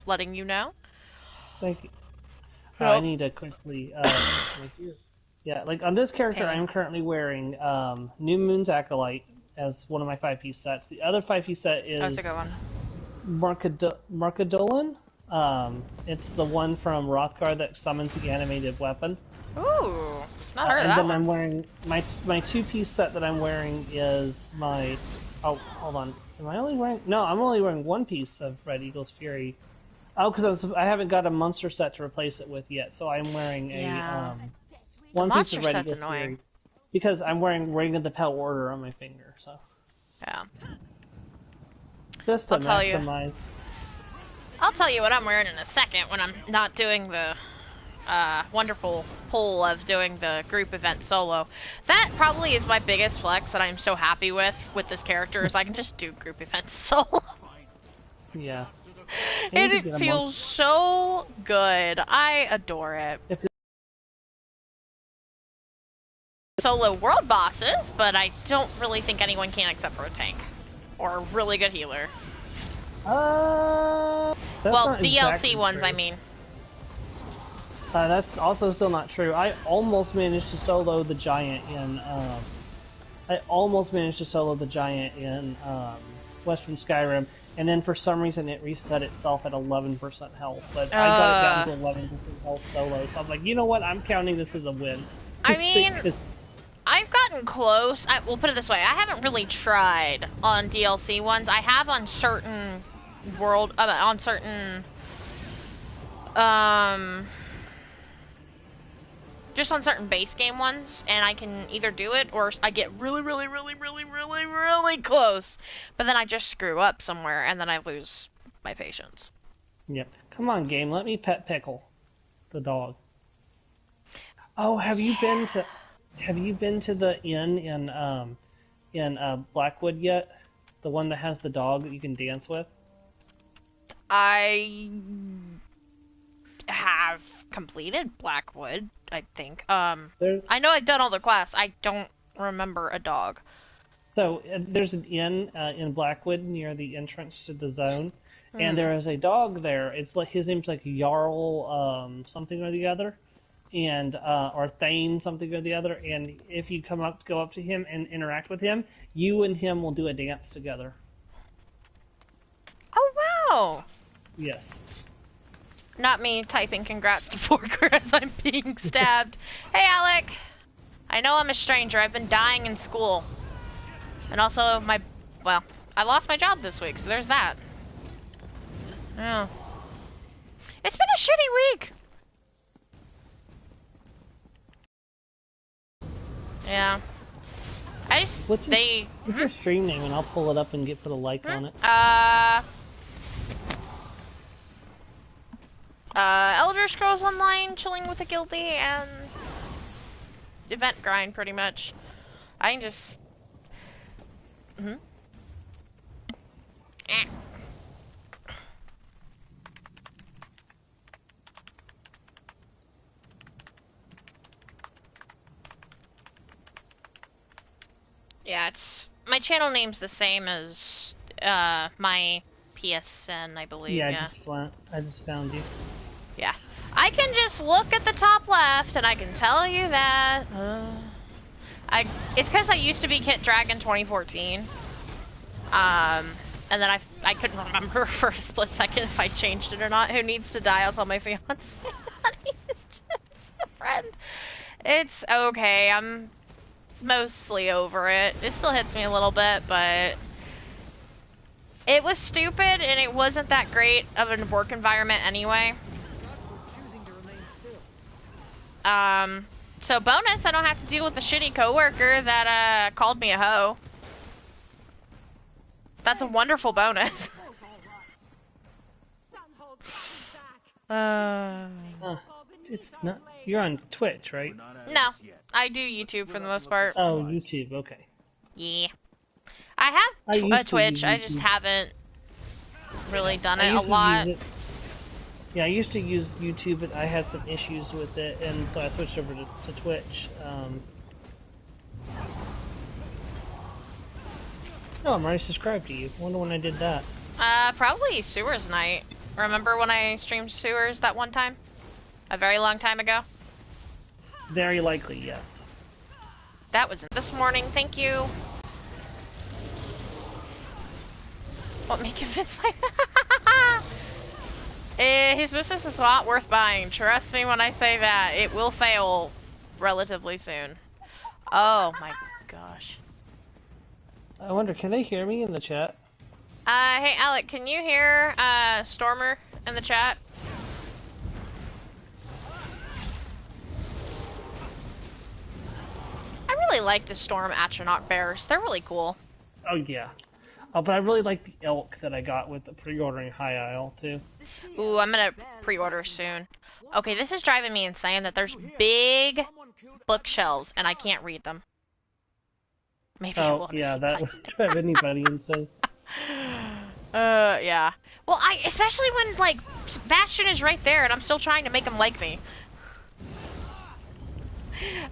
letting you know. Thank you. So, I need to quickly, yeah, like on this character, pain. I'm currently wearing New Moon's Acolyte as one of my 5-piece sets. The other 5-piece set That was is a good one. Markadolan. It's the one from Rothgar that summons the animated weapon. Ooh, not heard of And that then I'm one. wearing my 2-piece set that I'm wearing is my. Oh, hold on. Am I only wearing? No, I'm only wearing one piece of Red Eagle's Fury. Oh, because I haven't got a monster set to replace it with yet, so I'm wearing a Yeah, the one piece monster of Red set's Eagle's annoying. Fury because I'm wearing Ring of the Pale Order on my finger, so Yeah, just to I'll tell you. maximize. I'll tell you what I'm wearing in a second when I'm not doing the wonderful pull of doing the group event solo. That probably is my biggest flex that I'm so happy with this character is I can just do group events solo. Yeah, I need And to it get a feels monster. so good. I adore it. If Solo world bosses, but I don't really think anyone can except for a tank. Or a really good healer. that's Well, not DLC exactly ones, I true. mean. That's also still not true. I almost managed to solo the giant in. I almost managed to solo the giant in Western Skyrim, and then for some reason it reset itself at 11% health. But I got it down to 11% health solo, so I'm like, you know what? I'm counting this as a win. I mean, I've gotten close. We'll put it this way. I haven't really tried on DLC ones. I have on certain on certain, um, just on certain base game ones, and I can either do it or I get really, really, really, really, really, really close, but then I just screw up somewhere, and then I lose my patience. Yep. Come on, game. Let me pet Pickle, the dog. Oh, have you been to the inn in Blackwood yet? The one that has the dog that you can dance with? I have completed Blackwood, I think. There's I know I've done all the quests. I don't remember a dog. there's an inn in Blackwood near the entrance to the zone, and Hmm. there is a dog there. It's like his name's like Jarl something or the other, and or Thane something or the other. And if you go up to him and interact with him, you and him will do a dance together. Oh, wow! Yes. Not me typing congrats to Forker as I'm being stabbed. Hey, Alec! I know I'm a stranger. I've been dying in school. And also, well, I lost my job this week, so there's that. Yeah. It's been a shitty week! Yeah. What's your, what's your stream name, and I'll pull it up and put a like on it. Elder Scrolls Online, chilling with a guildie, and event grind, pretty much. I can just... Eh. Yeah, my channel name's the same as my PSN, I believe. Yeah, Yeah. I just found you. Yeah. I can just look at the top left and I can tell you that it's because I used to be KitDragon 2014. And then I couldn't remember for a split second if I changed it or not. Who needs to die? I'll tell my fiance. He's just a friend. It's okay. I'm mostly over it. It still hits me a little bit, but it was stupid and it wasn't that great of a work environment anyway. So bonus, I don't have to deal with the shitty coworker that called me a hoe. That's a wonderful bonus. It's not. You're on Twitch, right? No, I do YouTube for the most part. Oh, YouTube. Okay. Yeah. I have a Twitch, I just haven't really done it a lot. Yeah, I used to use YouTube, but I had some issues with it, and so I switched over to Twitch. Oh, I'm already subscribed to you. Wonder when I did that. Probably Sewers Night. Remember when I streamed sewers that one time? A very long time ago? Very likely, yes. That was this morning, thank you. What make him fits my his business is not worth buying. Trust me when I say that. It will fail relatively soon. Oh my gosh. I wonder, can they hear me in the chat? Hey Alec, can you hear Stormer in the chat? I really like the Storm Atronach bears. They're really cool. Oh yeah. Oh, but I really like the elk that I got with the pre-ordering High Isle too. Ooh, I'm gonna pre-order soon. Okay, this is driving me insane that there's big bookshelves and I can't read them. Maybe I will. Yeah, that would drive anybody insane. Yeah. Well, especially when, like, Bastion is right there and I'm still trying to make him like me.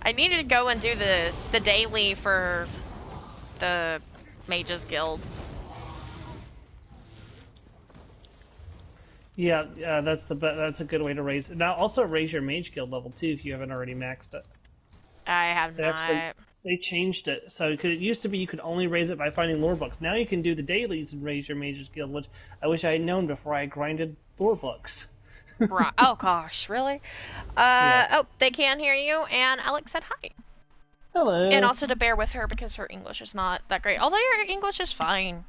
I needed to go and do the daily for the Mages Guild. Yeah, that's a good way to raise it. Now, also raise your Mage Guild level too if you haven't already maxed it. I have not. They changed it, so cause it used to be you could only raise it by finding lore books. Now you can do the dailies and raise your Mage's Guild, which I wish I had known before I grinded lore books. Right. Oh gosh, really? Yeah. Oh, they can hear you, and Alex said hi. Hello. And also to bear with her because her English is not that great. Although her English is fine.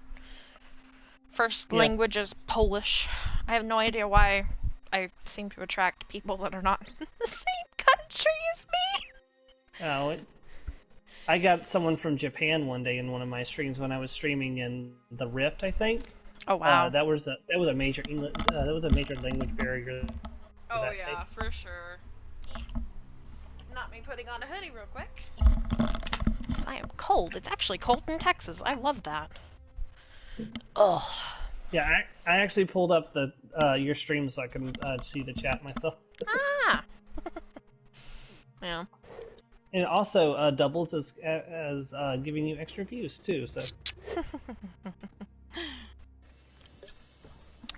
First language is Polish. I have no idea why I seem to attract people that are not in the same country as me. Oh, I got someone from Japan one day in one of my streams when I was streaming in the Rift, I think. Oh wow. That was a major English that was a major language barrier. Oh yeah, for sure. Not me putting on a hoodie real quick. I am cold. It's actually cold in Texas. I love that. Ugh. Yeah, I actually pulled up the your stream so I can see the chat myself. Ah. Yeah. And it also doubles as giving you extra views too. So.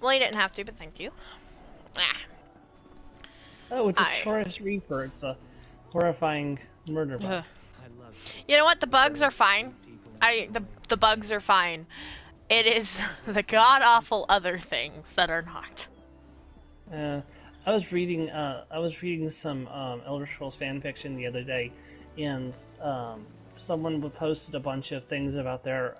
Well, you didn't have to, but thank you. Ah. Oh, it's a Taurus Reaper. It's a horrifying murder bug. You know what? The bugs are fine. The bugs are fine. It is the god-awful other things that are not. I was reading some Elder Scrolls fanfiction the other day, and someone posted a bunch of things about their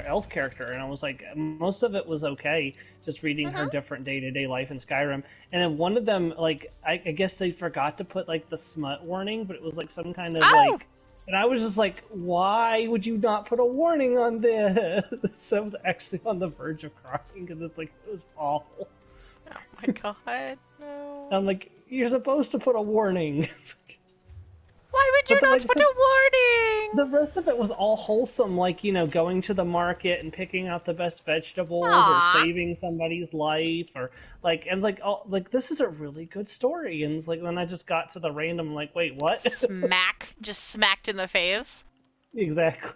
elf character, and I was like, most of it was okay, just reading her different day-to-day life in Skyrim. And then one of them, like, I guess they forgot to put like the smut warning, but it was like some kind of like. And I was just like, why would you not put a warning on this? So I was actually on the verge of crying because it's like, it was awful. Oh my god, no. I'm like, you're supposed to put a warning. Why would you not put a warning? The rest of it was all wholesome, like, you know, going to the market and picking out the best vegetables Aww. or saving somebody's life or like, and like, oh, like this is a really good story. And it's like, when I just got to the random, like, wait, what? Just smacked in the face. Exactly.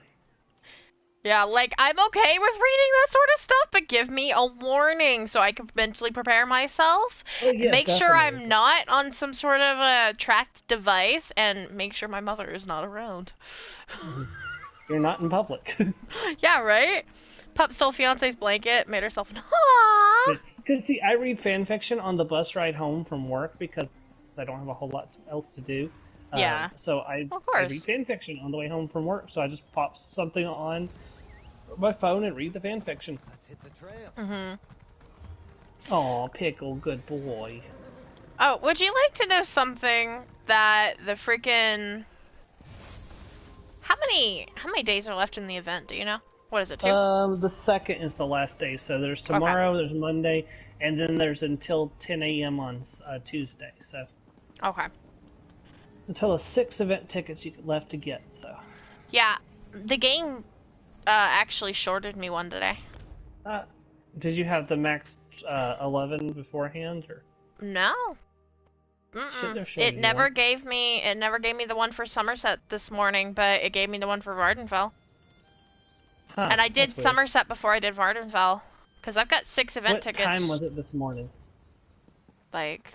Yeah, like, I'm okay with reading that sort of stuff, but give me a warning so I can mentally prepare myself. Oh, yeah, make definitely. sure I'm not on some sort of a tracked device, and make sure my mother is not around. You're not in public. Yeah, right? Pup stole fiance's blanket, made herself an aww. Because, see, I read fanfiction on the bus ride home from work because I don't have a whole lot else to do. Yeah. So I read fanfiction on the way home from work, so I just pop something on my phone and read the fanfiction. Let's hit the trail. Aw, Pickle, good boy. Oh, would you like to know something that the freaking... How many days are left in the event, do you know? What is it, 2? The 2nd is the last day, so there's tomorrow, there's Monday, and then there's until 10 a.m. on Tuesday, so... Okay. Until the 6 event tickets you left to get, so... Yeah, the game actually shorted me one today. Did you have the max 11 beforehand, or...? No. It never gave me the one for Somerset this morning, but it gave me the one for Vardenfell. Huh, and I did Somerset before I did Vardenfell, because I've got 6 event tickets. What time was it this morning? Like,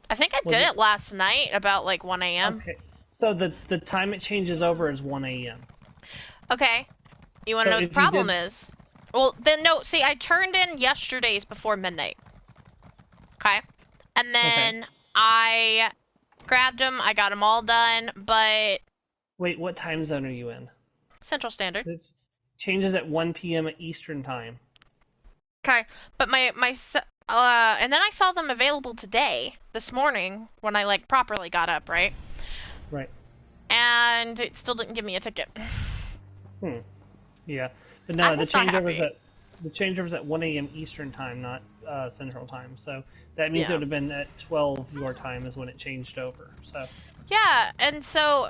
I think I Was did it? it last night about like 1 a.m. Okay. So the time it changes over is 1 a.m. Okay. You want to So know what the if you problem did, is? Well, then no. See, I turned in yesterday's before midnight. Okay. And okay. then I grabbed them. I got them all done, but Wait, what time zone are you in? Central Standard. It changes at 1 p.m. Eastern time. Okay. But and then I saw them available today, this morning, when I like properly got up, right? Right. And it still didn't give me a ticket. Hmm. Yeah. But I no, was not happy. the changeover's at 1 a.m. Eastern time, not Central time. So that means it Yeah. would have been at 12 your time is when it changed over. So Yeah, and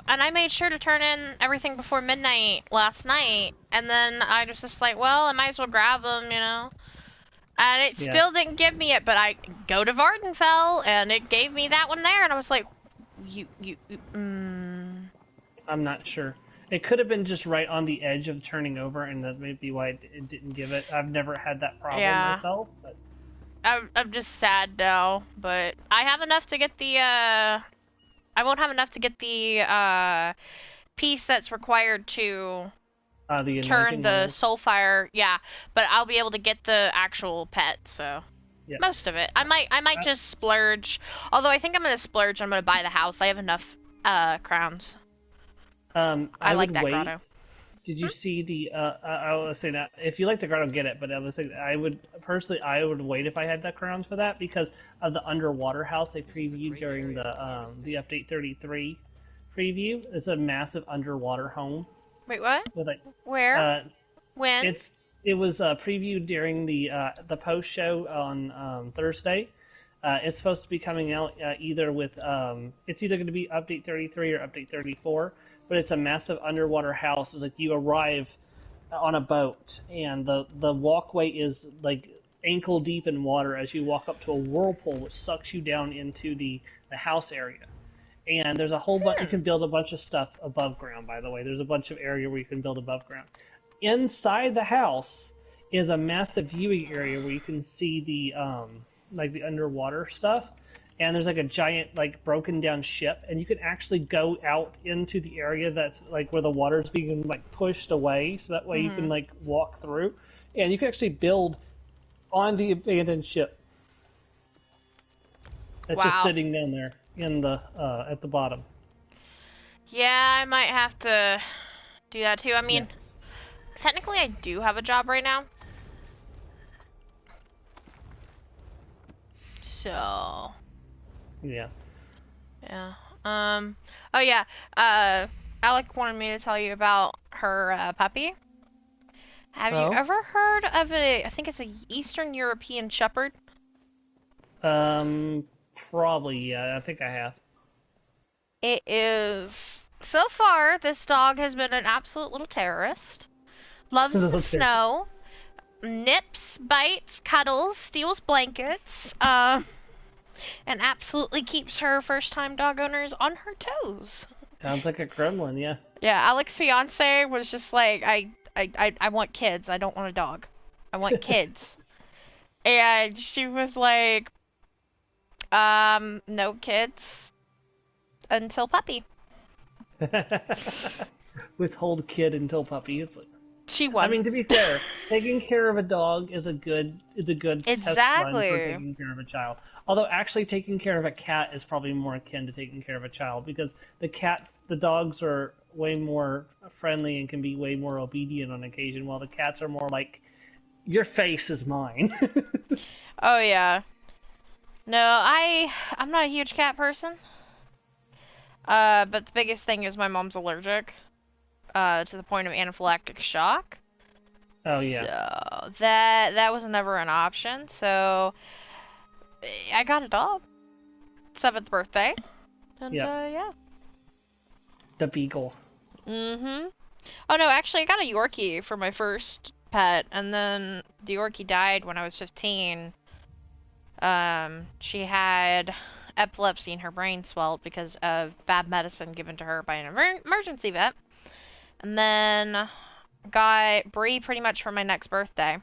I made sure to turn in everything before midnight last night, and then I was just like, well, I might as well grab them, you know? And it yeah, still didn't give me it, but I go to Vardenfell, and it gave me that one there, and I was like, I'm not sure. It could have been just right on the edge of turning over, and that may be why it didn't give it. I've never had that problem Yeah. myself, but I'm just sad now, but I have enough to get I won't have enough to get the, piece that's required to the turn anointing the one. soulfire, yeah, but I'll be able to get the actual pet, so Yeah. most of it. I might just splurge. Although I think I'm gonna splurge. I'm gonna buy the house. I have enough crowns. I I like would that wait. grotto. Did you see the? I was saying that if you like the grotto, get it. But I was saying I would personally, I would wait if I had the crowns for that because of the underwater house they previewed during the update 33 preview. It's a massive underwater home Wait, what? with like Where? uh, When? it was previewed during the post show on Thursday. It's supposed to be coming out either with it's either going to be update 33 or update 34, but it's a massive underwater house. It's like you arrive on a boat and the walkway is like ankle deep in water as you walk up to a whirlpool which sucks you down into the house area. And there's a whole bunch. You can build a bunch of stuff above ground. By the way, there's a bunch of area where you can build above ground. Inside the house is a massive viewing area where you can see the like the underwater stuff, and there's like a giant like broken down ship, and you can actually go out into the area that's like where the water's being like pushed away, so that way you can like walk through, and you can actually build on the abandoned ship that's just Wow. sitting down there in the at the bottom. Yeah, I might have to do that too. I Yeah. mean, technically, I do have a job right now. So, Yeah. yeah. Oh yeah. Alec wanted me to tell you about her puppy. Have you Oh. ever heard of it? I think it's a Eastern European Shepherd. Probably, yeah. I think I have. It is. So far, this dog has been an absolute little terrorist. Loves the snow. Nips, bites, cuddles, steals blankets. And absolutely keeps her first-time dog owners on her toes. Sounds like a gremlin, yeah. Yeah, Alex's fiance was just like, I want kids. I don't want a dog. I want kids. And she was like, no kids until puppy. Withhold kid until puppy. It's like, She won. I mean, to be fair, taking care of a dog is a good test run Exactly. for taking care of a child. Although actually taking care of a cat is probably more akin to taking care of a child because the dogs are way more friendly and can be way more obedient on occasion, while the cats are more like, your face is mine. Oh yeah. No, I'm not a huge cat person. But the biggest thing is my mom's allergic. To the point of anaphylactic shock. Oh yeah. So that was never an option. So I got a dog. 7th birthday. And yeah. The beagle. Mm-hmm. Oh no, actually I got a Yorkie for my first pet, and then the Yorkie died when I was 15. She had epilepsy and her brain swelled because of bad medicine given to her by an emergency vet. And then got Bree pretty much for my next birthday.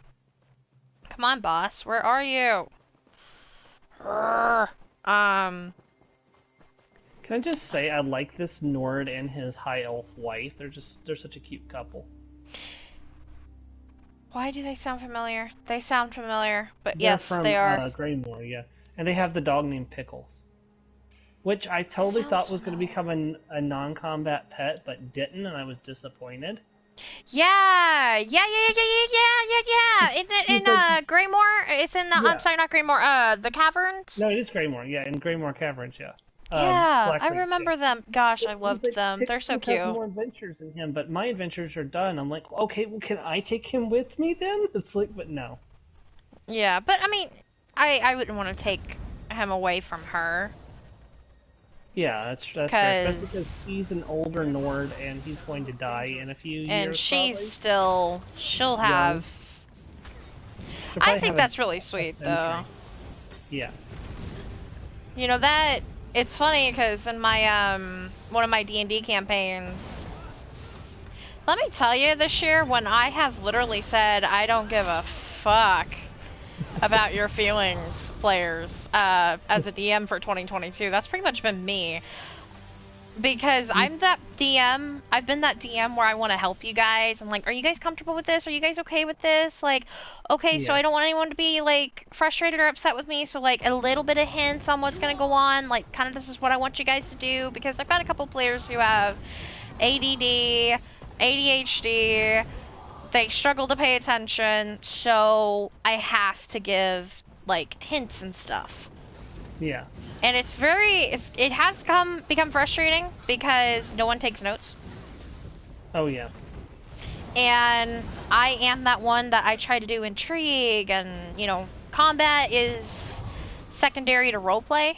Come on, boss. Where are you? Can I just say I like this Nord and his high elf wife? They're such a cute couple. Why do they sound familiar? They sound familiar, but They're yes, from they are. Greymoor, yeah. And they have the dog named Pickles. Which I totally Sounds thought was going to familiar. become a non-combat pet, but didn't, and I was disappointed. Yeah, yeah. In He's like, Greymoor, it's in the. I'm yeah. sorry, not Greymoor. The caverns. No, it is Greymoor, yeah, in Greymoor Caverns, yeah. Yeah, I Black Lake, yeah. remember them. Gosh, I He's loved like, them. They're so Pickles has cute. more adventures than him, but my adventures are done. I'm like, okay, well, can I take him with me then? It's like, but no. Yeah, but I mean, I wouldn't want to take him away from her. Yeah, that's fair, especially because he's an older Nord and he's going to die in a few years. And she's probably. she'll have. She'll I probably think have that's really a sweet, century. though. Yeah. You know that it's funny because in my one of my D&D campaigns, let me tell you, this year when I have literally said I don't give a fuck about your feelings, players, as a DM for 2022, that's pretty much been me. Because I'm that DM, I've been that DM where I want to help you guys. I'm like, are you guys comfortable with this? Are you guys okay with this? Like, okay, so Yeah. I don't want anyone to be, like, frustrated or upset with me. So, like, a little bit of hints on what's going to go on. Like, kind of this is what I want you guys to do. Because I've got a couple players who have ADD, ADHD, they struggle to pay attention. So I have to give, like, hints and stuff. Yeah. And it has become frustrating because no one takes notes. Oh, yeah. And I am that one that I try to do intrigue and, you know, combat is secondary to roleplay.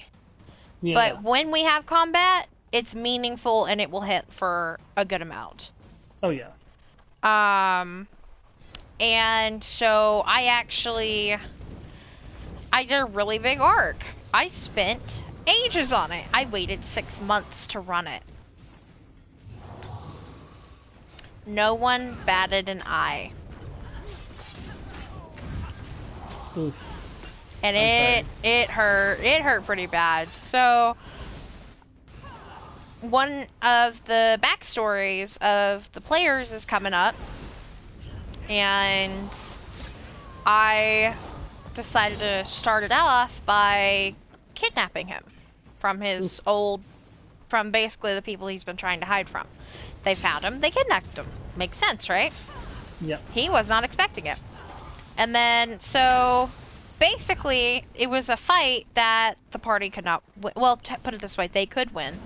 Yeah. But when we have combat, it's meaningful and it will hit for a good amount. Oh, yeah. And so I did a really big arc. I spent ages on it. I waited 6 months to run it. No one batted an eye. Oof. And it hurt pretty bad. So one of the backstories of the players is coming up, and I decided to start it off by kidnapping him from from basically the people he's been trying to hide from. They found him, they kidnapped him. Makes sense, right? Yep. He was not expecting it. And then, so, basically, it was a fight that the party could not win. Well, put it this way, they could win.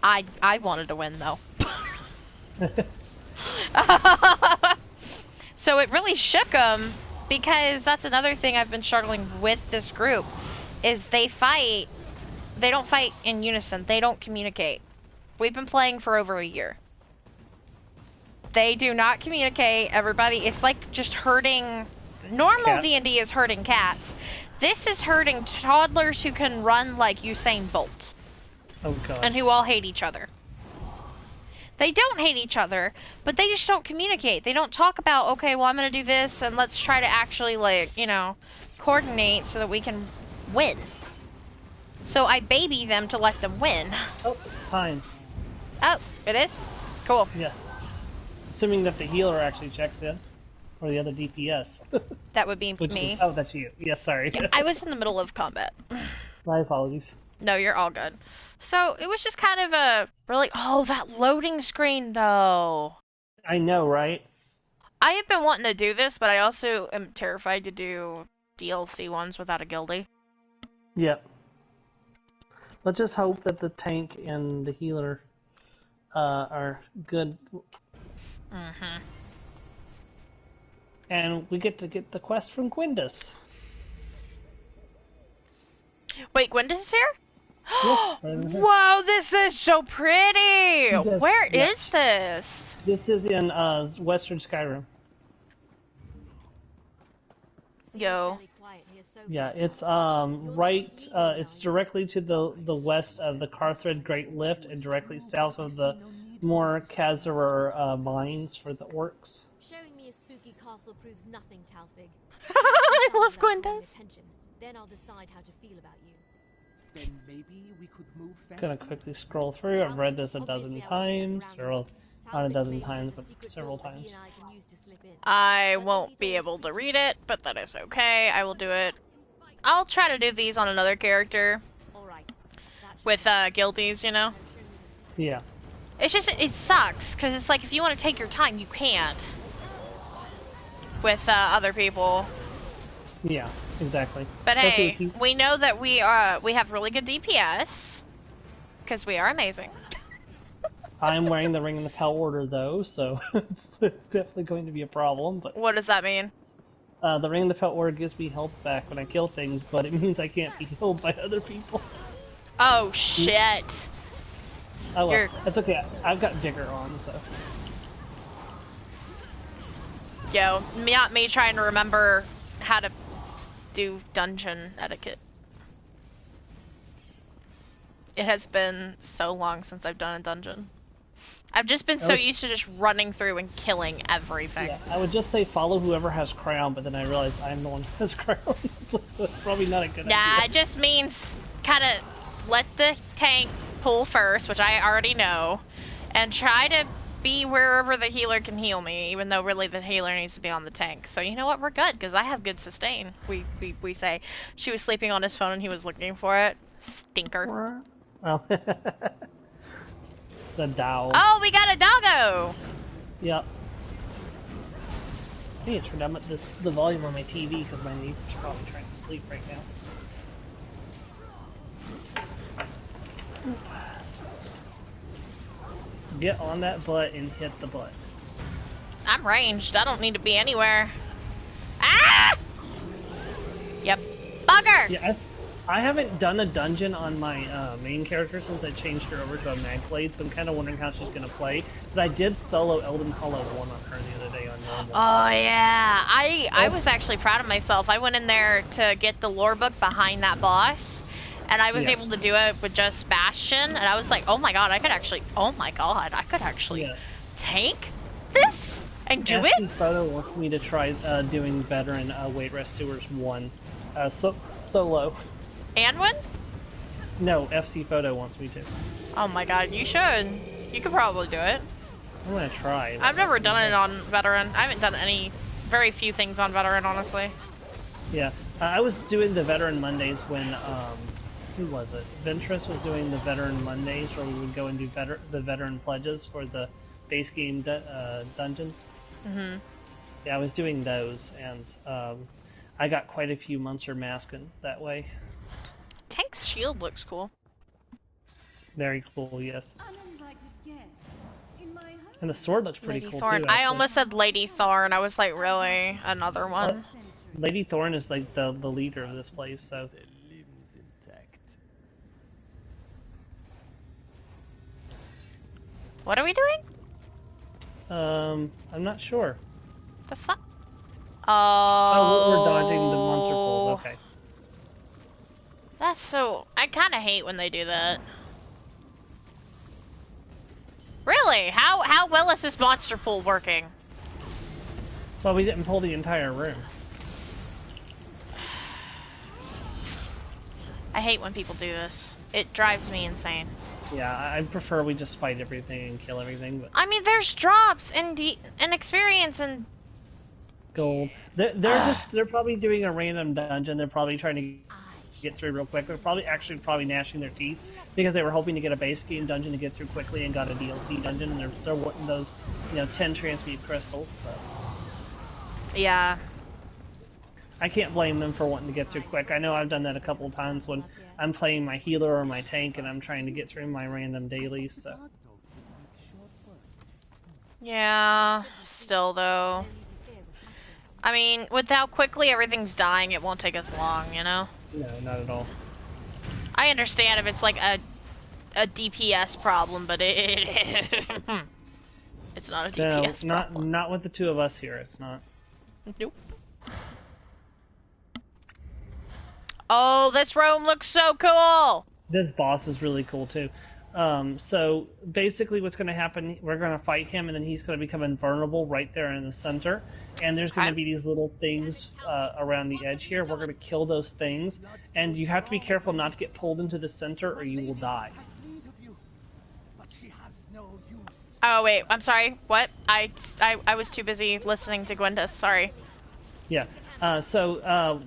I wanted to win, though. So it really shook them, because that's another thing I've been struggling with this group, is they don't fight in unison, they don't communicate. We've been playing for over a year. They do not communicate, everybody, it's like just herding, normal D&D is herding cats. This is herding toddlers who can run like Usain Bolt. Oh, God. And who all hate each other. They don't hate each other, but they just don't communicate. They don't talk about, okay, well, I'm going to do this, and let's try to actually, like, you know, coordinate so that we can win. So I baby them to let them win. Oh, time. Oh, it is? Cool. Yes. Assuming that the healer actually checks in. Or the other DPS. That would be me. Oh, that's you. Yes, sorry. I was in the middle of combat. My apologies. No, you're all good. So, it was just kind of a really... Oh, that loading screen, though. I know, right? I have been wanting to do this, but I also am terrified to do DLC ones without a guildie. Yep. Let's just hope that the tank and the healer are good. Mm-hmm. And we get to get the quest from Gwendis. Wait, Gwendis is here? Yes, right. Wow, this is so pretty! Yes, Where yes. is this? This is in Western Skyrim. Yo. Yeah, it's it's directly to the west of the Carthred Great Lift and directly south of the more Kazarer mines for the orcs. Showing me a spooky castle proves nothing, Talfig. I love Decide Gwen without drawing does. attention, then I'll decide how to feel about you. Then maybe we could move faster. Gonna quickly scroll through. I've read this a dozen Obviously, I want to times, work or around well, this. not a Talfig dozen claims times, there's but a secret several door that he times. and I can use to slip in. I But won't Lady be Thor's able to pretty read it, but that is okay. I will do it. I'll try to do these on another character All right. That should with help. guildies, you know? Now show me the secret. Yeah. It's just, it sucks, because it's like if you want to take your time, you can't. With other people. Yeah, exactly. But Especially hey, with we know that we have really good DPS, because we are amazing. I'm wearing the Ring in the Pal Order though, so it's definitely going to be a problem. But What does that mean? the Ring in the Pal Order gives me health back when I kill things, but it means I can't be healed by other people. Oh shit. Oh well, You're- that's okay. I've got Digger on, so. Yo, not me trying to remember how to do dungeon etiquette. It has been so long since I've done a dungeon. I've just been so used to just running through and killing everything. Yeah, I would just say follow whoever has crown, but then I realized I'm the one who has crown, so that's probably not a good Nah, idea. it just means kind of let the tank pull first, which I already know, and try to be wherever the healer can heal me, even though really the healer needs to be on the tank. So you know what, we're good, because I have good sustain, we say. She was sleeping on his phone and he was looking for it. Stinker. Oh. The Dow. Oh, we got a doggo! Yep. I need to turn down the volume on my TV because my neighbor's probably trying to sleep right now. Get on that butt and hit the butt. I'm ranged, I don't need to be anywhere. Ah! Yep. Bugger! Yeah, I haven't done a dungeon on my main character since I changed her over to a mag blade, so I'm kind of wondering how she's gonna play. But I did solo Elden Hollow 1 on her the other day on normal. Oh yeah, I was actually proud of myself. I went in there to get the lore book behind that boss, and I was Yeah. able to do it with just Bastion, and I was like, oh my god, I could actually Yeah. tank this and do FC it? Photo wants me to try doing veteran Weight Rest Sewers 1 solo. And win? No, FC Photo wants me to. Oh my god, you should. You could probably do it. I'm gonna try. I've never done it on veteran. I haven't done very few things on veteran, honestly. Yeah, I was doing the Veteran Mondays when, who was it? Ventress was doing the Veteran Mondays where we would go and do the Veteran Pledges for the base game dungeons. Mm-hmm. Yeah, I was doing those, and I got quite a few Munster masking that way. Tank's shield looks cool. Very cool, yes. Uninvited guest. In my home. And the sword looks pretty Lady cool Thorn. too. I actually. almost said Lady Thorn. I was like, really? Another one? Lady Thorn is like the leader of this place, so. The limbs intact. What are we doing? I'm not sure. The fuck? Oh, we're dodging the monster pulls. Okay. That's so... I kind of hate when they do that. Really? How well is this monster pool working? Well, we didn't pull the entire room. I hate when people do this. It drives me insane. Yeah, I prefer we just fight everything and kill everything, but I mean, there's drops and experience and... gold. They're probably doing a random dungeon. They're probably trying to get through real quick. They're probably gnashing their teeth because they were hoping to get a base game dungeon to get through quickly and got a DLC dungeon, and they're wanting those, 10 transmute crystals. So Yeah. I can't blame them for wanting to get through quick. I know I've done that a couple of times when I'm playing my healer or my tank and I'm trying to get through my random dailies. So Yeah. Still, though. I mean, with how quickly everything's dying, it won't take us long, you know? no, not at all. I understand if it's like a DPS problem, but it's not a DPS No, problem. not with the two of us here. It's not. Nope. Oh, this room looks so cool! This boss is really cool too. So basically what's going to happen, we're going to fight him, and then he's going to become invulnerable right there in the center. And there's going to be these little things around the edge here. We're going to kill those things. And you have to be careful not to get pulled into the center or you will die. Oh, wait. I'm sorry. What? I was too busy listening to Gwendis. Sorry. Yeah.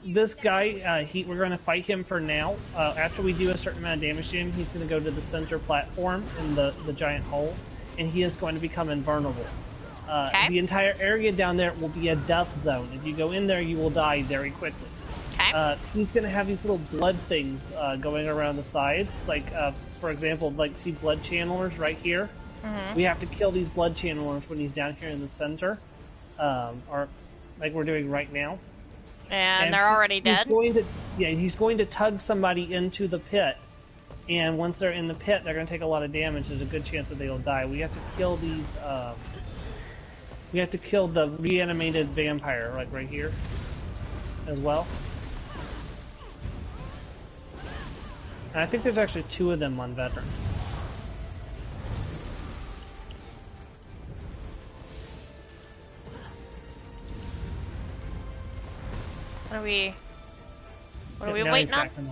This guy, we're going to fight him for now. After we do a certain amount of damage to him, he's going to go to the center platform in the giant hole, and he is going to become invulnerable. Okay. The entire area down there will be a death zone. If you go in there, you will die very quickly. Okay. He's going to have these little blood things going around the sides. Like, for example, like see blood channelers right here? Mm-hmm. We have to kill these blood channelers when he's down here in the center, or like we're doing right now. And they're already dead? He's going to tug somebody into the pit. And once they're in the pit, they're going to take a lot of damage. There's a good chance that they'll die. We have to kill these, we have to kill the reanimated vampire, like right here, as well. And I think there's actually 2 of them on veteran. What are we Now waiting he's on? back in the-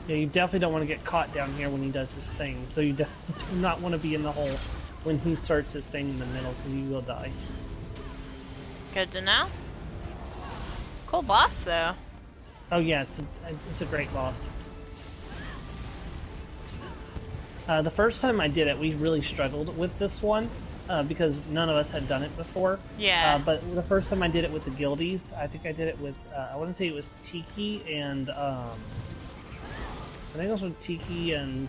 Yeah, you definitely don't want to get caught down here when he does his thing. So you definitely do not want to be in the hole when he starts his thing in the middle, because you will die. Good to know. Cool boss, though. Oh yeah, it's a great boss. The first time I did it, we really struggled with this one because none of us had done it before. Yeah. But the first time I did it with the guildies, I think I did it with I want to say it was Tiki and I think it was with Tiki and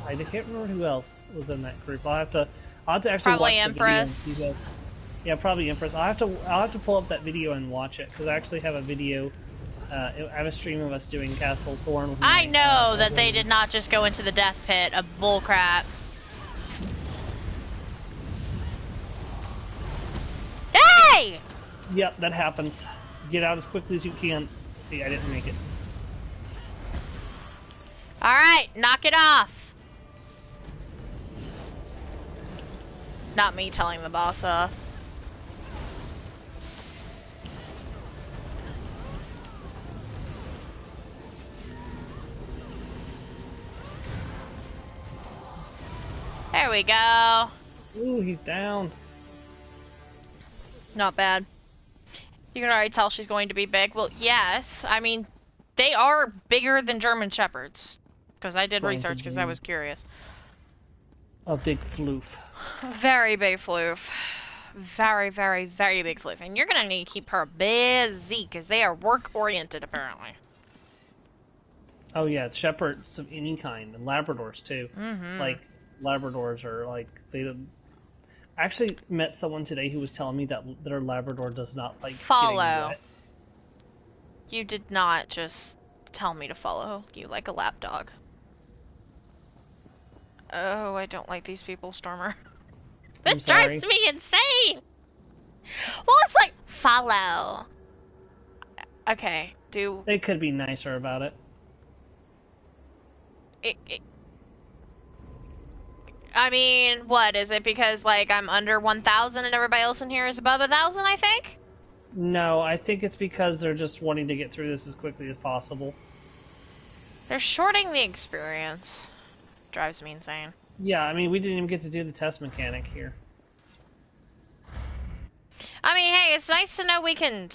I can't remember who else was in that group. I'll have to actually Probably watch Empress. the video and see that. Yeah, probably Empress. I'll have to pull up that video and watch it because I actually have a video. I have a stream of us doing Castle Thorn. With I know that they did not just go into the death pit of bullcrap. Hey! Yep, that happens. Get out as quickly as you can. See, I didn't make it. Alright, knock it off. Not me telling the boss off. There we go. Ooh, he's down. Not bad. You can already tell she's going to be big. Well, yes. I mean, they are bigger than German Shepherds. Because I did research because I was curious. A big floof. Very big floof. Very, very, very big floof. And you're going to need to keep her busy because they are work-oriented, apparently. Oh yeah, shepherds of any kind, and Labradors too. Mm-hmm. Like, Labradors are like, I actually met someone today who was telling me that their Labrador does not like follow. getting wet. You did not just tell me to follow you like a lapdog. Oh, I don't like these people, Stormer. This drives me insane! Well, it's like, follow. Okay, They could be nicer about it. I mean, what, is it because, like, I'm under 1,000 and everybody else in here is above 1,000, I think? No, I think it's because they're just wanting to get through this as quickly as possible. They're shorting the experience. Drives me insane. Yeah, I mean, we didn't even get to do the test mechanic here. I mean, hey, it's nice to know we can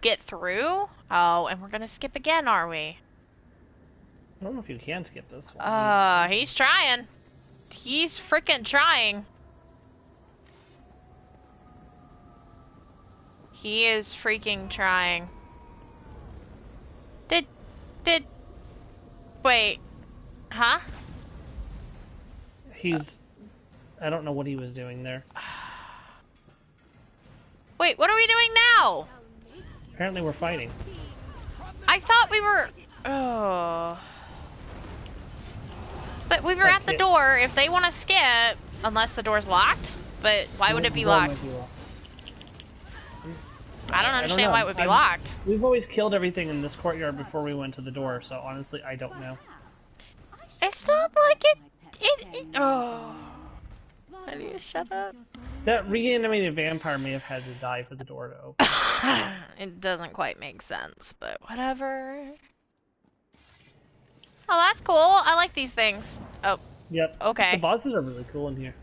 get through. Oh, and we're gonna skip again, are we? I don't know if you can skip this one. He's trying. He's freaking trying. He is freaking trying. Wait. Huh? I don't know what he was doing there. Wait, what are we doing now? Apparently we're fighting. I thought we were... Oh. But we were at the door. If they want to skip, unless the door's locked. But why would it be locked? I don't understand know. why it would be locked. We've always killed everything in this courtyard before we went to the door, so honestly, I don't know. It's not like oh. I need to shut up. That reanimated vampire may have had to die for the door to open. It doesn't quite make sense, but whatever. Oh, that's cool. I like these things. Oh. Yep. Okay. The bosses are really cool in here.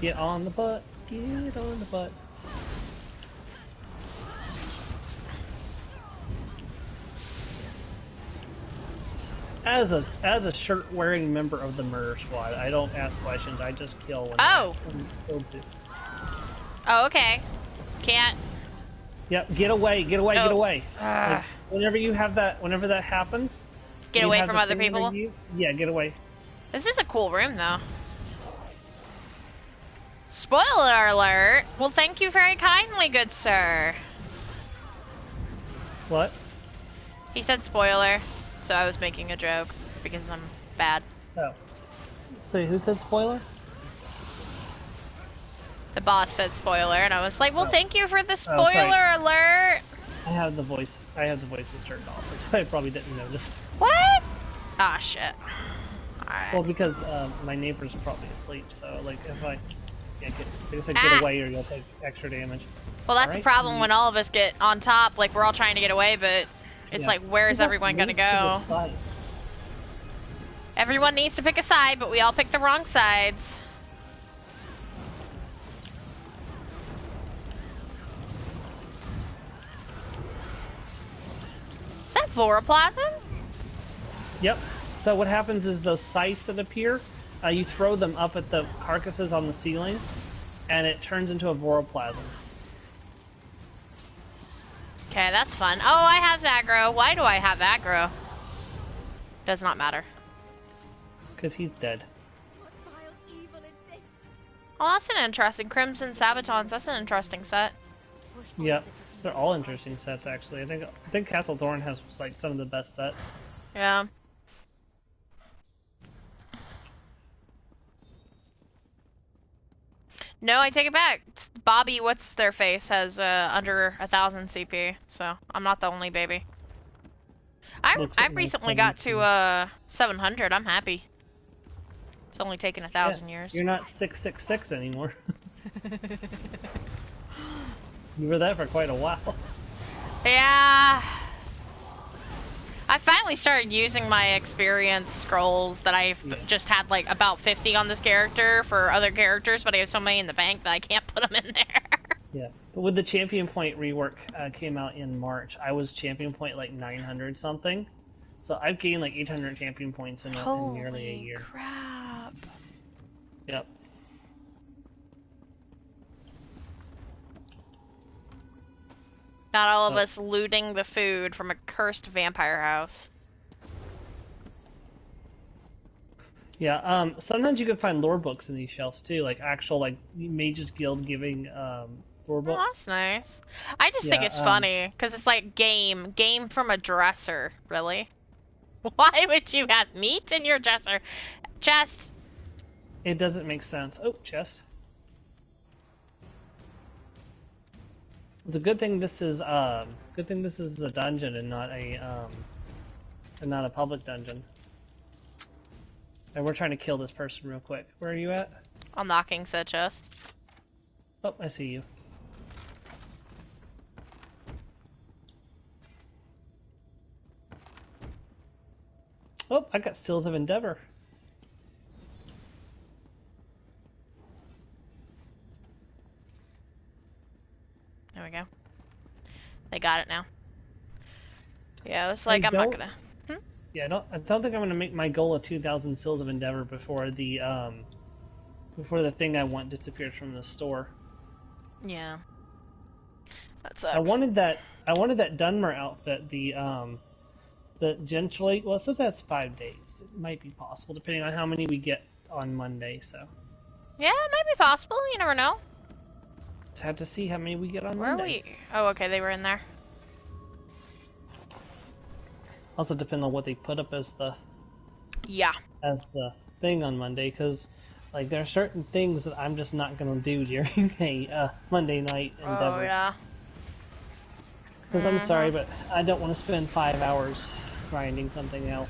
Get on the butt. Get on the butt. As a shirt-wearing member of the murder squad, I don't ask questions. I just kill when Oh. I'm to. Oh, okay. Can't. Yep. Get away. Get away. Oh. Get away. Like, whenever that happens. Get away from other people? Yeah, get away. This is a cool room, though. Spoiler alert! Well, thank you very kindly, good sir. What? He said spoiler, so I was making a joke, because I'm bad. Oh. So who said spoiler? The boss said spoiler, and I was like, well, Oh. thank you for the sorry. spoiler alert! I have the voices turned off, so I probably didn't notice. What? Ah, shit. Alright. Well, because my neighbors are probably asleep, so like if I get Ah. away or you'll take extra damage. Well, that's the Alright. problem when all of us get on top, like, we're all trying to get away, but it's Yeah. like, where's People everyone gonna move to the go? side. Everyone needs to pick a side, but we all pick the wrong sides. Is that Voroplasm? Yep. So what happens is those scythes that appear, you throw them up at the carcasses on the ceiling, and it turns into a voroplasm. Okay, that's fun. Oh, I have aggro. Why do I have aggro? Does not matter. Because he's dead. What vile evil is this? Oh, that's an interesting. Crimson Sabatons, that's an interesting set. Push on Yep. to the They're all interesting sets, actually. I think Castle Thorn has like some of the best sets. Yeah. No, I take it back. Bobby, what's their face, has under 1,000 CP, so I'm not the only baby. Looks I like recently 17. got to 700. I'm happy. It's only taken 1,000 years. You're not 666 anymore. You were that for quite a while. Yeah. I finally started using my experience scrolls that I've just had like about 50 on this character for other characters, but I have so many in the bank that I can't put them in there. Yeah, but with the Champion Point rework came out in March, I was Champion Point like 900 something. So I've gained like 800 Champion Points in nearly a year. Crap. Yep. Not all of us looting the food from a cursed vampire house. Yeah, sometimes you can find lore books in these shelves too, like actual like Mages Guild giving lore Oh, books. that's nice. I just think Yeah, it's funny, because it's like game from a dresser, really? Why would you have meat in your dresser? Chest. It doesn't make sense. Oh, chest. It's a good thing this is a dungeon and not a public dungeon. And we're trying to kill this person real quick. Where are you at? I'm knocking said chest. Oh, I see you. Oh, I got Seals of Endeavor. There we go. They got it now. Yeah, it was like, I'm not gonna... Yeah, I don't think I'm gonna make my goal of 2,000 Seals of Endeavor before the thing I want disappears from the store. Yeah. That sucks. I wanted that Dunmer outfit, the gently. Well, it says that's 5 days. It might be possible depending on how many we get on Monday. So Yeah, it might be possible. You never know. just have to see how many we get on Where are Monday. we? Oh, okay, they were in there. Also depend on what they put up as the Yeah. thing on Monday, because Like, there are certain things that I'm just not gonna do during a Monday night endeavor. Oh, yeah. Because I'm sorry, but I don't want to spend 5 hours grinding something else.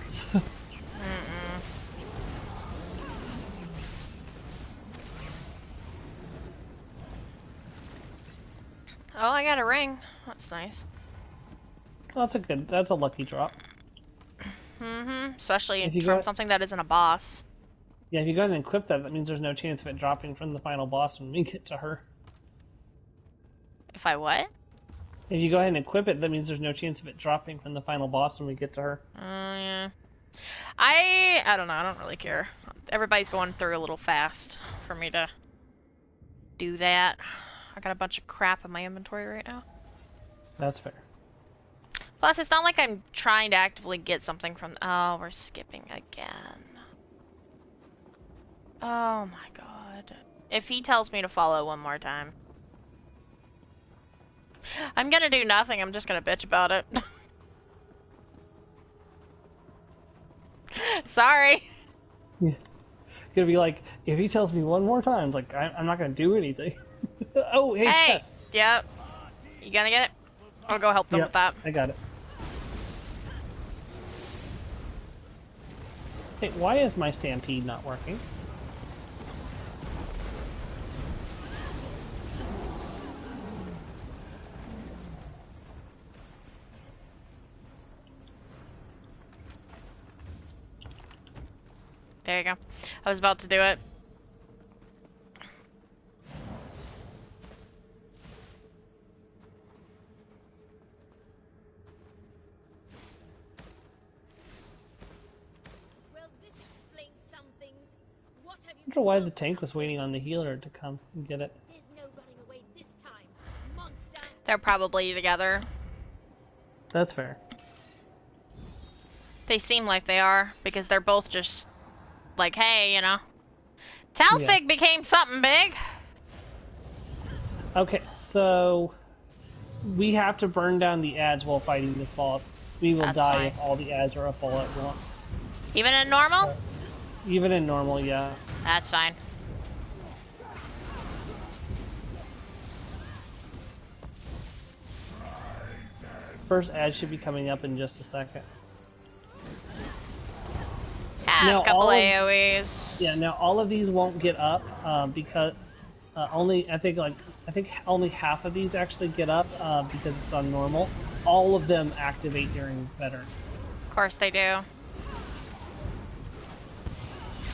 Oh, I got a ring. That's nice. Oh, that's a lucky drop. Especially from something that isn't a boss. Yeah, if you go ahead and equip that, that means there's no chance of it dropping from the final boss when we get to her. If I what? If you go ahead and equip it, that means there's no chance of it dropping from the final boss when we get to her. Yeah. I don't know, I don't really care. Everybody's going through a little fast for me to do that. I got a bunch of crap in my inventory right now. That's fair. Plus, it's not like I'm trying to actively get something from... Oh, we're skipping again. Oh my god. If he tells me to follow one more time. I'm gonna do nothing, I'm just gonna bitch about it. Sorry. Yeah. Gonna be like, if he tells me one more time, like, I'm not gonna do anything. Oh, hey, chest. Yep. You gonna get it? I'll go help them with that. I got it. Hey, why is my stampede not working? There you go. I was about to do it. I wonder why the tank was waiting on the healer to come and get it. There's no running away this time, monster. They're probably together. That's fair. They seem like they are, because they're both just like, hey, you know. Talfig became something big. Okay, so we have to burn down the ads while fighting this boss. We will die if all the ads are up all at once. Even in normal? Even in normal, yeah. That's fine. First ad should be coming up in just a second. Have a couple AoEs. Yeah, now all of these won't get up because I think only half of these actually get up because it's on normal. All of them activate during veteran. Of course they do.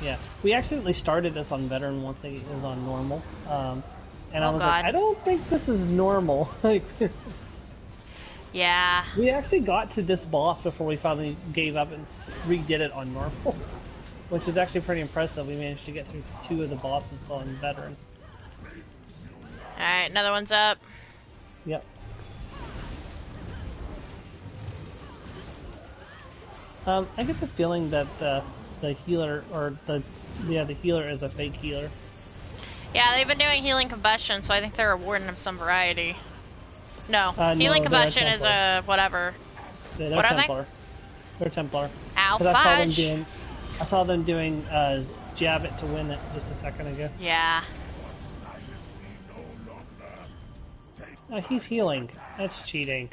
Yeah, we accidentally started this on veteran once it was on normal, and I was God. like, I don't think this is normal. Like, yeah. we actually got to this boss before we finally gave up and redid it on normal, which is actually pretty impressive. We managed to get through 2 of the bosses on veteran. Alright, another one's up. Yep. I get the feeling that the healer, or the healer is a fake healer. Yeah, they've been doing healing combustion, so I think they're rewarding them some variety. No, healing no, combustion is a whatever. Yeah, they're What are Templar. They're Templar. Ow, 'Cause fudge! I saw them doing jab it to win it just a second ago. Yeah. Oh, he's healing. That's cheating.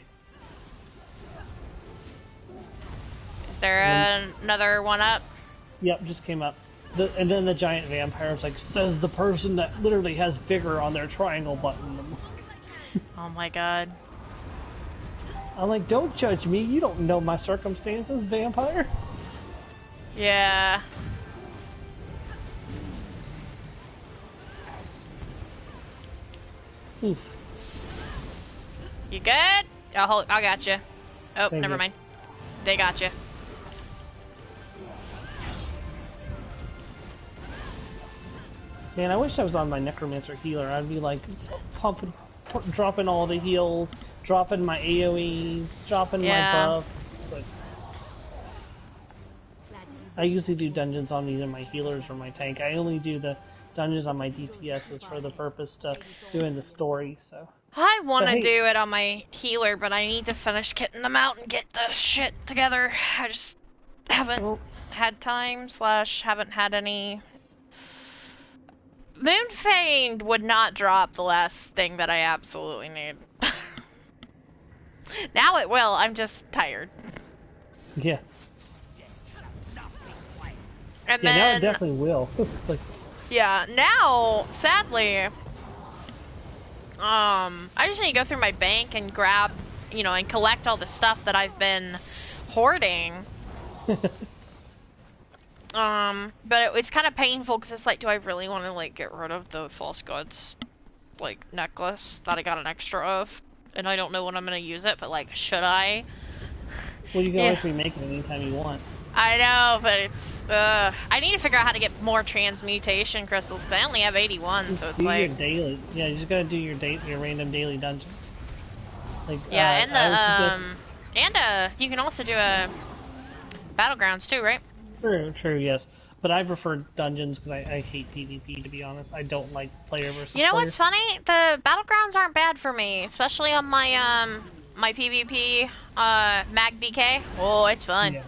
Is there another one up? Yep, just came up. And then the giant vampire's like, says the person that literally has vigor on their triangle button. Oh my god. I'm like, don't judge me. You don't know my circumstances, vampire. Yeah. Oof. You good? I got you. Oh, Thank never you. mind. They got you. Man, I wish I was on my Necromancer healer. I'd be like dropping all the heals, dropping my AoEs, dropping my buffs. But I usually do dungeons on either my healers or my tank. I only do the dungeons on my DPSs for the purpose to doing the story. So I want to do it on my healer, but I need to finish kitting them out and get the shit together. I just haven't had time / haven't had any Moonfang would not drop the last thing that I absolutely need. Now it will, I'm just tired. Yeah. And Yeah, now then, it definitely will. Like, yeah, now, sadly, I just need to go through my bank and grab, you know, and collect all the stuff that I've been hoarding. But it's kind of painful because it's like, do I really want to, like, get rid of the false goods, like, necklace that I got an extra of? And I don't know when I'm gonna use it, but, like, should I? well, you can Yeah. always remake it anytime you want. I know, but it's, I need to figure out how to get more transmutation crystals, because I only have 81, so it's Do like... your daily. Yeah, you just gotta do your random daily dungeons. Like, Yeah, and and you can also do a battlegrounds too, right? True, yes. But I prefer dungeons because I hate PvP, to be honest. I don't like player versus You know player. what's funny? The battlegrounds aren't bad for me, especially on my my PvP mag DK. Oh, it's fun. Yeah.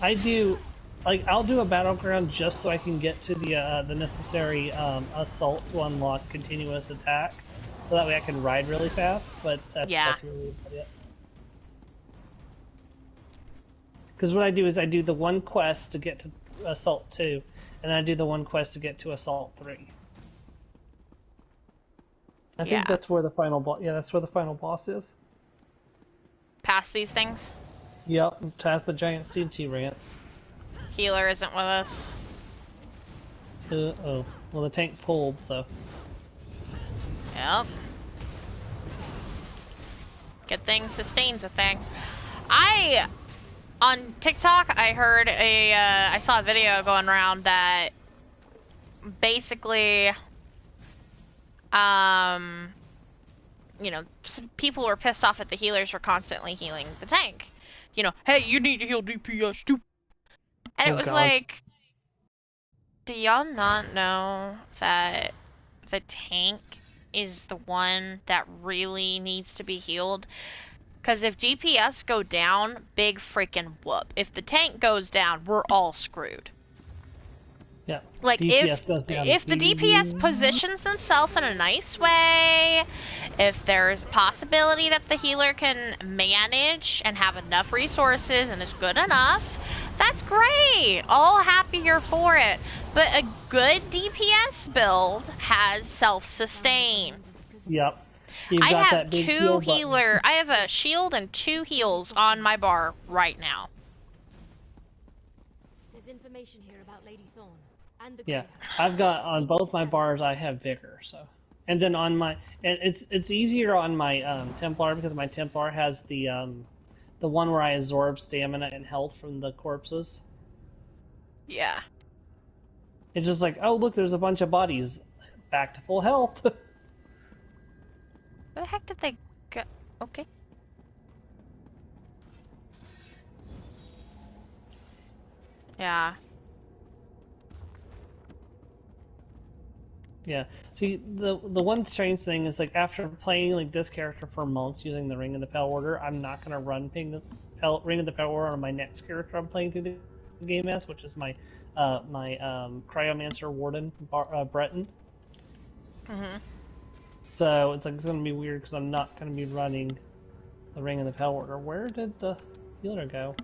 I do, like, I'll do a battleground just so I can get to the necessary assault to unlock continuous attack, so that way I can ride really fast. But that's really about it. Because what I do is I do the one quest to get to Assault 2, and then I do the one quest to get to Assault 3. I think that's where the final boss. Yeah, that's where the final boss is. Past these things. Yep, past the giant CT ramp. Healer isn't with us. Oh. Well, the tank pulled, so. Yep. Good thing sustains a thing. On TikTok, I heard I saw a video going around that basically, you know, some people were pissed off at the healers for constantly healing the tank. You know, hey, you need to heal DPS too. And it was like, do y'all not know that the tank is the one that really needs to be healed? Because if DPS go down, big freaking whoop. If the tank goes down, we're all screwed. Yeah. Like, DPS goes down. if the DPS positions themselves in a nice way, if there's a possibility that the healer can manage and have enough resources and is good enough, that's great. All happier for it. But a good DPS build has self-sustain. Yep. I have two healer. I have a shield and 2 heals on my bar right now. There's information here about Lady Thorn and the Yeah, I've got on both my bars. I have vigor, so, and then on my, and it's easier on my Templar because my Templar has the one where I absorb stamina and health from the corpses. Yeah. It's just like, oh look, there's a bunch of bodies, back to full health. Where the heck did they go? Okay. Yeah. Yeah. See, the one strange thing is, like, after playing like this character for months using the Ring of the Pale Order, I'm not gonna run Ring of the Pale Order on my next character I'm playing through the game as, which is my Cryomancer Warden Breton. Mhm. So it's like it's gonna be weird because I'm not gonna be running the Ring of the Pale Order. Where did the healer go?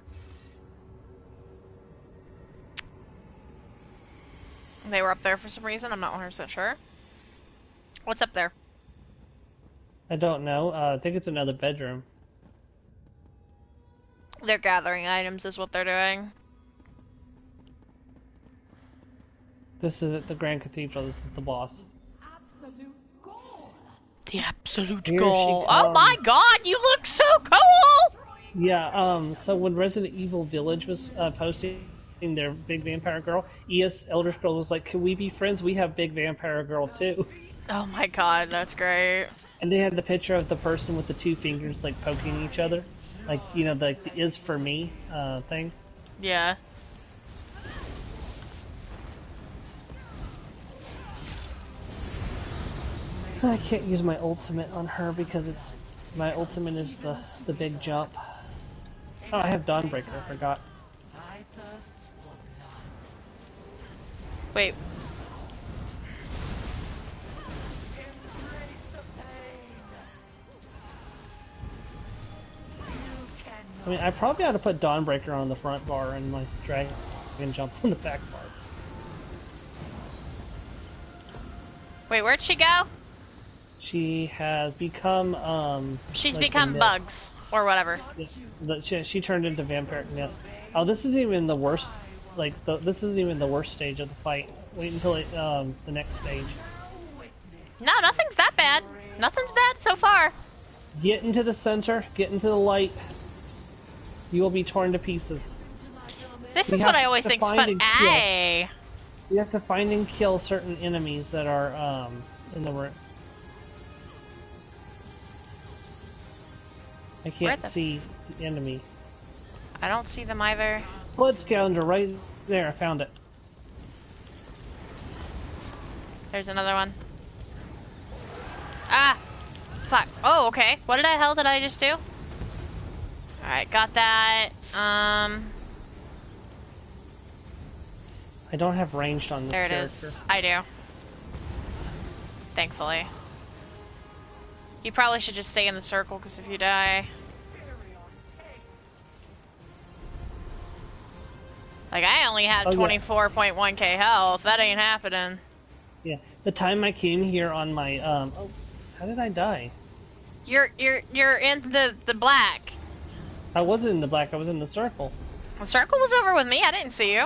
They were up there for some reason. I'm not 100% sure. What's up there? I don't know. I think it's another bedroom. They're gathering items is what they're doing. This is at the Grand Cathedral. This is the boss. absolute goal. The absolute Here goal. she Oh my comes. god, you look so cool! Yeah, so when Resident Evil Village was posting their Big Vampire Girl, ES Elder Scrolls was like, can we be friends? We have Big Vampire Girl too. Oh my god, that's great. And they had the picture of the person with the 2 fingers like poking each other. Like, you know, the is for me thing. Yeah. I can't use my ultimate on her because it's my ultimate is the big jump. Oh, I have Dawnbreaker, I forgot. Wait. I mean, I probably ought to put Dawnbreaker on the front bar and my dragon jump on the back bar. Wait, where'd she go? She has become, She's like become bugs, or whatever. she turned into vampiric mist. Oh, this isn't even the worst, like, this isn't even the worst stage of the fight. Wait until the next stage. No, nothing's that bad. Nothing's bad so far. Get into the center, get into the light. You will be torn to pieces. This is what I always think's fun. Aye. You have to find and kill certain enemies that are, in the room. I can't see the enemy. I don't see them either. Blood Scavenger, right there, I found it. There's another one. Ah! Fuck. Oh, okay. What the hell did I just do? Alright, got that. I don't have ranged on this there it character. is. I do. Thankfully. You probably should just stay in the circle, because if you die... Like, I only had 24.1k health. That ain't happening. Yeah. The time I came here on my, oh, how did I die? You're in the black. I wasn't in the black, I was in the circle. The circle was over with me, I didn't see you.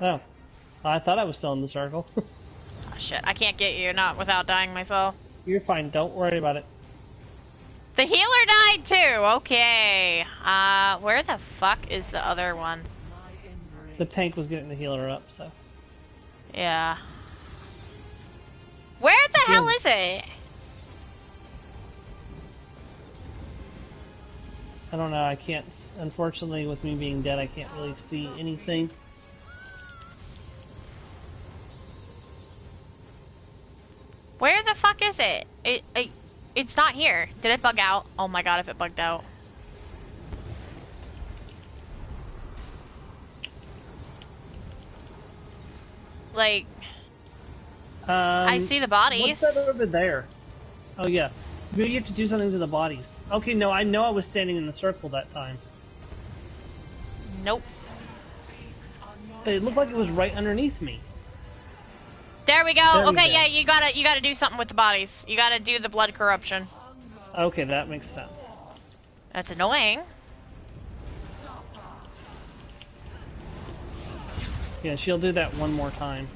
Oh. I thought I was still in the circle. Oh, shit, I can't get you, not without dying myself. You're fine, don't worry about it. The healer died too, okay. Where the fuck is the other one? The tank was getting the healer up, so. Yeah. Where the hell is it? I don't know, I can't, unfortunately with me being dead, I can't really see anything. Where the fuck is it? It's not here. Did it bug out? Oh my god, if it bugged out. Like, I see the bodies. What's that over there? Oh yeah, maybe you have to do something to the bodies. Okay, no, I know I was standing in the circle that time. Nope. It looked like it was right underneath me. There we go. There we okay, go. yeah, you gotta do something with the bodies. You gotta do the blood corruption. Okay, that makes sense. That's annoying. Yeah, she'll do that one more time.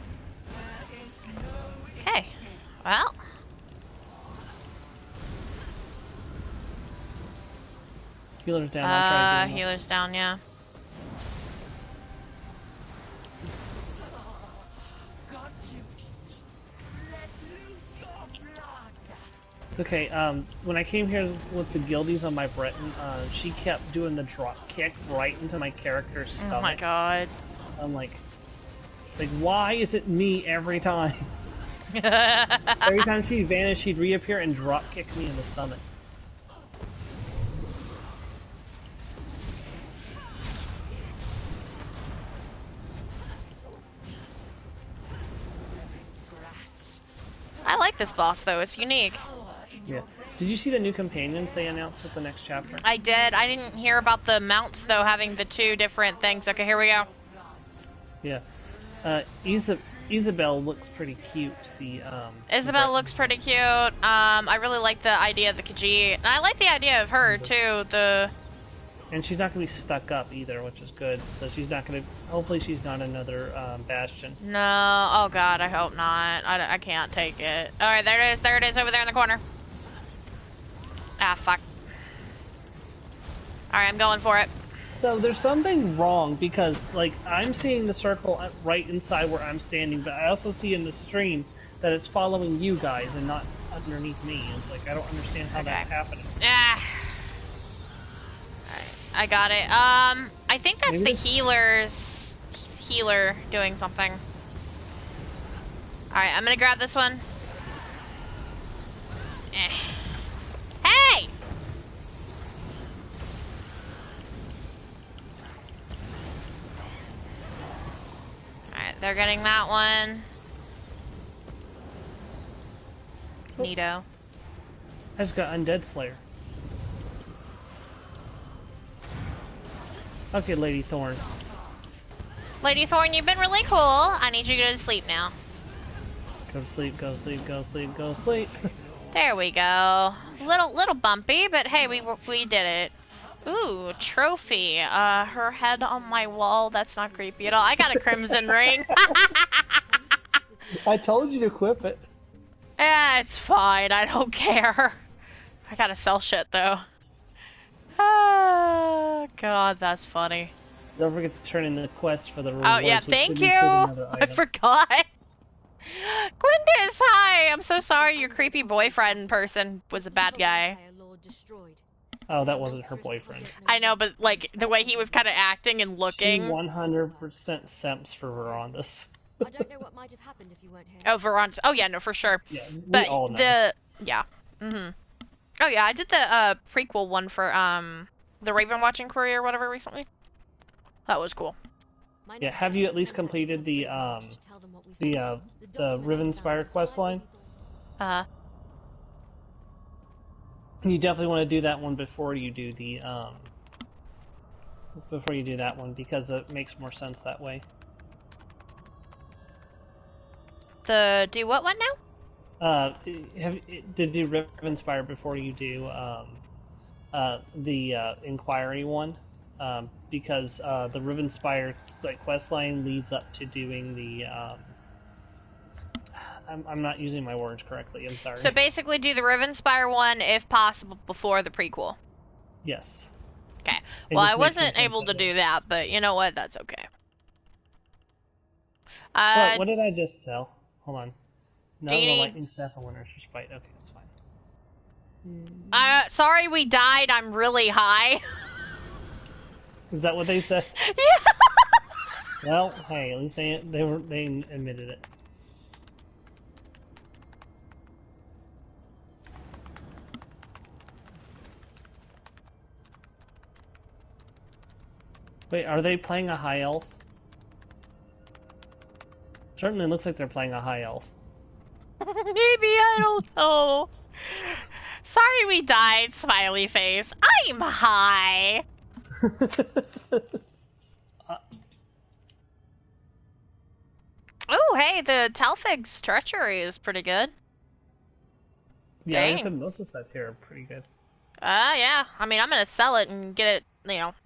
Okay. Well. Healer's down. I'll try again. Healer's down, yeah. It's okay, when I came here with the guildies on my Breton, she kept doing the drop kick right into my character's stomach. Oh my god. I'm like, why is it me every time? Every time she vanished, she'd reappear and drop kick me in the stomach. I like this boss though, it's unique. Yeah. Did you see the new companions they announced with the next chapter? I did. I didn't hear about the mounts though having the two different things. Okay, here we go. Yeah. Isabel looks pretty cute. Isabel looks pretty cute. I really like the idea of the Khajiit. And I like the idea of her too, And she's not going to be stuck up either, which is good. So she's not going to... Hopefully she's not another Bastion. No, oh god, I hope not. I can't take it. Alright, there it is over there in the corner. Ah, fuck. Alright, I'm going for it. So there's something wrong because, like, I'm seeing the circle right inside where I'm standing, but I also see in the stream that it's following you guys and not underneath me. It's like, I don't understand how that's happening. Ah. I got it. I think that's the healer doing something. Alright, I'm gonna grab this one. Hey! Alright, they're getting that one. Neato. I just got Undead Slayer. Okay, Lady Thorn. Lady Thorn, you've been really cool. I need you to go to sleep now. Go to sleep, go to sleep, go to sleep, go to sleep. There we go. Little bumpy, but hey, we did it. Ooh, trophy. Her head on my wall. That's not creepy at all. I got a crimson ring. I told you to equip it. It's fine. I don't care. I gotta sell shit though. Ah, God, that's funny. Don't forget to turn in the quest for the rewards. Oh yeah, thank you. I forgot. Quindis, hi. I'm so sorry. Your creepy boyfriend person was a bad guy. Oh, that wasn't her boyfriend. I know, but like the way he was kind of acting and looking. She 100% semps for Verandas. I don't know what might have happened if you weren't here. Oh, Verandas. Oh yeah, no, for sure. Yeah, we but all know. yeah. Oh yeah, I did the prequel one for the Raven Watching Inquiry or whatever recently. That was cool. Yeah, have you at least completed the Rivenspire quest line? You definitely want to do that one before you do the that one, because it makes more sense that way. The do what one now? Did do Rivenspire before you do the Inquiry one, because the Rivenspire quest line leads up to doing the I'm not using my words correctly, I'm sorry. So basically do the Rivenspire one, if possible, before the prequel. Yes. Okay. Well, I wasn't able to do that, but you know what? That's okay. What did I just sell? Hold on. No, the lightning staff and winner's respite. Okay, that's fine. Sorry we died. I'm really high. Is that what they said? Yeah. Well, hey, at least they admitted it. Wait, are they playing a high elf? Certainly looks like they're playing a high elf. Maybe, I don't know. Sorry we died, smiley face. I'm high. Oh, hey, the Talfig's treachery is pretty good. Yeah, Dang. I said most of the sets here are pretty good. Yeah. I mean, I'm gonna sell it and get it,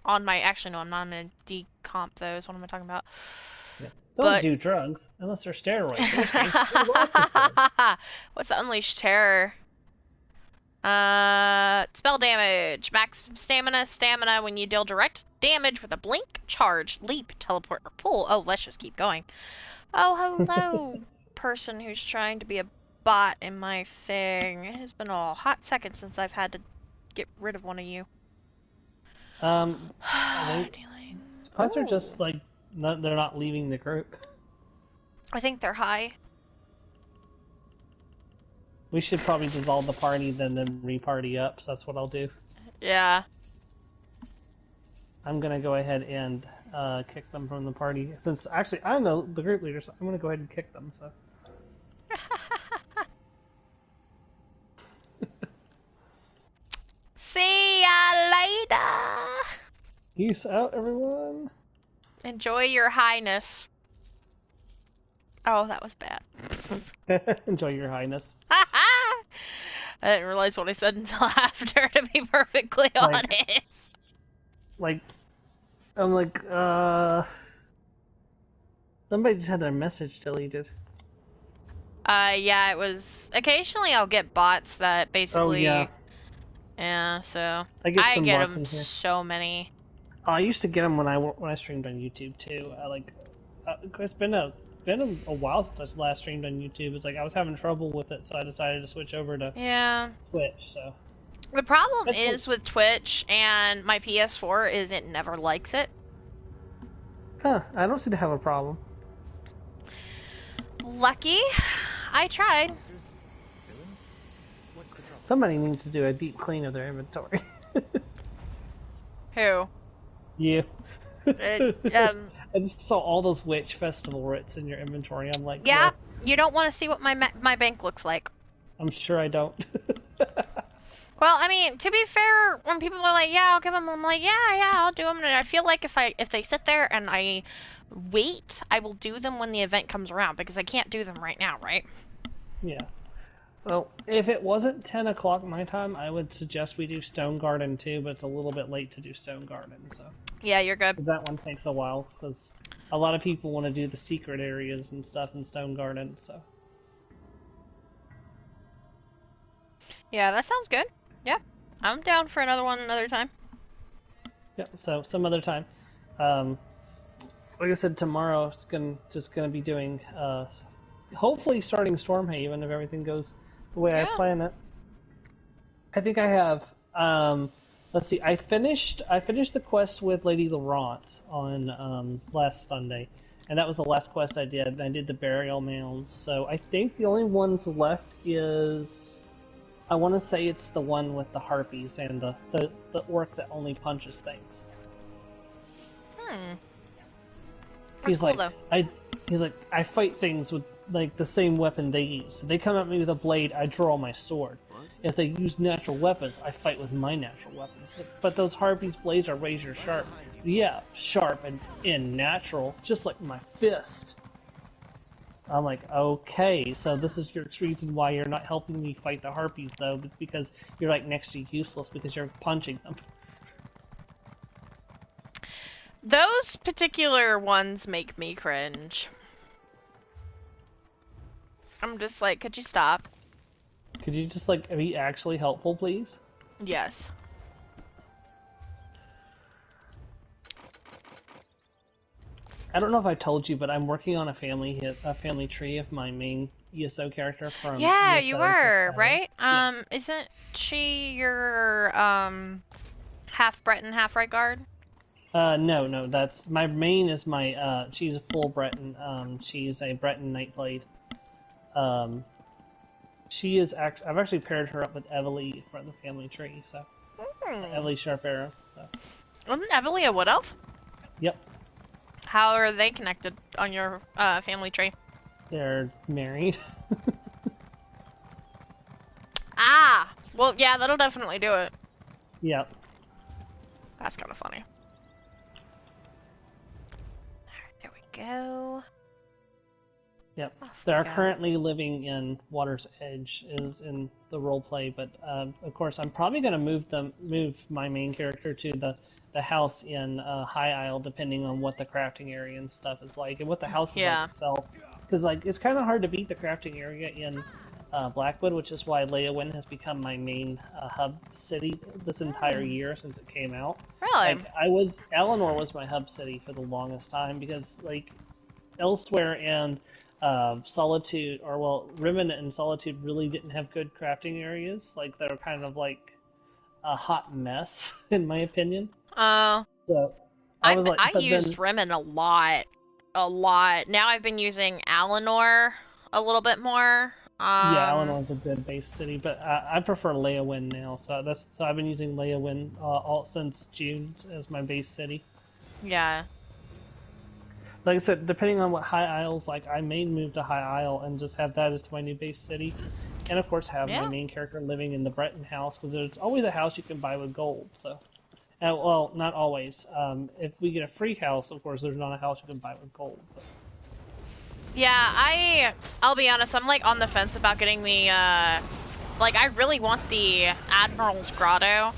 on my... Actually, no, I'm not. I'm gonna decomp those. What am I talking about? Yeah. Don't do drugs, unless they're steroids. What's the Unleashed Terror? Spell damage. Max stamina when you deal direct damage with a blink, charge, leap, teleport, or pull. Oh, let's just keep going. Oh, hello, person who's trying to be a bot in my thing. It has been a hot second since I've had to get rid of one of you. Suppose they're just they're not leaving the group. I think they're high. We should probably dissolve the party, then re-party up, so that's what I'll do. Yeah. I'm gonna go ahead and kick them from the party. Since, actually, I'm the group leader, so I'm gonna go ahead and kick them, so... See ya later! Peace out, everyone! Enjoy your highness. Oh, that was bad. Enjoy your highness. I didn't realize what I said until after, to be perfectly honest. I'm like, somebody just had their message deleted. Yeah, it was... Occasionally I'll get bots that basically... Oh, yeah. Yeah, so... I get them so many. Oh, I used to get them when I streamed on YouTube, too. It's been a while since I last streamed on YouTube. It's like I was having trouble with it, so I decided to switch over to Twitch, so... The problem is with Twitch and my PS4 is it never likes it. Huh, I don't seem to have a problem. Lucky. I tried. Somebody needs to do a deep clean of their inventory. Who? You. I just saw all those Witch Festival writs in your inventory. I'm like, yeah, well, you don't want to see what my bank looks like. I'm sure I don't. Well, I mean, to be fair, when people are like, "Yeah, I'll give them," I'm like, "Yeah, I'll do them." And I feel like if they sit there and I wait, I will do them when the event comes around because I can't do them right now, right? Yeah. Well, if it wasn't 10 o'clock my time, I would suggest we do Stone Garden too, but it's a little bit late to do Stone Garden, so. Yeah, you're good. That one takes a while, because a lot of people want to do the secret areas and stuff in Stone Garden, so. Yeah, that sounds good. Yeah, I'm down for another one another time. Yep, so some other time. Like I said, tomorrow it's just gonna be doing, hopefully starting Stormhaven if everything goes the way I plan it. I think I have, let's see, I finished the quest with Lady Laurent on, last Sunday, and that was the last quest I did, and I did the burial mounds, so I think the only ones left is, I want to say it's the one with the harpies and the orc that only punches things. That's cool, though. He's like, I fight things with like the same weapon they use. If they come at me with a blade, I draw my sword. If they use natural weapons, I fight with my natural weapons. But those harpies' blades are razor sharp. Yeah, sharp and natural, just like my fist. I'm like, okay, so this is your reason why you're not helping me fight the harpies, though, because you're like next to useless because you're punching them. Those particular ones make me cringe. I'm just like, could you stop? Could you just like be actually helpful, please? Yes. I don't know if I told you, but I'm working on a family tree of my main ESO character from. Yeah, ESO you were, to right? Yeah. Isn't she your half Breton, half Right Guard? No, that's my main is my she's a full Breton. She's a Breton Nightblade. She is I've actually paired her up with Evely for the family tree, so Evely Sharp Arrow. So. Wasn't Evely a wood elf? Yep. How are they connected on your family tree? They're married. Ah! Well, yeah, that'll definitely do it. Yep. That's kind of funny. Alright, there we go. Yep. Oh, They're God. currently living in Water's Edge, is in the roleplay, but of course I'm probably going to move my main character to the house in High Isle, depending on what the crafting area and stuff is like, and what the house is like itself. Because like it's kind of hard to beat the crafting area in Blackwood, which is why Leyawiin has become my main hub city this entire year since it came out. Really? Like Eleanor was my hub city for the longest time because like elsewhere in Solitude, or well, Remnant and Solitude really didn't have good crafting areas. Like they were kind of like a hot mess, in my opinion. So I was like, I used Remnant a lot. Now I've been using Eleanor a little bit more. Yeah, Eleanor's a good base city, but I prefer Leyawiin now. So I've been using Leyawiin all since June as my base city. Yeah. Like I said, depending on what High Isle's like, I may move to High Isle and just have that as my new base city. And of course have my main character living in the Breton house, because there's always a house you can buy with gold, so. Well, not always. If we get a free house, of course, there's not a house you can buy with gold. But. Yeah, I'll be honest, I'm like on the fence about getting the, like I really want the Admiral's Grotto,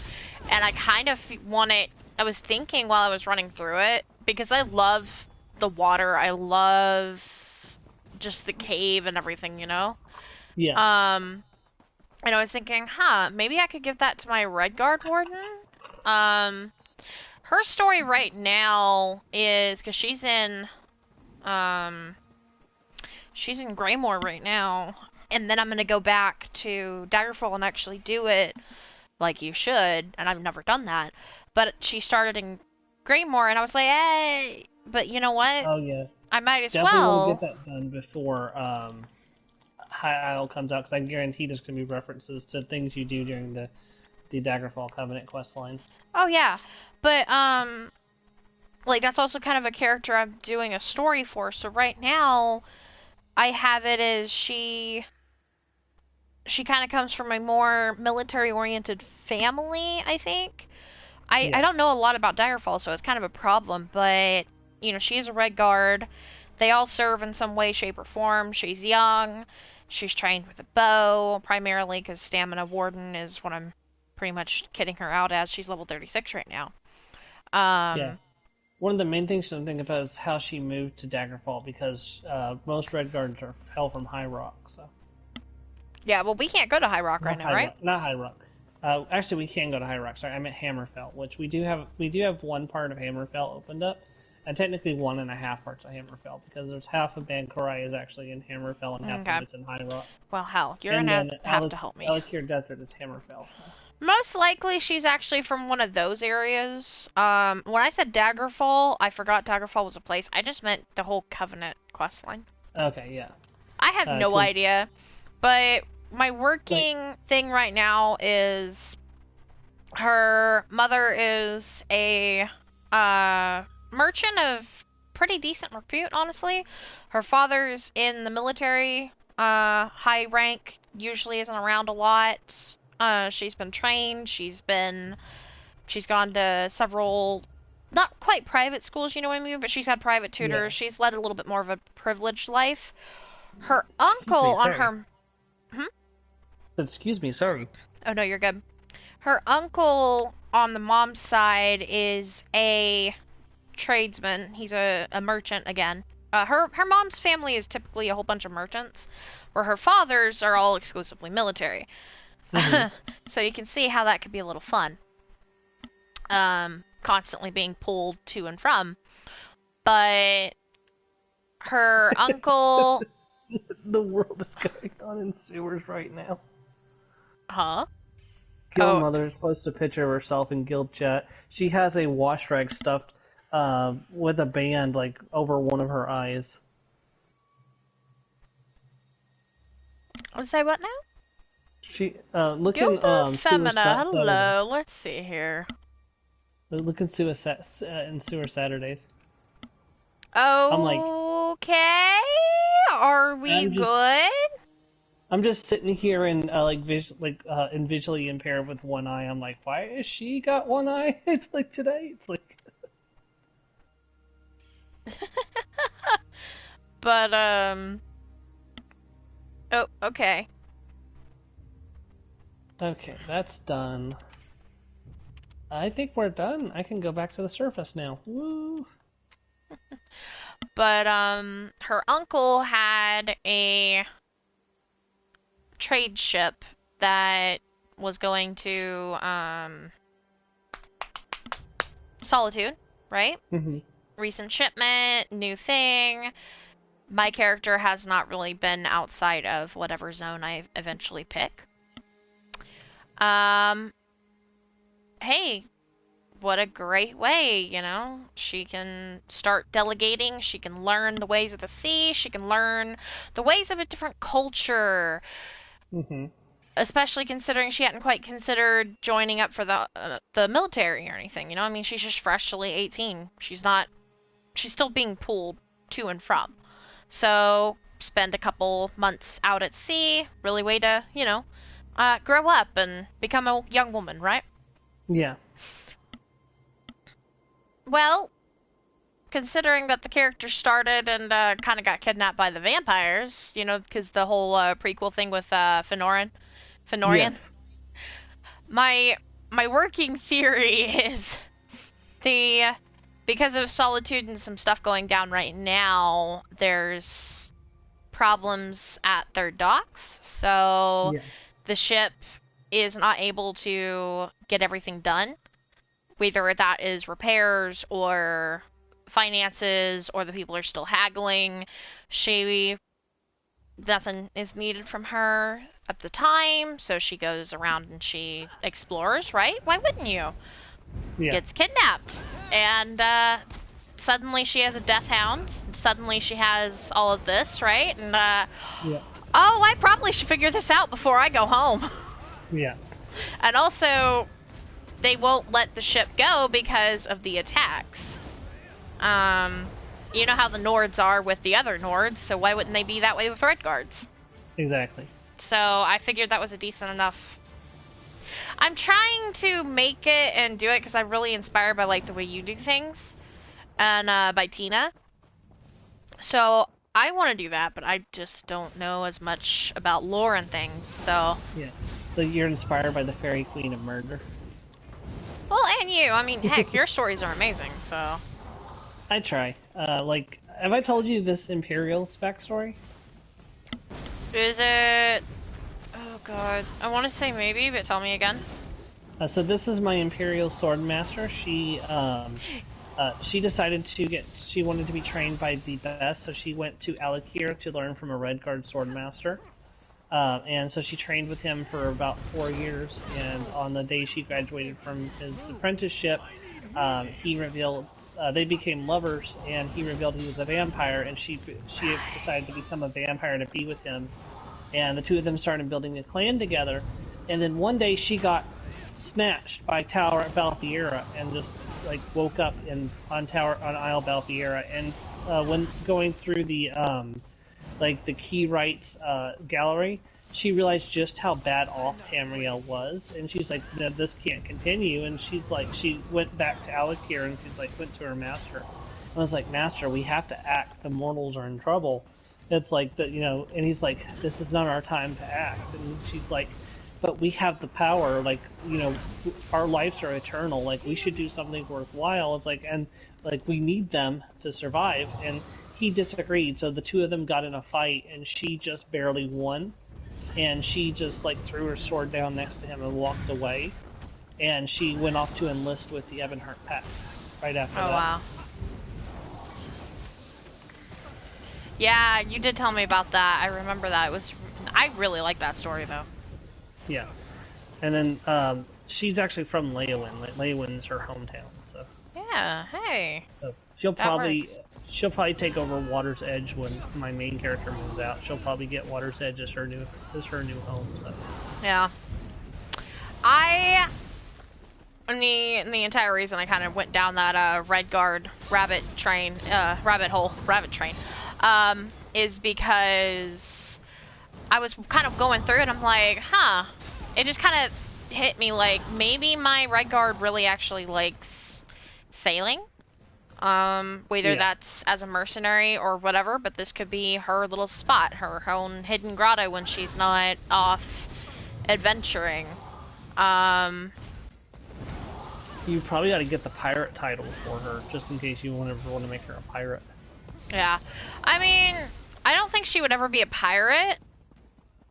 and I kind of want it, I was thinking while I was running through it, because I love the water, I love just the cave and everything, you know? Yeah. And I was thinking, maybe I could give that to my Red Guard Warden? Her story right now is, because she's in Greymoor right now, and then I'm gonna go back to Daggerfall and actually do it like you should, and I've never done that, but she started in Greymoor, and I was like, hey, but you know what? Oh yeah. I might as Definitely well. want to get that done before High Isle comes out, because I guarantee there's going to be references to things you do during the Daggerfall Covenant questline. Oh yeah, but like that's also kind of a character I'm doing a story for. So right now, I have it as she she kind of comes from a more military-oriented family, I think. I don't know a lot about Daggerfall, so it's kind of a problem, but, you know, she is a Red Guard. They all serve in some way, shape, or form. She's young. She's trained with a bow, primarily because Stamina Warden is what I'm pretty much kidding her out as. She's level 36 right now. Yeah. One of the main things to think about is how she moved to Daggerfall, because most Red Guards are hell from High Rock, so... Yeah, well, we can't go to High Rock right now, right? Not High Rock. Actually, we can go to High Rock. Sorry, I meant Hammerfell, which we do have. We do have one part of Hammerfell opened up, and technically 1.5 parts of Hammerfell, because there's half of Bankurai is actually in Hammerfell and half of it's in High Rock. Well, hell, you're gonna have to help me. Alikir Desert is Hammerfell. So. Most likely, she's actually from one of those areas. When I said Daggerfall, I forgot Daggerfall was a place. I just meant the whole Covenant questline. Okay, yeah. I have no idea, but my working thing right now is her mother is a merchant of pretty decent repute, honestly. Her father's in the military, high rank, usually isn't around a lot. She's been trained, she's gone to several, not quite private schools, you know what I mean, but she's had private tutors. Yeah. She's led a little bit more of a privileged life. Her uncle on her... Excuse me, sorry. Oh, no, you're good. Her uncle on the mom's side is a tradesman. He's a merchant again. Her mom's family is typically a whole bunch of merchants, where her father's are all exclusively military. Mm-hmm. So you can see how that could be a little fun. Constantly being pulled to and from. But her uncle... The world is going on in sewers right now. Huh? Guild Mother is supposed to picture of herself in guild chat. She has a wash rag stuffed with a band like over one of her eyes. Say what now? She look in Femina. Hello. Let's see here. Look in Sewer Saturdays. Oh, I'm like, okay. Are we good? I'm just sitting here and and visually impaired with one eye. I'm like, why has she got one eye? It's like today. It's like. But oh, okay. Okay, that's done. I think we're done. I can go back to the surface now. Woo. But her uncle had a trade ship that was going to Solitude, right? Mm-hmm. Recent shipment, new thing. My character has not really been outside of whatever zone I eventually pick. Hey, what a great way, you know? She can start delegating, she can learn the ways of the sea, she can learn the ways of a different culture. Mm-hmm. Especially considering she hadn't quite considered joining up for the military or anything, you know? I mean, she's just freshly 18. She's still being pulled to and from. So, spend a couple months out at sea, really way to, you know, grow up and become a young woman, right? Yeah. Well, considering that the character started and kind of got kidnapped by the vampires, you know, because the whole prequel thing with Fenorian. Yes. My working theory is because of Solitude and some stuff going down right now, there's problems at their docks, so the ship is not able to get everything done. Whether that is repairs or finances or the people are still haggling. Nothing is needed from her at the time, so she goes around and she explores, right? Why wouldn't you? Yeah. Gets kidnapped. And suddenly she has a death hound. Suddenly she has all of this, right? And oh, I probably should figure this out before I go home. Yeah. And also, they won't let the ship go because of the attacks. You know how the Nords are with the other Nords, so why wouldn't they be that way with Red Guards? Exactly. so I figured that was a decent enough. I'm trying to make it and do it because I'm really inspired by like the way you do things, and by Tina. So I want to do that, but I just don't know as much about lore and things. So Yeah. So you're inspired by the Fairy Queen of Murder. well, and you. I mean, heck, your stories are amazing. So I try. Like, have I told you this Imperial's backstory? is it? Oh god, I want to say maybe, but tell me again. So this is my Imperial Swordmaster. She decided to get. She wanted to be trained by the best, so she went to Alakir to learn from a Redguard Swordmaster. And so she trained with him for about 4 years. And on the day she graduated from his apprenticeship, he revealed they became lovers, and he revealed he was a vampire, and she decided to become a vampire to be with him. And the two of them started building a clan together. And then one day she got snatched by Tower at Balthiera and just like woke up on Isle Balthiera. And when going through the like the key rights gallery, she realized just how bad off Tamriel was, and she's like, no, this can't continue. And she's like, she went back to Alakir and she's like, went to her master. I was like, Master, we have to act. The mortals are in trouble. It's like that, you know. And he's like, this is not our time to act. And she's like, but we have the power. Like, you know, our lives are eternal. Like, we should do something worthwhile. It's like, and like we need them to survive. And he disagreed. So the two of them got in a fight, and she just barely won. And she just like threw her sword down next to him and walked away. And she went off to enlist with the Ebonheart Pact right after that. Oh wow. Yeah, you did tell me about that. I remember that. I really like that story though. Yeah. And then she's actually from Leyawiin. Leyawiin's her hometown. So Yeah. Hey. so she'll probably take over Water's Edge when my main character moves out. She'll probably get Water's Edge as her new home. So. Yeah. The entire reason I kind of went down that Redguard rabbit train, is because I was kind of going through it. I'm like, huh. It just kind of hit me like maybe my Redguard really actually likes sailing. Whether that's as a mercenary or whatever, but this could be her little spot, her own hidden grotto when she's not off adventuring. You probably got to get the pirate title for her, just in case you ever want to make her a pirate. Yeah. I mean, I don't think she would ever be a pirate.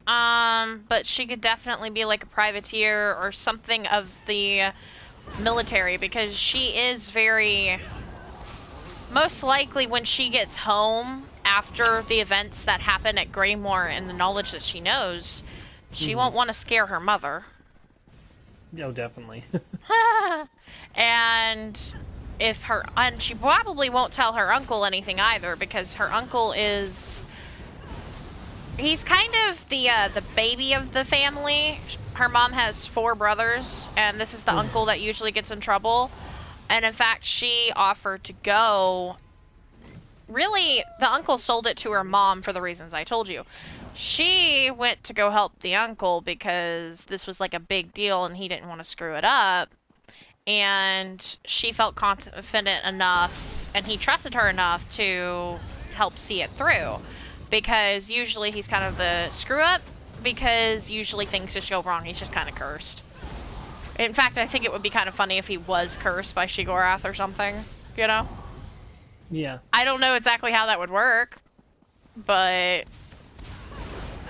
But she could definitely be like a privateer or something of the military, because she is very... Most likely when she gets home after the events that happen at Greymoor and the knowledge that she knows, she won't want to scare her mother. Oh, definitely. And she probably won't tell her uncle anything either, because her uncle he's kind of the baby of the family. Her mom has 4 brothers, and this is the uncle that usually gets in trouble. And in fact, she offered to go. Really, the uncle sold it to her mom for the reasons I told you. She went to go help the uncle because this was like a big deal and he didn't want to screw it up. And she felt confident enough, and he trusted her enough to help see it through. Because usually he's kind of the screw up, because usually things just go wrong. He's just kind of cursed. In fact, I think it would be kind of funny if he was cursed by Sheogorath or something, you know? Yeah. I don't know exactly how that would work, but...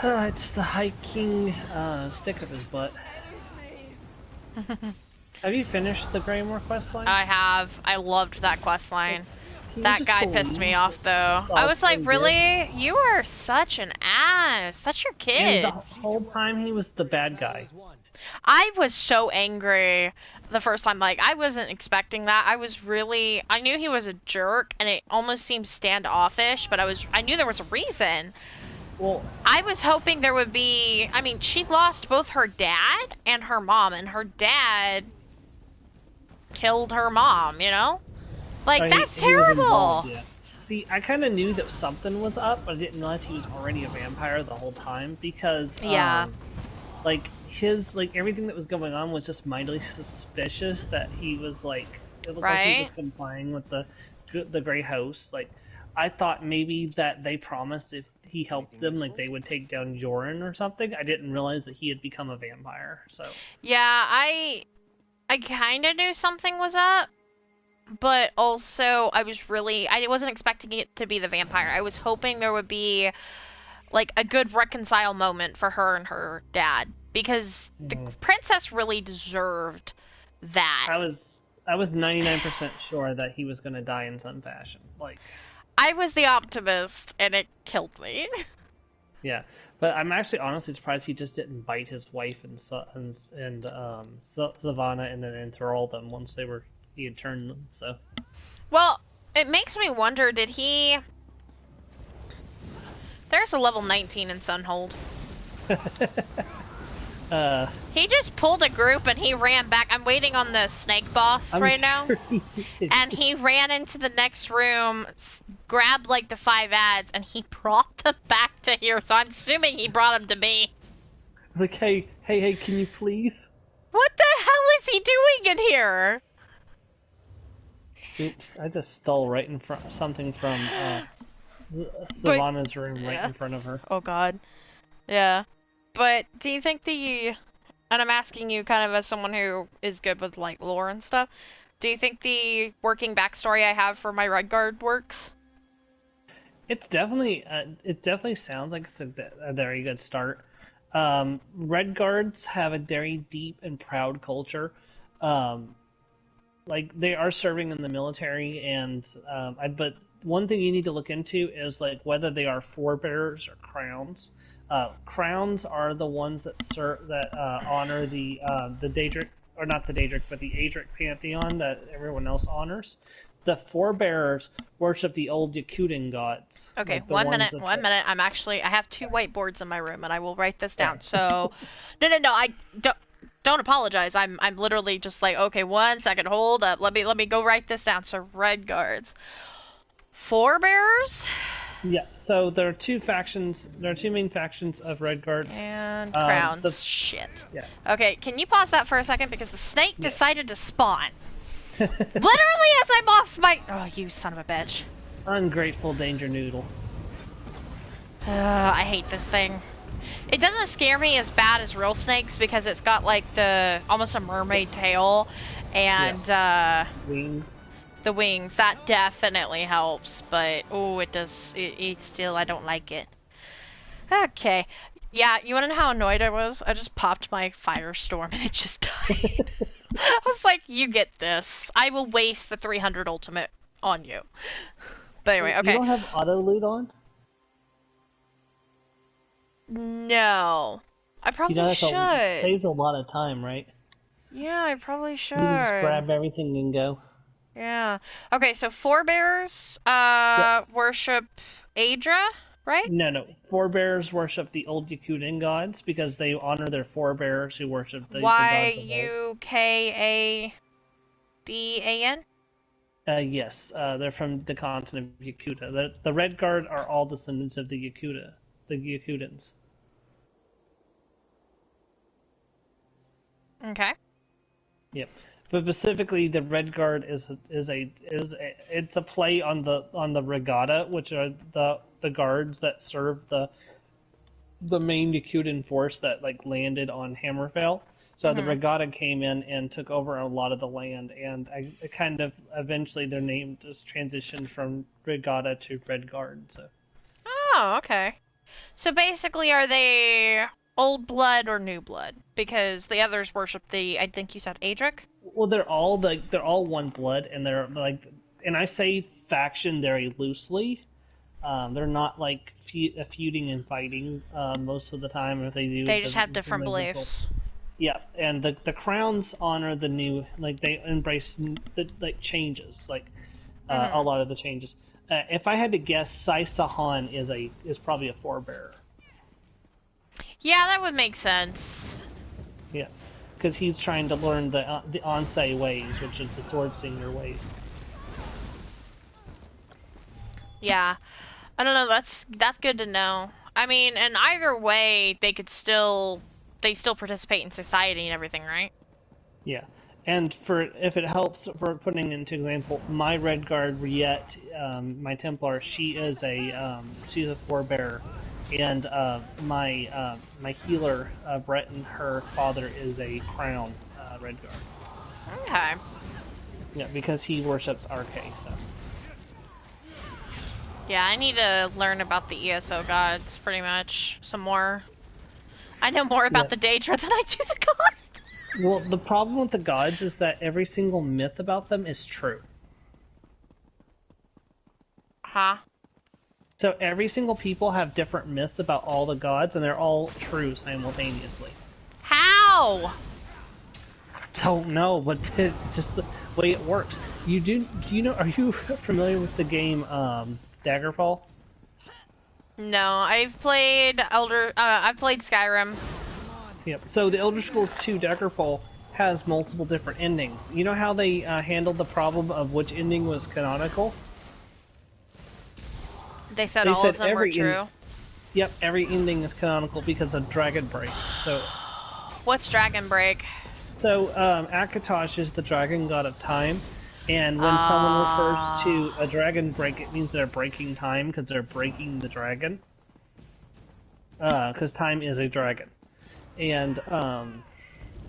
It's the High King stick up his butt. Have you finished the Greymoor questline? I have. I loved that questline. He That just guy told pissed me off, though. Oh, I was like, he did? really? You are such an ass. That's your kid. And the whole time he was the bad guy. I was so angry the first time. Like, I wasn't expecting that. I knew he was a jerk, and it almost seemed standoffish, but I knew there was a reason. Well, I was hoping there would be... I mean, she lost both her dad and her mom, and her dad killed her mom, you know? Like, that's he was terrible! involved, yeah. See, I kind of knew that something was up, but I didn't realize he was already a vampire the whole time because, Yeah. like his everything that was going on was just mightily suspicious. That he was like, it looked like he was Right? complying with the Grey House. Like, I thought maybe that they promised if he helped them, like they would take down Joran or something. I didn't realize that he had become a vampire. So Yeah, I kind of knew something was up, but also I wasn't expecting it to be the vampire. I was hoping there would be like a good reconcile moment for her and her dad because the princess really deserved that. I was 99% sure that he was going to die in some fashion. Like, I was the optimist and it killed me. yeah, but I'm actually honestly surprised he just didn't bite his wife and Savannah and then enthrall them once he had turned them. So, Well, it makes me wonder, there's a level 19 in Sunhold. He just pulled a group and he ran back. I'm waiting on the snake boss right now. And he ran into the next room, grabbed like the 5 ads, and he brought them back to here. So I'm assuming he brought them to me. I was like, hey, can you please? What the hell is he doing in here? Oops, I just stole right in front something from Savannah's room right in front of her. Oh god. Yeah. But do you think and I'm asking you kind of as someone who is good with like lore and stuff, do you think the working backstory I have for my Red Guard works? It definitely sounds like it's a very good start. Red Guards have a very deep and proud culture. Like they are serving in the military, and but one thing you need to look into is like whether they are forebearers or crowns. Crowns are the ones that honor the Daedric, or not the Daedric, but the Adric pantheon that everyone else honors. The forebearers worship the old Yakutin gods. Okay, like one minute. I have 2 whiteboards in my room, and I will write this down. So, no, I don't apologize. I'm literally just like, okay, 1 second, hold up. Let me go write this down. So, Red Guards, forebearers. Yeah, so there are 2 factions. There are 2 main factions of Red Guards. And crowns. Shit. Yeah. Okay, can you pause that for a second? Because the snake decided to spawn. Literally as I'm off my... Oh, you son of a bitch. Ungrateful danger noodle. I hate this thing. It doesn't scare me as bad as real snakes because it's got like almost a mermaid tail and wings. The wings, that definitely helps, but oh, it does, it still, I don't like it. Okay. Yeah, you wanna know how annoyed I was? I just popped my firestorm and it just died. I was like, you get this. I will waste the 300 ultimate on you. But anyway, okay. You don't have auto loot on? No. I probably should. Saves a lot of time, right? Yeah, I probably should. You just grab everything and go. Yeah. Okay, so forebears worship Adra, right? No. Forebears worship the old Yakutin gods because they honor their forebears who worship the gods of old. Yukadan? Yes. They're from the continent of Yakuta. The Red Guard are all descendants of the Yakutans. Okay. Yep. But specifically, the Red Guard is a play on the Regatta, which are the guards that serve the main Yakutan force that like landed on Hammerfell. So the Regatta came in and took over a lot of the land, and I kind of eventually their name just transitioned from Regatta to Red Guard. So. Oh, okay. So basically, are they old blood or new blood? Because the others worship I think you said Adric? Well, they're all one blood, and they're like, and I say faction very loosely. They're not like feuding and fighting most of the time. If they do, they just have different beliefs. Yeah, and the crowns honor the new, like they embrace the like changes, like a lot of the changes. If I had to guess, Sai Sahan is probably a forebearer. Yeah, that would make sense. Yeah, because he's trying to learn the Ansei ways, which is the sword singer ways. Yeah. I don't know, that's good to know. I mean, and either way, they still participate in society and everything, right? Yeah. And if it helps for putting into example, my Red Guard Riette, my Templar, she's a forebearer, and my healer Breton, her father is a Crown Red Guard. Okay. Yeah, because he worships RK. So. Yeah, I need to learn about the ESO gods pretty much some more. I know more about the Daedra than I do the gods. Well, the problem with the gods is that every single myth about them is true. Huh? So every single people have different myths about all the gods, and they're all true simultaneously. How? Don't know, but it's just the way it works. Do you know? Are you familiar with the game Daggerfall? No, I've played Skyrim. Yep. So the Elder Scrolls 2 Daggerfall has multiple different endings. You know how they handled the problem of which ending was canonical? They said all of them were true. Yep, every ending is canonical because of Dragon Break. So, what's Dragon Break? So Akatosh is the dragon god of time, and when someone refers to a dragon break, it means they're breaking time because they're breaking the dragon. Because time is a dragon. And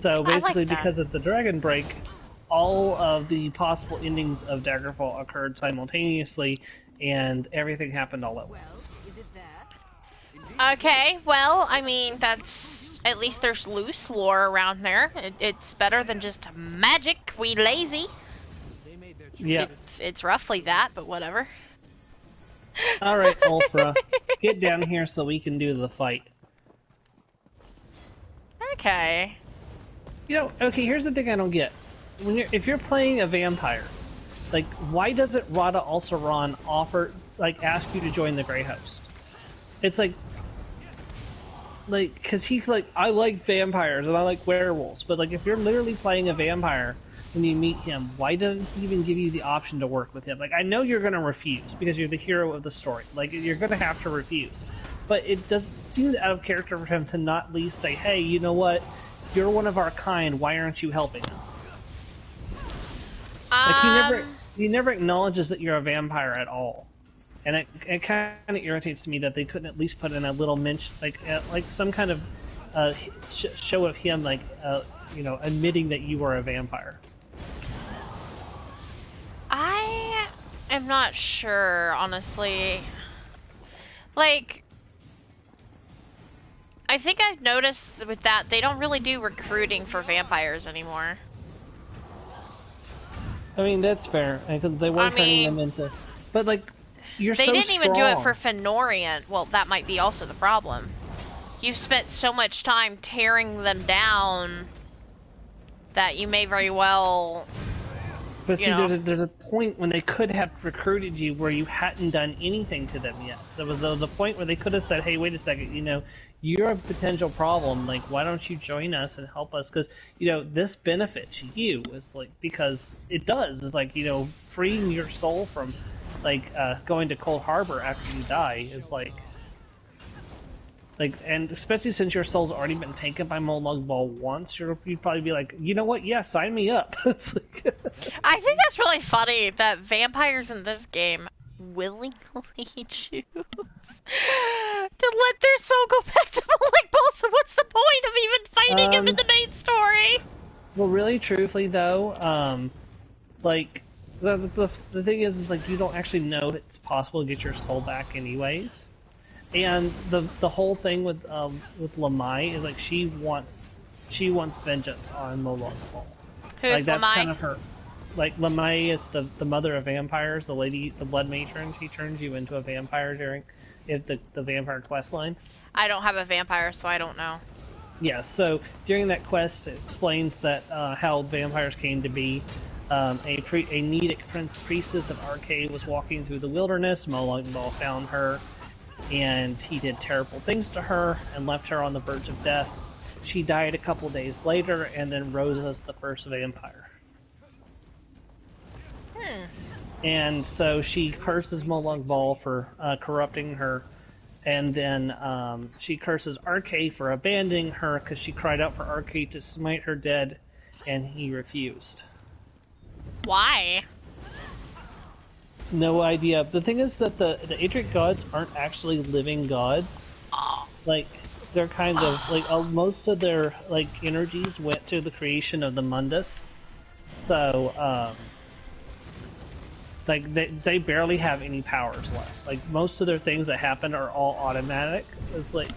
so basically, because of the dragon break, all of the possible endings of Daggerfall occurred simultaneously, and everything happened all at once. Okay, well, I mean, that's... At least there's loose lore around there. It's better than just magic, we lazy. Yeah. It's roughly that, but whatever. Alright, Ulfra. Get down here so we can do the fight. Okay. You know, okay, here's the thing I don't get. If you're playing a vampire, like, why doesn't Rada Alsaran ask you to join the Grey Host? It's like, cause he's like, I like vampires and I like werewolves, but like, if you're literally playing a vampire when you meet him, why doesn't he even give you the option to work with him? Like, I know you're gonna refuse because you're the hero of the story. Like, you're gonna have to refuse. But it doesn't seem out of character for him to not at least say, hey, you know what? You're one of our kind, why aren't you helping us? Like, he never acknowledges that you're a vampire at all. And it kind of irritates me that they couldn't at least put in a little mention, like some kind of show of him, admitting that you were a vampire. I am not sure, honestly. Like, I think I've noticed with that, they don't really do recruiting for vampires anymore. I mean, that's fair, because they were turning them into... But, like, you're so strong. They didn't even do it for Fenorian. Well, that might be also the problem. You've spent so much time tearing them down that you may very well... But see, there's a point when they could have recruited you where you hadn't done anything to them yet. There was the point where they could have said, hey, wait a second, you're a potential problem, like, why don't you join us and help us? Because, this benefits you, is like, because it does, is like, freeing your soul from, like, going to Cold Harbor after you die is like, and especially since your soul's already been taken by Molag Bal once, you'd probably be like, you know what, yeah, sign me up. It's like... I think that's really funny that vampires in this game willingly choose to let their soul go back to Molag Bal, so what's the point of even fighting him in the main story? Well, really, truthfully, though, like, the thing is, like, you don't actually know that it's possible to get your soul back anyways. And the whole thing with Lamai is, like, she wants vengeance on Molag Bal. Who's like, that's Lamai? kind of her. Like, Lamai is the mother of vampires, the lady, the blood matron. She turns you into a vampire during the vampire quest line. I don't have a vampire, so I don't know. Yeah, so during that quest, it explains that how vampires came to be. A Nedic priestess of RK was walking through the wilderness. Molag Bal found her, and he did terrible things to her and left her on the verge of death. She died a couple days later, and then rose as the first vampire. And so she curses Molag Bal for corrupting her, and then she curses RK for abandoning her because she cried out for RK to smite her dead, and he refused. Why? No idea. The thing is that the Adric gods aren't actually living gods. Like, they're kind of, like, most of their, like, energies went to the creation of the Mundus. So, like, they barely have any powers left. Like, most of their things that happen are all automatic. It's like,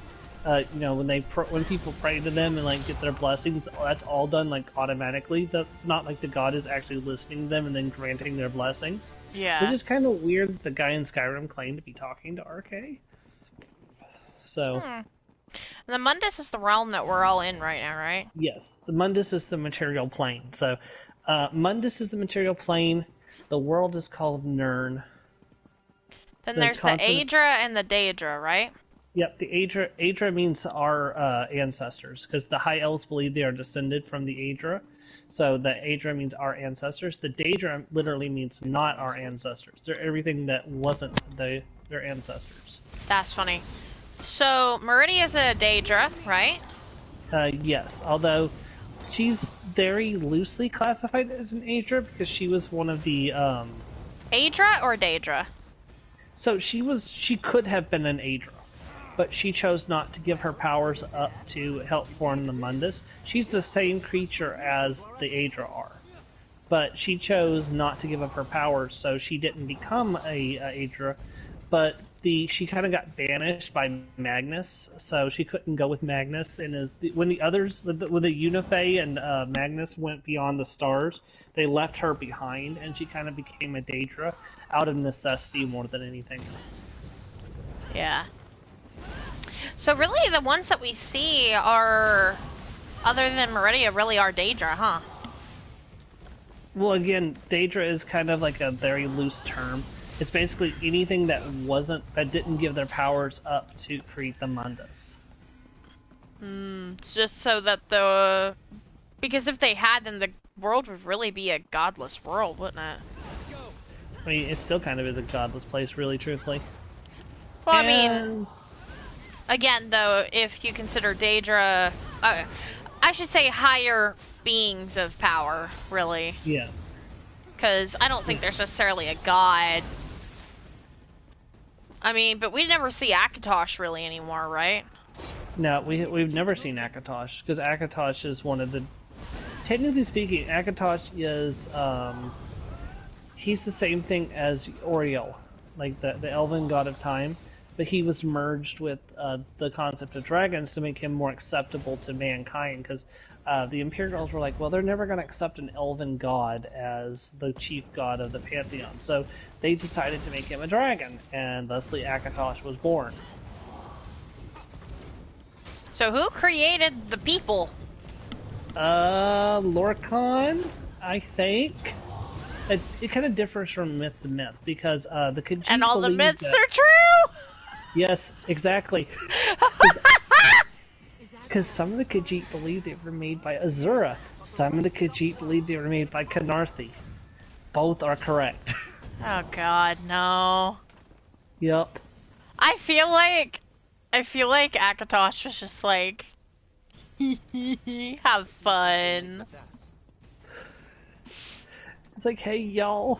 you know, when people pray to them and, like, get their blessings, that's all done, like, automatically. That's not like the god is actually listening to them and then granting their blessings. Yeah. Which is kind of weird that the guy in Skyrim claimed to be talking to RK. So... The Mundus is the realm that we're all in right now, right? Yes, the Mundus is the material plane. So, Mundus is the material plane. The world is called Nirn. Then there's the Aedra and the Daedra, right? Yep, the Aedra means our ancestors, because the High Elves believe they are descended from the Aedra. So the Aedra means our ancestors. The Daedra literally means not our ancestors. They're everything that wasn't their ancestors. That's funny. So, Meridia's a Daedra, right? Yes, although she's very loosely classified as an Aedra because she was one of the, Aedra or Daedra? So she could have been an Aedra, but she chose not to give her powers up to help form the Mundus. She's the same creature as the Aedra are, but she chose not to give up her powers, so she didn't become a Aedra, but she kind of got banished by Magnus, so she couldn't go with Magnus. And when the Unifei and Magnus went beyond the stars, they left her behind, and she kind of became a Daedra out of necessity more than anything else. Yeah. So really, the ones that we see are, other than Meridia, really are Daedra, huh? Well, again, Daedra is kind of like a very loose term. It's basically anything that didn't give their powers up to create the Mundus. It's just so that because if they had, then the world would really be a godless world, wouldn't it? I mean, it still kind of is a godless place, really, truthfully. Well, I mean, again, though, if you consider Daedra, I should say higher beings of power, really. Yeah. Because I don't think there's necessarily a god. I mean, but we never see Akatosh really anymore, right? No, we've never seen Akatosh, because Akatosh is one of the... Technically speaking, Akatosh is, he's the same thing as Oriel, like the elven god of time, but he was merged with the concept of dragons to make him more acceptable to mankind, because the Imperials were like, well, they're never going to accept an elven god as the chief god of the pantheon, so they decided to make him a dragon, and thusly Akatosh was born. So who created the people? Lorcan, I think. It kind of differs from myth to myth, because the Khajiit and all the myths that... are true? Yes, exactly. Because some of the Khajiit believe they were made by Azura. Some of the Khajiit believe they were made by Canarthi. Both are correct. Oh god, no. Yep. I feel like Akatosh was just like, have fun. It's like, hey, y'all.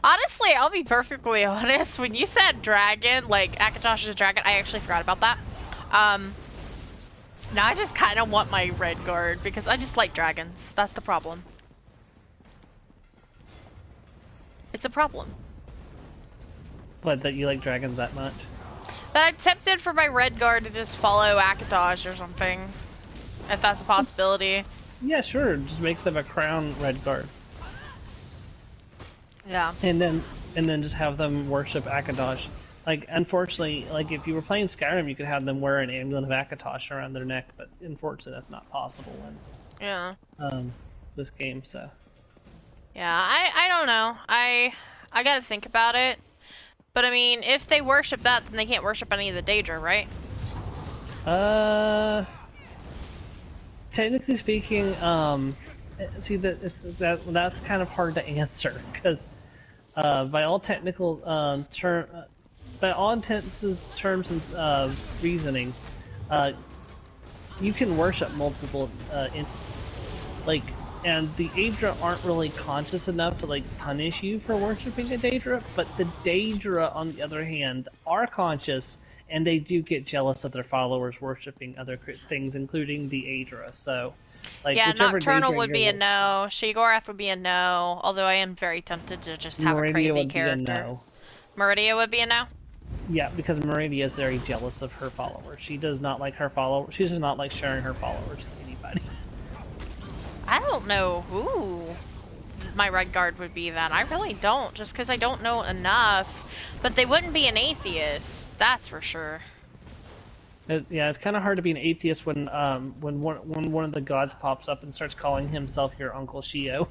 Honestly, I'll be perfectly honest. When you said dragon, like Akatosh is a dragon, I actually forgot about that. Now I just kind of want my red guard because I just like dragons. That's the problem. It's a problem. What, that you like dragons that much? That I'm tempted for my red guard to just follow Akatosh or something. If that's a possibility. Yeah, sure. Just make them a crown red guard. Yeah. And then just have them worship Akatosh. Like, unfortunately, like if you were playing Skyrim, you could have them wear an amulet of Akatosh around their neck, but unfortunately, that's not possible in this game. So. Yeah, I don't know. I gotta think about it. But I mean, if they worship that, then they can't worship any of the Daedra, right? Technically speaking, see that's kind of hard to answer because by all technical by all intents, terms, and reasoning, uh, you can worship multiple like, and the Daedra aren't really conscious enough to like punish you for worshiping a Daedra, but the Daedra, on the other hand, are conscious, and they do get jealous of their followers worshiping other things, including the Daedra. So, like, Yeah, Nocturnal Daedra would be a no. Sheogorath would be a no. Although I am very tempted to just have a Meridia crazy would character. be a no. Meridia would be a no. Yeah, because Meridia is very jealous of her followers. She does not like her followers. She does not like sharing her followers with anybody. I don't know who my Red Guard would be then. I really don't, just because I don't know enough. But they wouldn't be an atheist, that's for sure. Yeah, it's kind of hard to be an atheist when one of the gods pops up and starts calling himself your Uncle Shio.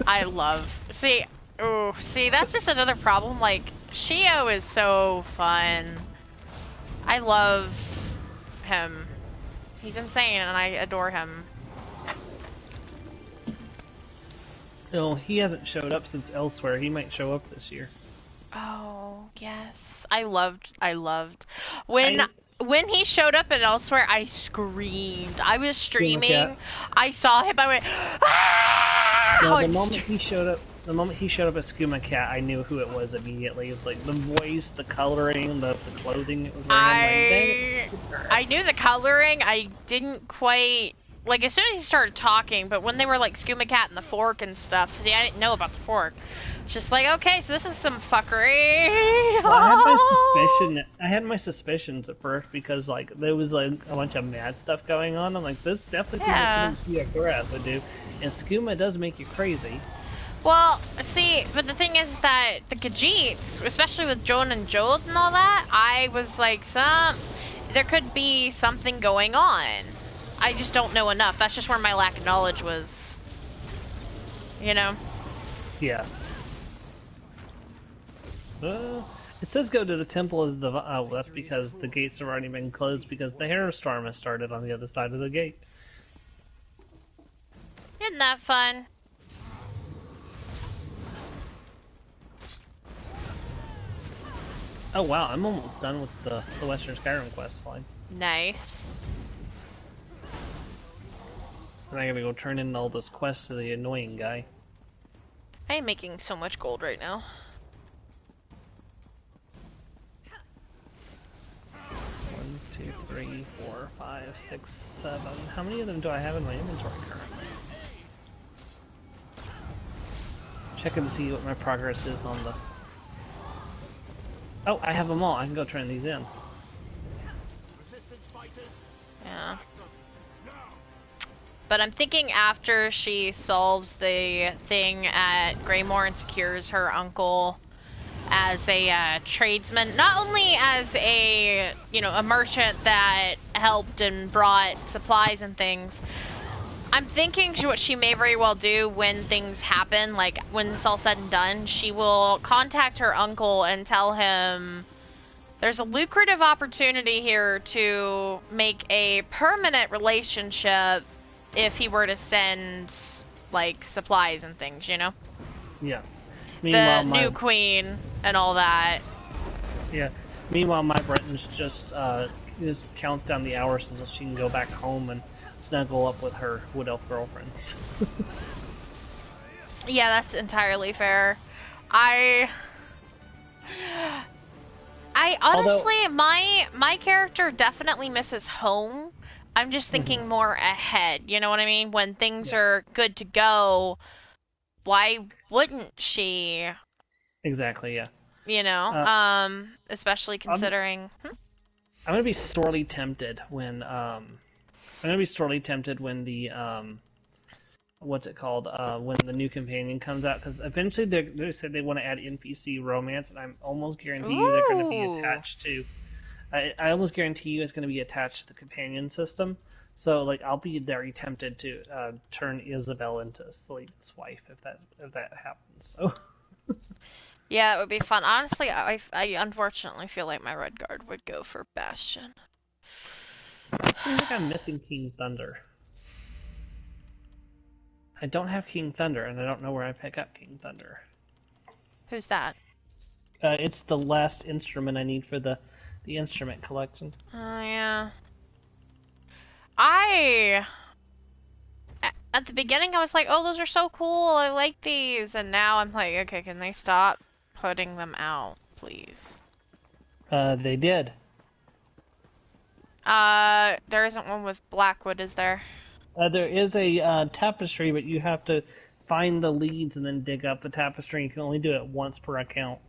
I love... See, that's just another problem. Like, Shio is so fun. I love him. He's insane, and I adore him. No, he hasn't showed up since Elsewhere. He might show up this year. Oh, yes. I loved... When he showed up at Elsewhere, I screamed. I was streaming. I saw him. I went, ah! No, the moment he showed up as Skooma Cat, I knew who it was immediately. It was like the voice, the coloring, the clothing it was wearing. I knew the coloring. I didn't quite like as soon as he started talking. But when they were like Skooma Cat and the fork and stuff, see, I didn't know about the fork. Just like, okay, so this is some fuckery. Well, I had my suspicions at first because like there was like a bunch of mad stuff going on. I'm like, this definitely seems like Gorath would do, and Skooma does make you crazy. Well, see, but the thing is that the Khajiits, especially with Joan and Jode and all that, I was like, there could be something going on. I just don't know enough. That's just where my lack of knowledge was. You know? Yeah. It says go to the Temple of the... Oh, that's because the gates have already been closed because the Hailstorm has started on the other side of the gate. Isn't that fun? Oh wow, I'm almost done with the Western Skyrim quest line. Nice. And I gotta go turn in all those quests to the annoying guy. I am making so much gold right now. 1, 2, 3, 4, 5, 6, 7. How many of them do I have in my inventory currently? Checking to see what my progress is on the... Oh, I have them all. I can go turn these in. Yeah. But I'm thinking after she solves the thing at Greymore and secures her uncle as a tradesman, not only as a, you know, a merchant that helped and brought supplies and things, I'm thinking what she may very well do when things happen, like when it's all said and done, she will contact her uncle and tell him there's a lucrative opportunity here to make a permanent relationship if he were to send, like, supplies and things, you know? Yeah. Meanwhile, the new queen and all that. Yeah. Meanwhile, my Britain's just counts down the hours until she can go back home and snuggle up with her Wood Elf girlfriends. Yeah, that's entirely fair. I honestly, my character definitely misses home. I'm just thinking more ahead, you know what I mean? When things are good to go, why wouldn't she? Exactly, yeah. You know, especially considering... I'm gonna be sorely tempted when, the, what's it called, when the new companion comes out, because eventually they said they want to add NPC romance, and I'm almost guarantee you they're going to be attached to... I almost guarantee you it's going to be attached to the companion system. So, like, I'll be very tempted to turn Isabel into Sleep's wife if that happens. So. Yeah, it would be fun. Honestly, I unfortunately feel like my Red Guard would go for Bastion. Seems like I'm missing King Thunder. I don't have King Thunder, and I don't know where I pick up King Thunder. Who's that? It's the last instrument I need for the instrument collection. Oh, yeah. At the beginning, I was like, oh, those are so cool. I like these. And now I'm like, okay, can they stop putting them out, please? They did. There isn't one with Blackwood, is there? There is a tapestry, but you have to find the leads and then dig up the tapestry. You can only do it once per account.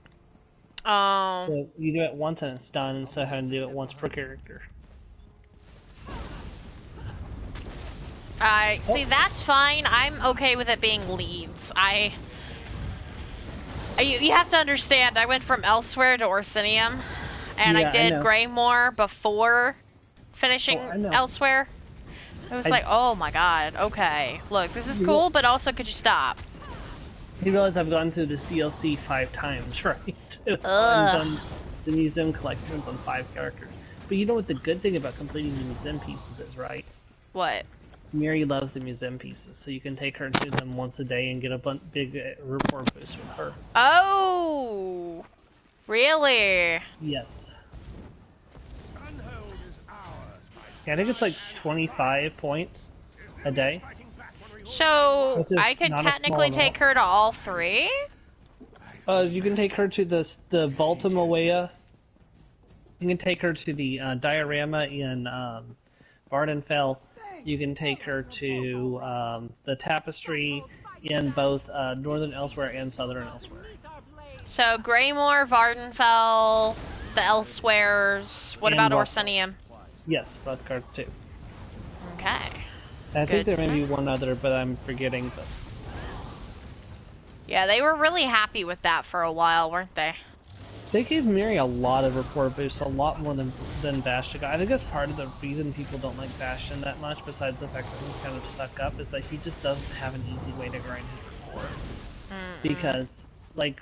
Oh. So you do it once and it's done, instead of having to do it once per character. See, that's fine. I'm okay with it being leads. You have to understand, I went from Elsewhere to Orsinium, and Yeah, I did I know. Greymore before finishing Oh, I know. Elsewhere. It was like, oh my god, okay. Look, this is cool, but also could you stop? You realize I've gone through this DLC 5 times, right? I've Ugh. done the museum collections on 5 characters. But you know what the good thing about completing the museum pieces is, right? What? Mary loves the museum pieces, so you can take her to them once a day and get a big report boost with her. Oh! Really? Yes. Yeah, I think it's like 25 points a day. So, Which is I could not a small technically amount. take her to all 3? You can take her to the Baltimore. You can take her to the diorama in Vardenfell. You can take her to the tapestry in both Northern Elsewhere and Southern Elsewhere. So, Greymore, Vardenfell, the Elsewheres. What And about Rothbard. Orsinium? Yes, both cards too. Okay. And I think Good there to may be know. one other, but I'm forgetting. But Yeah, they were really happy with that for a while, weren't they? they gave Mary a lot of report boosts, a lot more than Bastion got. I think that's part of the reason people don't like Bastion that much, besides the fact that he's kind of stuck up, is that he just doesn't have an easy way to grind his report. Because, like,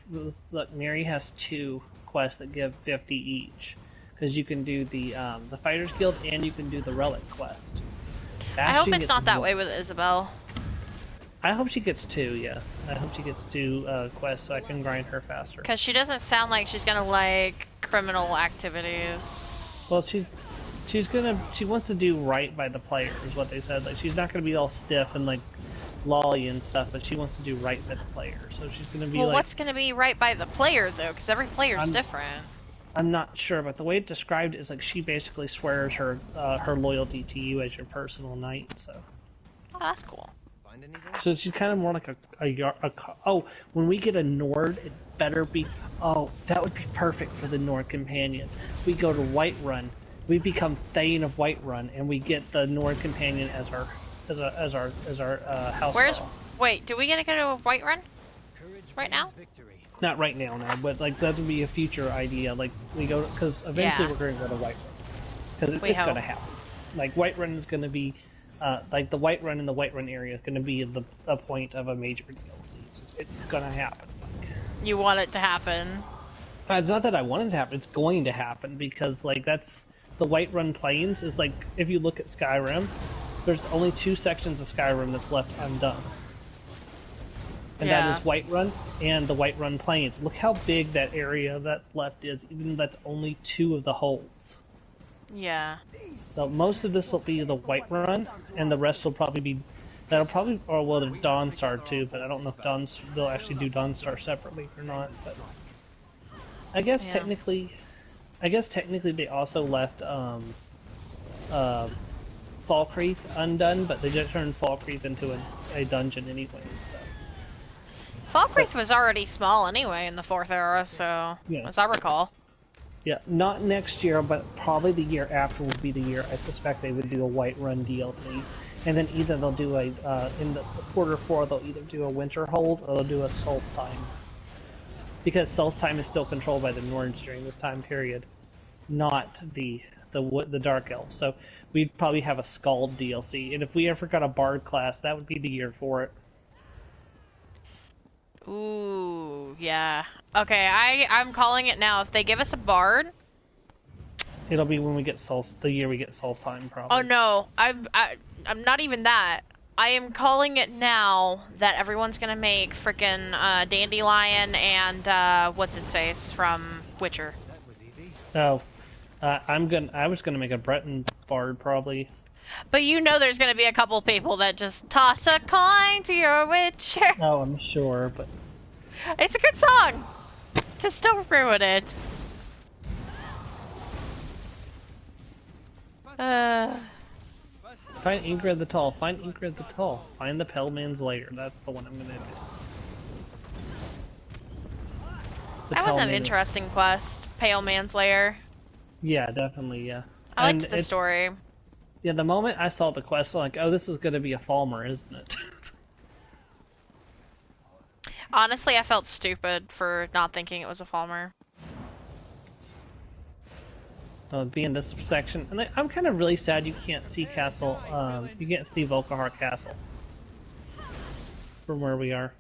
look, Mary has 2 quests that give 50 each. Because you can do the Fighters Guild and you can do the Relic quest. I hope Bastion it's gets not that one. way with Isabel. I hope she gets 2, yeah. I hope she gets 2 quests so I can grind her faster. Because she doesn't sound like she's gonna like criminal activities. Well, she wants to do right by the player, is what they said. Like, she's not gonna be all stiff and, like, lolly and stuff, but she wants to do right by the player. So she's gonna be Well, like... what's gonna be right by the player, though? Because every player's different. I'm not sure, but the way it described it is like she basically swears her her loyalty to you as your personal knight. So Oh, that's cool. so she's kind of more like oh, when we get a Nord, it better be, oh, that would be perfect for the Nord companion. We go to Whiterun, we become Thane of Whiterun, and we get the Nord companion as our house. Where's... doll. Wait, do we get to go to a Whiterun? Right now? Not right now, no, but like that would be a future idea. Like we go, because eventually Yeah. we're going to go to Whiterun, because We it's hope. going to happen. Like Whiterun is going to be, like the Whiterun in the Whiterun area is going to be the point of a major DLC. It's going to happen. You want it to happen. It's not that I want it to happen. It's going to happen because like that's the Whiterun Plains is like, if you look at Skyrim, there's only 2 sections of Skyrim that's left undone. And Yeah. that is Whiterun and the Whiterun Plains. Look how big that area that's left is, even though that's only 2 of the holes. Yeah. So most of this will be the Whiterun, and the rest will probably be... That'll probably... Or, well, there's Dawnstar too, but I don't know if they'll actually do Dawnstar separately or not, but... I guess Yeah. technically they also left, Falkreath undone, but they just turned Falkreath into a dungeon anyway, so... Falkreath was already small anyway in the 4th era, so... Yeah. As I recall. Yeah, not next year, but probably the year after will be the year I suspect they would do a Whiterun DLC. And then either they'll do a, in the quarter 4, they'll either do a Winter Hold, or they'll do a Solstheim. Because Solstheim is still controlled by the Norns during this time period, not the Dark Elves. So we'd probably have a Skald DLC, and if we ever got a Bard class, that would be the year for it. Ooh, yeah. Okay, I'm calling it now. If they give us a bard... It'll be when we get the year we get Solstheim, probably. Oh no, I'm not even that. I am calling it now that everyone's gonna make frickin' Dandelion and what's his face from Witcher. That was easy. Oh, I was gonna make a Breton bard probably. But you know there's gonna be a couple people that just toss a coin to your Witcher. Oh, I'm sure, but It's a good song. Just don't ruin it. find Ingrid the Tall. Find Ingrid the Tall. Find the Pale Man's Lair. That's the one I'm gonna do. The That was Pale an Man- interesting quest. Pale Man's Lair. Yeah, definitely. Yeah. I And liked the it's- story. Yeah, the moment I saw the quest, I'm like, oh, this is gonna be a Falmer, isn't it? Honestly, I felt stupid for not thinking it was a Falmer. Be in this section, and I'm kind of really sad you can't see Castle. You can't see Volkahar Castle from where we are.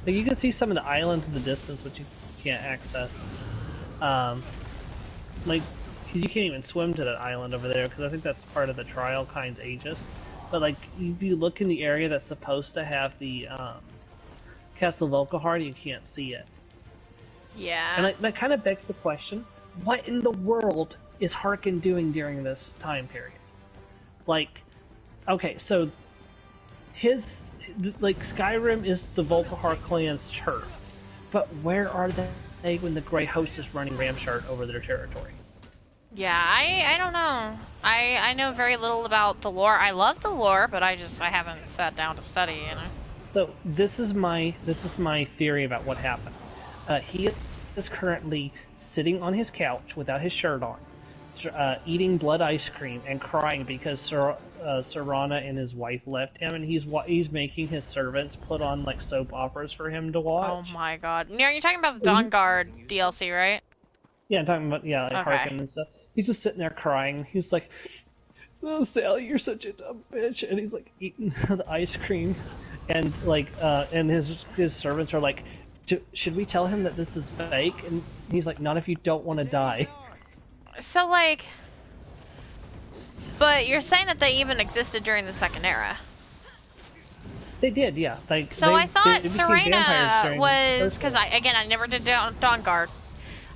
Like, you can see some of the islands in the distance, which you can't access. Like, 'cause you can't even swim to that island over there, because I think that's part of the trial kind's Aegis. But like, if you look in the area that's supposed to have the Castle Volkahar, you can't see it. Yeah. And that kind of begs the question, what in the world is Harkin doing during this time period? Like, okay, so Skyrim is the Volkahar clan's turf, but where are they when the Grey Host is running Ramshart over their territory? Yeah, I don't know. I know very little about the lore. I love the lore, but I haven't sat down to study, you know. So this is my theory about what happened. He is currently sitting on his couch without his shirt on, eating blood ice cream and crying because Serana and his wife left him, and he's making his servants put on like soap operas for him to watch. Oh my god. You're talking about the Dawnguard DLC, right? Yeah, I'm talking about like Okay. Harkin and stuff. He's just sitting there crying. He's like, "Oh, Sally, you're such a dumb bitch," and he's like eating the ice cream, and like, and his servants are like, "Should we tell him that this is fake?" And he's like, "Not if you don't want to die." So like, but you're saying that they even existed during the Second Era. They did, yeah. Like, So I thought they became vampires Serena during the was, First because War. I never did Dawnguard.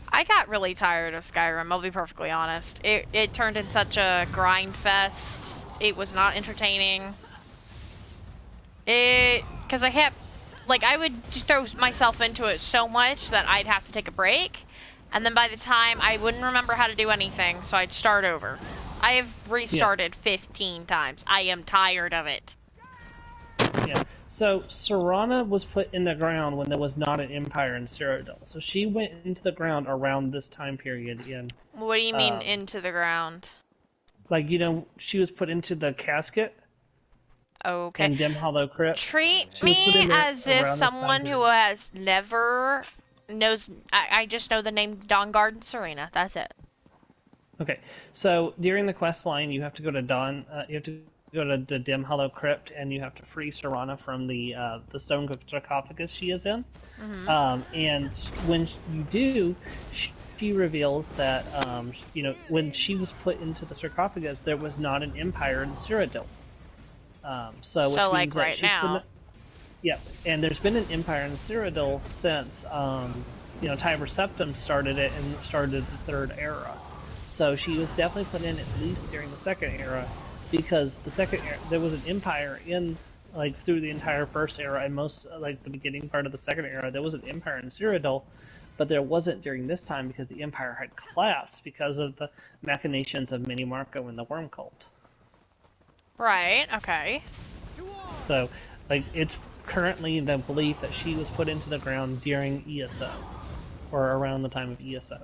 I got really tired of Skyrim, I'll be perfectly honest. It turned in such a grind fest. It was not entertaining. Because I kept, like, I would just throw myself into it so much that I'd have to take a break. And then by the time, I wouldn't remember how to do anything, so I'd start over. I have restarted 15 times. I am tired of it. Yeah. So Serana was put in the ground when there was not an empire in Cyrodiil. So she went into the ground around this time period in. What do you mean into the ground? Like, she was put into the casket Okay. in Dim Hollow Crypt. Treat She was put me in there as if around this time someone who period. has never knows. I just know the name Dawnguard and Serena. That's it. Okay. So during the quest line, you have to go to you have to go to the Dim Hollow Crypt, and you have to free Serana from the stone sarcophagus she is in. And when you do, she reveals that when she was put into the sarcophagus, there was not an empire in Cyrodiil. So which So, means like, that right she's now. Yep, and there's been an empire in Cyrodiil since Tiber Septim started it and started the Third Era. So she was definitely put in at least during the Second Era, because the Second Era, there was an empire in through the entire First Era and most the beginning part of the Second Era. There was an empire in Cyrodiil, but there wasn't during this time because the empire had collapsed because of the machinations of Mini Marco and the Worm Cult. Right. Okay. So, it's currently the belief that she was put into the ground during ESO, or around the time of ESO.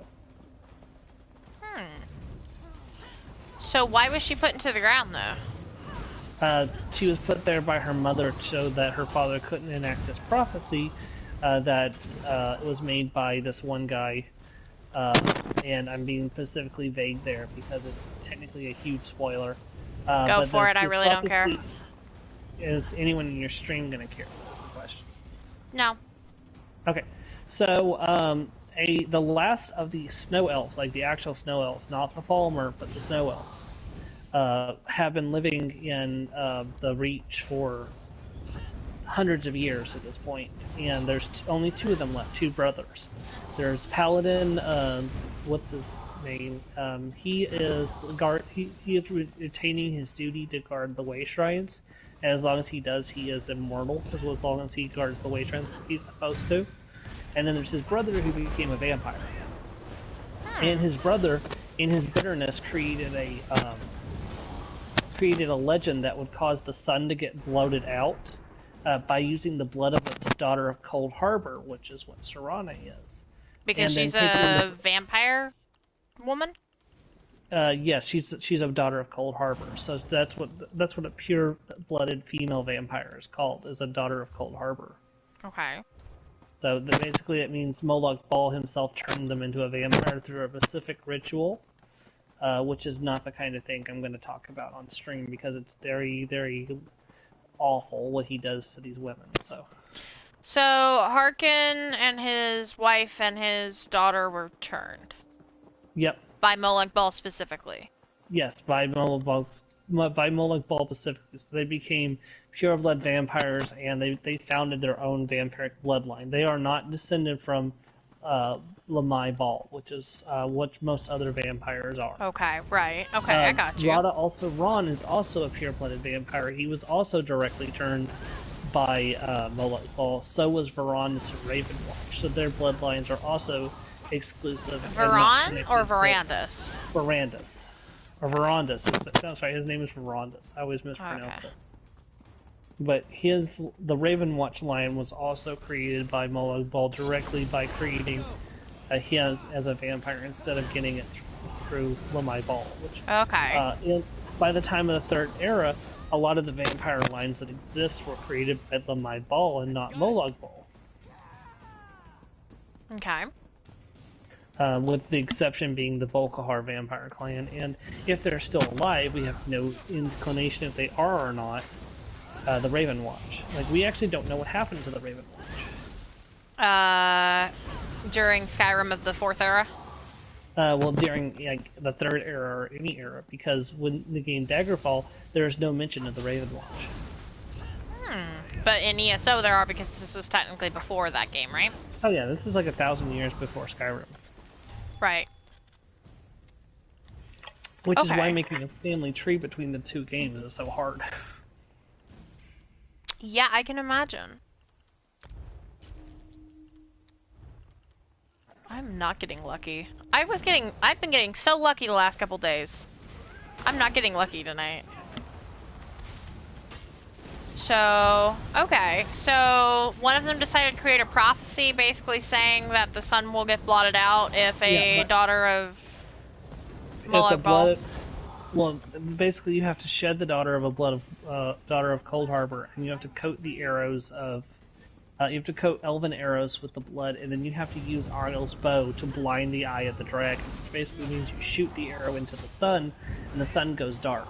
So why was she put into the ground though? She was put there by her mother so that her father couldn't enact this prophecy that was made by this one guy, and I'm being specifically vague there because it's technically a huge spoiler. Go for it, I really don't care. Is anyone in your stream going to care? That's the question. No. Okay, so the last of the snow elves, like the actual snow elves, not the Falmer, but the snow elves, have been living in the Reach for hundreds of years at this point, and there's only two of them left, two brothers. There's Paladin, what's his name? He is guard. He is retaining his duty to guard the way shrines. And as long as he does, he is immortal. As long as he guards the way shrines, he's supposed to. And then there's his brother who became a vampire. And his brother, in his bitterness, created a legend that would cause the sun to get bloated out by using the blood of its daughter of Cold Harbor, which is what Serana is. Because she's a vampire woman? Yes, she's a daughter of Cold Harbor. So that's what a pure-blooded female vampire is called, is a daughter of Cold Harbor. Okay. So basically it means Moloch Ball himself turned them into a vampire through a specific ritual, which is not the kind of thing I'm going to talk about on stream because it's very, very awful what he does to these women. So Harkin and his wife and his daughter were turned. Yep. By Moloch Ball specifically. Yes, by Moloch Ball specifically. So they became pure-blood vampires, and they founded their own vampiric bloodline. They are not descended from Lamai Ball, which is what most other vampires are. Okay, right. Okay, I got you. Ron is also a pure-blooded vampire. He was also directly turned by Moloch Ball. So was Varanus and Ravenwatch. So their bloodlines are also exclusive. Varan or Verandus? Verandus. Or Verandus. I'm sorry, his name is Verandus. I always mispronounce it. But the Ravenwatch line was also created by Moloch Ball directly by creating him as a vampire instead of getting it through Lamai Ball. Okay. By the time of the Third Era, a lot of the vampire lines that exist were created by Lamai Ball and not Moloch Ball. Okay. With the exception being the Volkihar vampire clan, and if they're still alive, we have no inclination if they are or not. The Ravenwatch. Like, we actually don't know what happened to the Ravenwatch. During Skyrim of the Fourth Era? Well, during the Third Era or any era, because when the game Daggerfall, there is no mention of the Ravenwatch. But in ESO there are, because this is technically before that game, right? Oh yeah, this is like 1,000 years before Skyrim. Right. Which is why making a family tree between the two games is so hard. Yeah, I can imagine. I'm not getting lucky. I've been getting so lucky the last couple days. I'm not getting lucky tonight. So, okay. So, one of them decided to create a prophecy basically saying that the sun will get blotted out if a daughter of Moloch Ball... Well, basically you have to shed the daughter of daughter of Cold Harbor, and you have to coat the arrows of... you have to coat elven arrows with the blood, and then you have to use Ariel's bow to blind the eye of the dragon, which basically means you shoot the arrow into the sun, and the sun goes dark.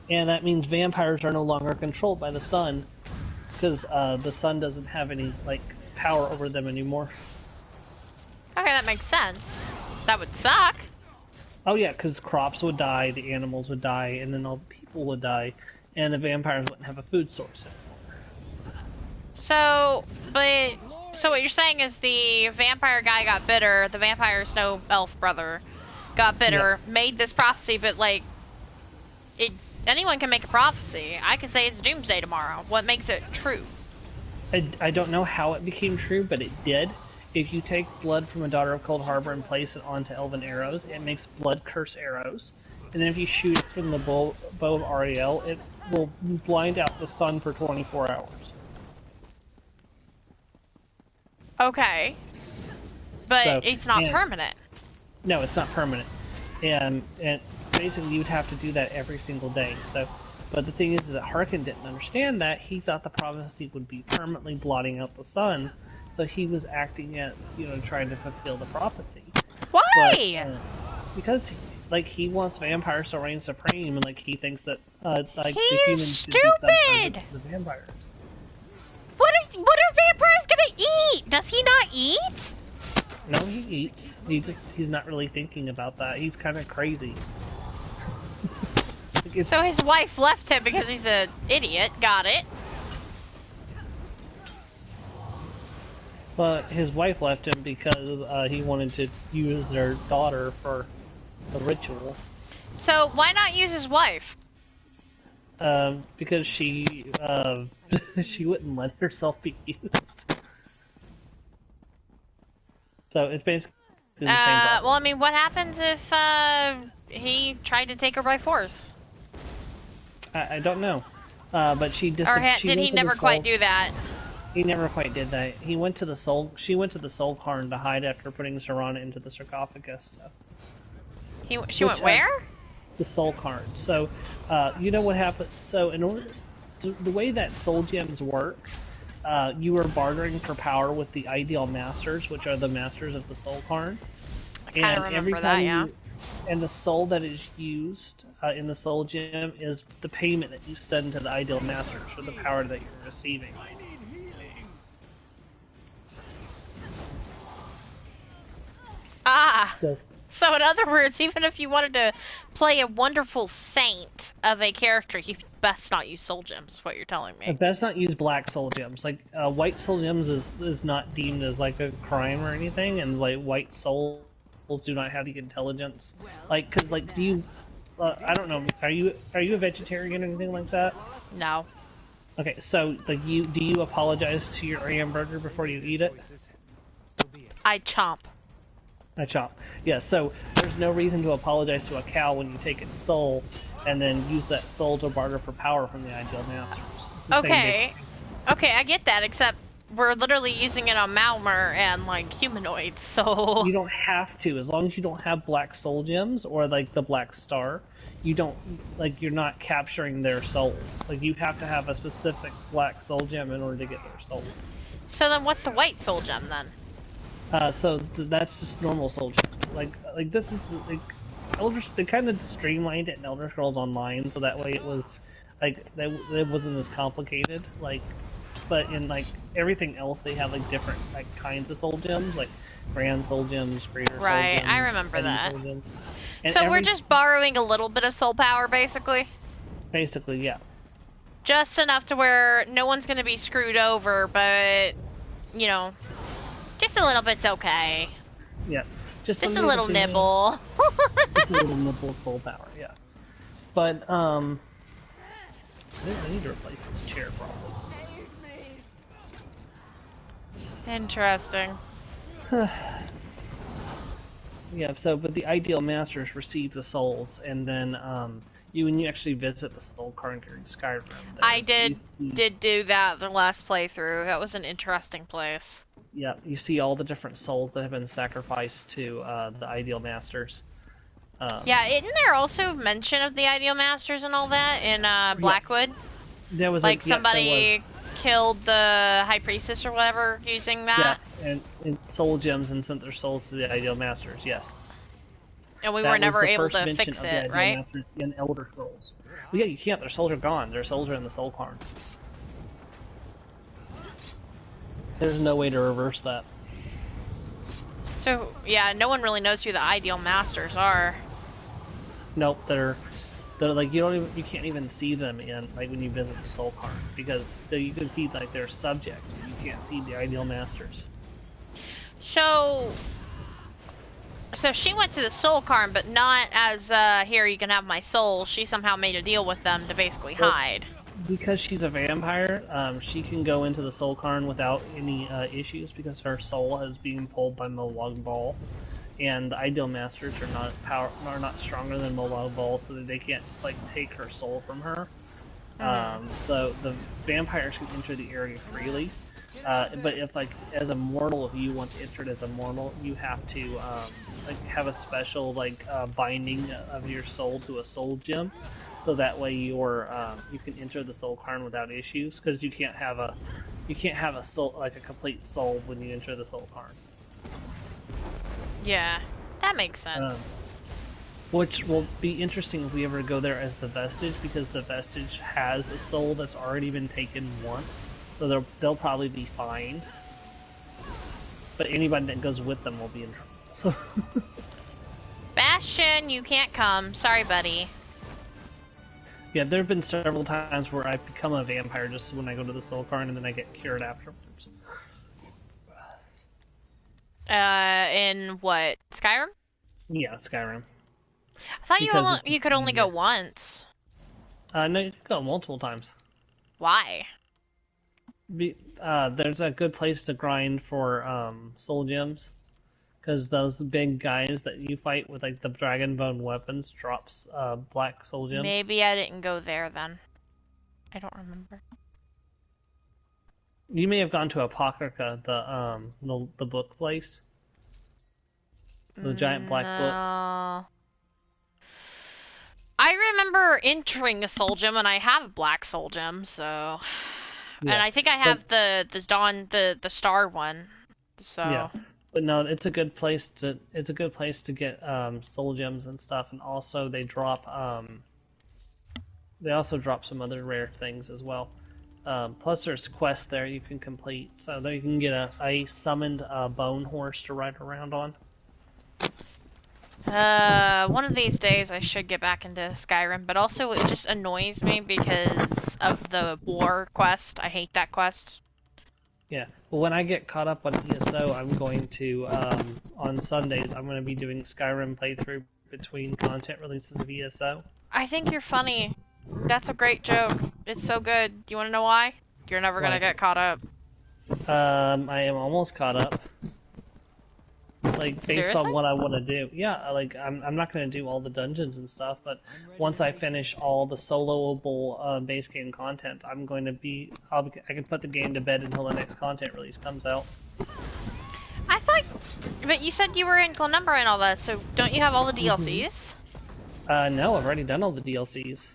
And that means vampires are no longer controlled by the sun, because the sun doesn't have any, power over them anymore. Okay, that makes sense. That would suck. Oh yeah, because crops would die, the animals would die, and then all the people would die, and the vampires wouldn't have a food source anymore. So what you're saying is the vampire guy got bitter, the vampire snow elf brother got bitter, made this prophecy, but anyone can make a prophecy. I could say it's doomsday tomorrow. What makes it true? I don't know how it became true, but it did. If you take blood from a daughter of Cold Harbor and place it onto elven arrows, it makes blood curse arrows. And then if you shoot it from the bow of Ariel, it will blind out the sun for 24 hours. Okay. But it's not permanent. No, it's not permanent. And basically you would have to do that every single day. But the thing is that Harkin didn't understand that. He thought the prophecy would be permanently blotting out the sun. So he was acting at, trying to fulfill the prophecy. Why? But, because, he wants vampires to reign supreme, and, he thinks that, the humans should be the vampires. What are vampires gonna eat? Does he not eat? No, he eats. He's not really thinking about that. He's kind of crazy. So his wife left him because he's an idiot. Got it. But his wife left him because he wanted to use their daughter for the ritual. So why not use his wife? Because she she wouldn't let herself be used. So it's basically the same problem. Well, I mean, what happens if he tried to take her by force? I don't know. But she Or did he never quite do that? He never quite did that. He went to the soul. She went to the soul cairn to hide after putting Serana into the sarcophagus. So. She went where? The soul cairn. So, you know what happened? So, the way that soul gems work, you are bartering for power with the ideal masters, which are the masters of the soul cairn. I kind of remember that, yeah. And the soul that is used in the soul gem is the payment that you send to the ideal masters for the power that you're receiving. Ah! So in other words, even if you wanted to play a wonderful saint of a character, you best not use soul gems, is what you're telling me. Best not use black soul gems. Like, white soul gems is not deemed as, like, a crime or anything, and, like, white souls do not have the intelligence. Like, cause, like, do you... I don't know, are you a vegetarian or anything like that? No. Okay, so, like, do you apologize to your hamburger before you eat it? I chomp. I chop. Yeah, so there's no reason to apologize to a cow when you take its soul and then use that soul to barter for power from the ideal masters. Okay. Okay, I get that, except we're literally using it on Malmer and, like, humanoids, so... You don't have to, as long as you don't have black soul gems or, like, the black star. You don't, like, you're not capturing their souls. Like, you have to have a specific black soul gem in order to get their souls. So then what's the white soul gem, then? So that's just normal soul gems. Like this is like they kind of streamlined it in Elder Scrolls Online, so that way it was like it wasn't as complicated. Like, but in like everything else, they have like different like kinds of soul gems, like grand soul gems, greater soul gems. Right, I remember that. So we're just borrowing a little bit of soul power, basically. Basically, yeah. Just enough to where no one's gonna be screwed over, but you know. Just a little bit's okay. Yeah. Just a little nibble. Just a little nibble of soul power, yeah. But, I need to replace this chair probably. Interesting. Yeah, so, but the ideal masters receive the souls, and then, when you actually visit the soul cairn during Skyrim. I did do that the last playthrough. That was an interesting place. Yeah, you see all the different souls that have been sacrificed to the ideal masters. Yeah, isn't there also mention of the ideal masters and all that in Blackwood? There was like somebody killed the high priestess or whatever using that. Yeah, and soul gems and sent their souls to the ideal masters. Yes. And we were never able to fix it, right? Masters in Elder Scrolls. Well, yeah, you can't. Their souls are gone. Their souls are in the soul cairn. There's no way to reverse that. So, yeah, no one really knows who the ideal masters are. Nope, they're like you can't even see them in like when you visit the soul cairn because you can see like their subject. You can't see the ideal masters. So she went to the soul cairn, but not as here you can have my soul. She somehow made a deal with them to basically hide. Because she's a vampire, she can go into the soul cairn without any issues because her soul is being pulled by Molag Bal, and the ideal masters are not stronger than Molag Bal, so that they can't like take her soul from her. So the vampires can enter the area freely, but if like as a mortal, if you want to enter it as a mortal, you have to like have a special like binding of your soul to a soul gem. So that way you can enter the soul cairn without issues, because you can't have a soul like a complete soul when you enter the soul cairn. Yeah, that makes sense. Which will be interesting if we ever go there as the Vestige, because the Vestige has a soul that's already been taken once, so they'll probably be fine. but anybody that goes with them will be in trouble. So. Bastion, you can't come. Sorry, buddy. Yeah, there have been several times where I've become a vampire just when I go to the Soul Cairn and then I get cured afterwards. In what? Skyrim? Yeah, Skyrim. I thought you could only go once. No, you can go multiple times. Why? There's a good place to grind for soul gems. Because those big guys that you fight with, like, the dragon bone weapons drops black soul gems. Maybe I didn't go there then. I don't remember. You may have gone to Apocrypha, the book place. The giant black book. I remember entering a soul gem, and I have a black soul gem, so... Yeah. And I think I have the star one, so... Yeah. But no, it's a good place to get soul gems and stuff, and also they also drop some other rare things as well. Plus there's quests there you can complete, so there you can get a summoned bone horse to ride around on. One of these days I should get back into Skyrim, but also it just annoys me because of the war quest. I hate that quest. Yeah, well, when I get caught up on ESO, I'm going to, on Sundays, I'm going to be doing Skyrim playthrough between content releases of ESO. I think you're funny. That's a great joke. It's so good. Do you want to know why? You're never going to get caught up. I am almost caught up. Like, based Seriously? on what I want to do. Yeah, like, I'm not going to do all the dungeons and stuff, but once I finish all the soloable base game content, I'm going to be... I can put the game to bed until the next content release comes out. I thought... But you said you were in Glenumbra and all that, so don't you have all the DLCs? No, I've already done all the DLCs.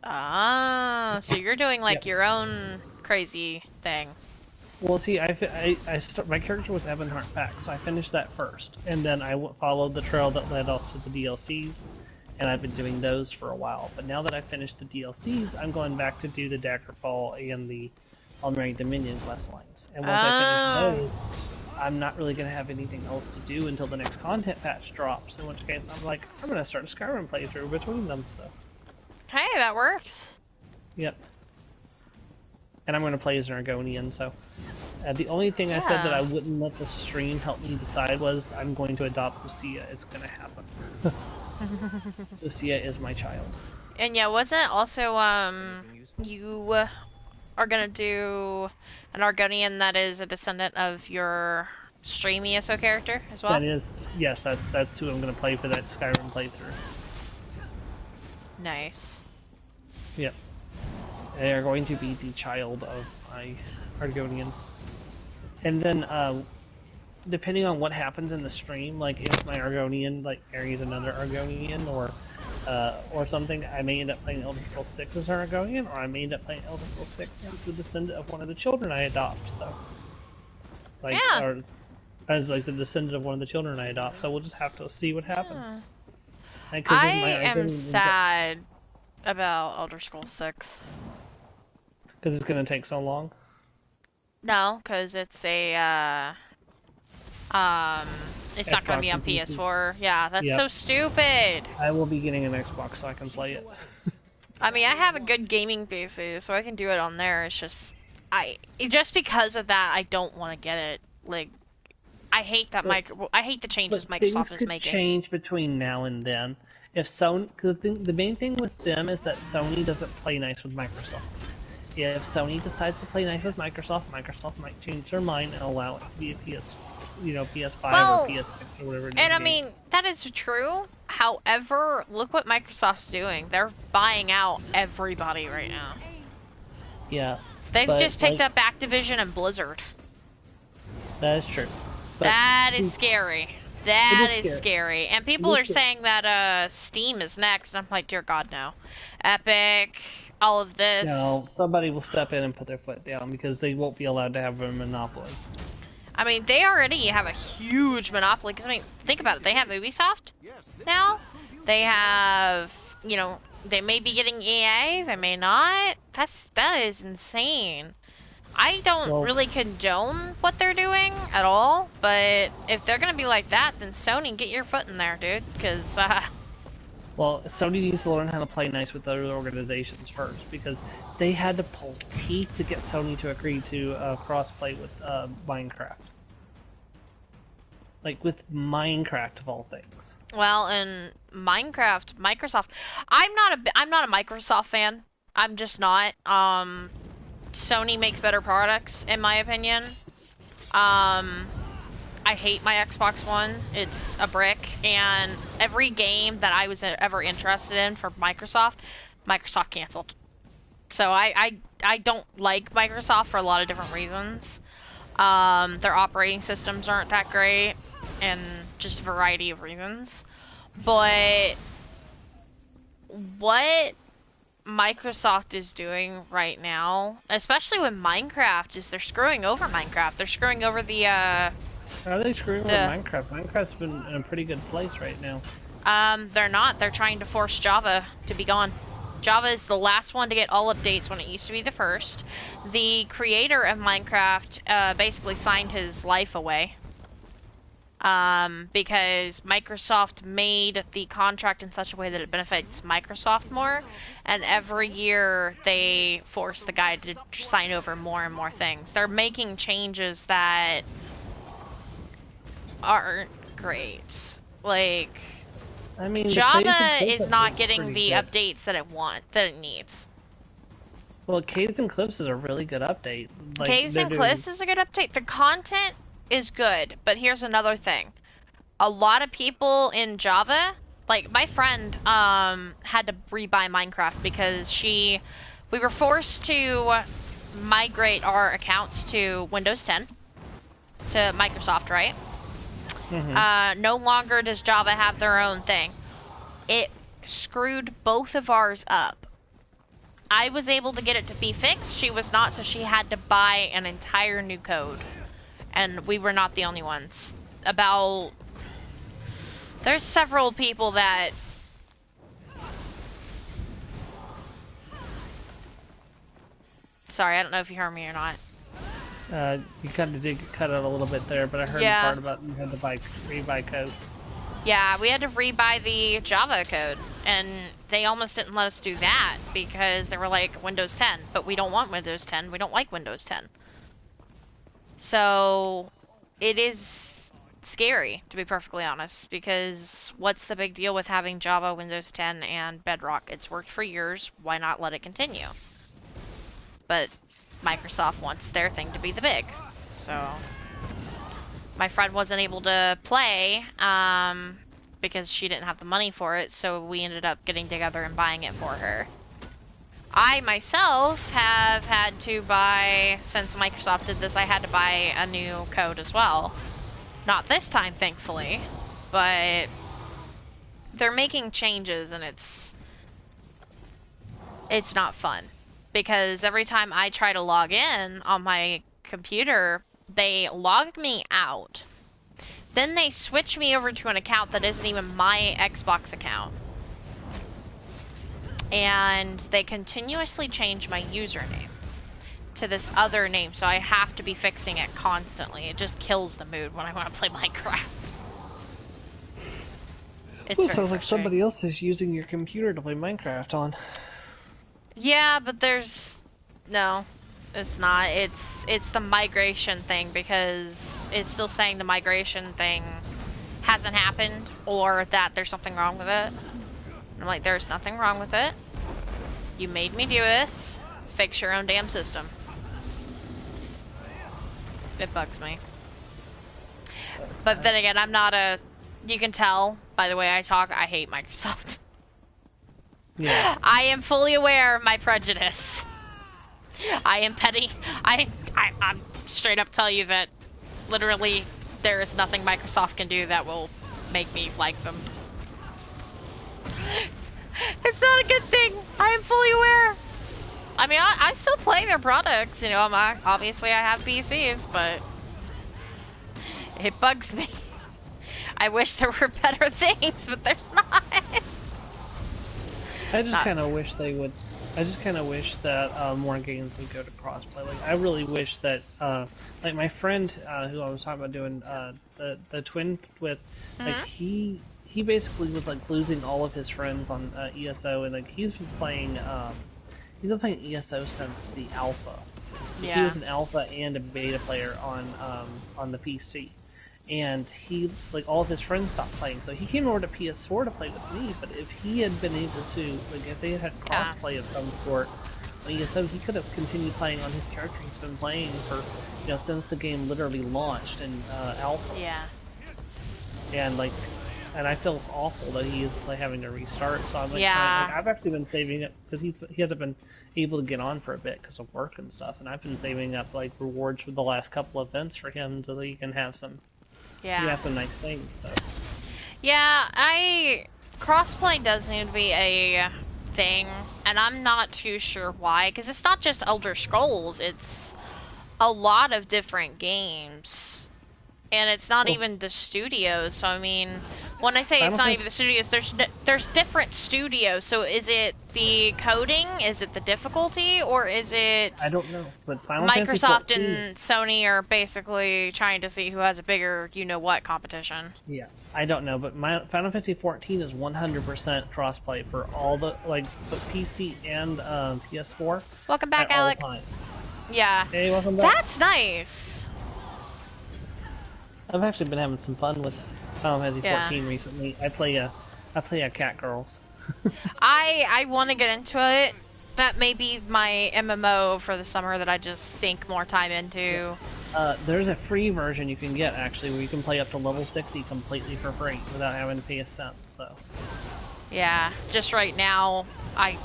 Ah, so you're doing, like, your own crazy thing. Well, see, my character was Ebonheart Pack, so I finished that first, and then I followed the trail that led off to the DLCs, and I've been doing those for a while. But now that I've finished the DLCs, I'm going back to do the Daggerfall and the Almighty Dominion quest lines. And once I finish those, I'm not really going to have anything else to do until the next content patch drops, in which case I'm like, I'm going to start a Skyrim playthrough between them, so... Hey, that works. Yep. And I'm going to play as an Argonian, so... the only thing I said that I wouldn't let the stream help me decide was I'm going to adopt Lucia. It's going to happen. Lucia is my child. And yeah, wasn't also, you are going to do an Argonian that is a descendant of your stream ESO character as well? That is, yes, that's who I'm going to play for that Skyrim playthrough. Nice. Yep. They are going to be the child of my Argonian. And then, depending on what happens in the stream, like if my Argonian like marries another Argonian or something, I may end up playing Elder Scrolls 6 as an Argonian, or I may end up playing Elder Scrolls 6 as the descendant of one of the children I adopt. So, like, or as like the descendant of one of the children I adopt. So we'll just have to see what happens. I am sad about Elder Scrolls 6. Because it's going to take so long? No, because it's a, it's not going to be on PS4. Yeah, that's so stupid. I will be getting an Xbox so I can play it. I mean, I have a good gaming PC, so I can do it on there. It's just, just because of that, I don't want to get it. Like, I hate that I hate the changes Microsoft is making. Change between now and then. If Sony, because the main thing with them is that Sony doesn't play nice with Microsoft. If Sony decides to play nice with Microsoft, Microsoft might change their mind and allow it to be a PS5 or PS6 or whatever. And I mean, that is true. However, look what Microsoft's doing. They're buying out everybody right now. Yeah. They've just picked up Activision and Blizzard. That is true. But that is scary. That is scary. And people are saying that Steam is next, and I'm like, dear God, no. Epic, all of this. No, somebody will step in and put their foot down because they won't be allowed to have a monopoly. I mean, they already have a huge monopoly. Because, I mean, think about it. They have Ubisoft now. They have, you know, they may be getting EA. They may not. That is insane. I don't Well- really condone what they're doing at all, but if they're gonna be like that, then Sony, get your foot in there, dude, because, Well, Sony needs to learn how to play nice with other organizations first, because they had to pull teeth to get Sony to agree to cross-play with Minecraft. Like, with Minecraft, of all things. well, in Minecraft, Microsoft, I'm not a Microsoft fan. I'm just not. Sony makes better products, in my opinion. I hate my Xbox One. It's a brick, and every game that I was ever interested in for Microsoft canceled. So I don't like Microsoft for a lot of different reasons. Their operating systems aren't that great, and just a variety of reasons. But what Microsoft is doing right now, especially with Minecraft, is they're screwing over Minecraft. They're screwing over the, How are they screwing with Minecraft? Minecraft's been in a pretty good place right now. They're not. They're trying to force Java to be gone. Java is the last one to get all updates when it used to be the first. The creator of Minecraft basically signed his life away. Because Microsoft made the contract in such a way that it benefits Microsoft more, and every year they force the guy to sign over more and more things. They're making changes that aren't great. Like, I mean, Java is not getting the updates that it needs. Well, Caves and Cliffs is a really good update. Like, Caves and Cliffs is a good update. The content is good, but here's another thing. A lot of people in Java, like my friend, had to rebuy Minecraft because we were forced to migrate our accounts to Windows 10, to Microsoft, right? Mm-hmm. No longer does Java have their own thing. It screwed both of ours up. I was able to get it to be fixed. She was not, so she had to buy an entire new code. And we were not the only ones. There's several people that... Sorry, I don't know if you heard me or not. You kind of did get cut out a little bit there, but I heard the part about you had to rebuy code. Yeah, we had to rebuy the Java code, and they almost didn't let us do that because they were like, Windows 10, but we don't want Windows 10, we don't like Windows 10. So, it is scary, to be perfectly honest, because what's the big deal with having Java, Windows 10, and Bedrock? It's worked for years, why not let it continue? But Microsoft wants their thing to be the big, so... My friend wasn't able to play, because she didn't have the money for it, so we ended up getting together and buying it for her. I, myself, have had to buy, since Microsoft did this, I had to buy a new code as well. Not this time, thankfully, but they're making changes, and it's not fun. Because every time I try to log in on my computer, they log me out. Then they switch me over to an account that isn't even my Xbox account. And they continuously change my username to this other name, so I have to be fixing it constantly. It just kills the mood when I want to play Minecraft. It's Well, very sounds like frustrating. somebody else is using your computer to play Minecraft on. Yeah, but there's... No, it's not. It's the migration thing, because it's still saying the migration thing hasn't happened, or that there's something wrong with it. I'm like, there's nothing wrong with it. You made me do this. Fix your own damn system. It bugs me. But then again, I'm not a... You can tell by the way I talk, I hate Microsoft. Yeah. I am fully aware of my prejudice. I am petty. I'm straight up tell you that literally there is nothing Microsoft can do that will make me like them. It's not a good thing. I am fully aware. I mean, I still play their products. You know, obviously I have PCs, but it bugs me. I wish there were better things, but there's not. I just kind of wish they would I just kind of wish that more games would go to crossplay. Like, I really wish that, like my friend who I was talking about doing the twin with, like he basically was like losing all of his friends on ESO, and like he's been playing ESO since the alpha. Yeah. He was an alpha and a beta player on the PC. And he, like, all of his friends stopped playing, so he came over to PS4 to play with me, but if he had been able to, like, if they had had crossplay of some sort, so he could have continued playing on his character he's been playing for, since the game literally launched in Alpha. Yeah. And, like, and I feel awful that he's, like, having to restart, so I'm, like, Yeah. I've actually been saving it, because he hasn't been able to get on for a bit because of work and stuff, and I've been saving up, like, rewards for the last couple of events for him so that he can have some. Yeah. He has some nice things, so. Yeah, crossplay does need to be a thing, and I'm not too sure why, because it's not just Elder Scrolls, it's a lot of different games, and it's not even the studios, so I mean, when I say it's not even the studios, there's different studios, so is it the coding, is it the difficulty, or is it... I don't know, but Microsoft and Sony are basically trying to see who has a bigger you-know-what competition. Yeah, I don't know, but Final Fantasy 14 is 100% crossplay for all the, like, both PC and PS4. Welcome back, Alec. Yeah. Hey, welcome back. That's nice. I've actually been having some fun with Final Fantasy 14 recently. I play a cat girls. I want to get into it. That may be my MMO for the summer that I just sink more time into. There's a free version you can get, actually, where you can play up to level 60 completely for free without having to pay a cent, so. Yeah, just right now, I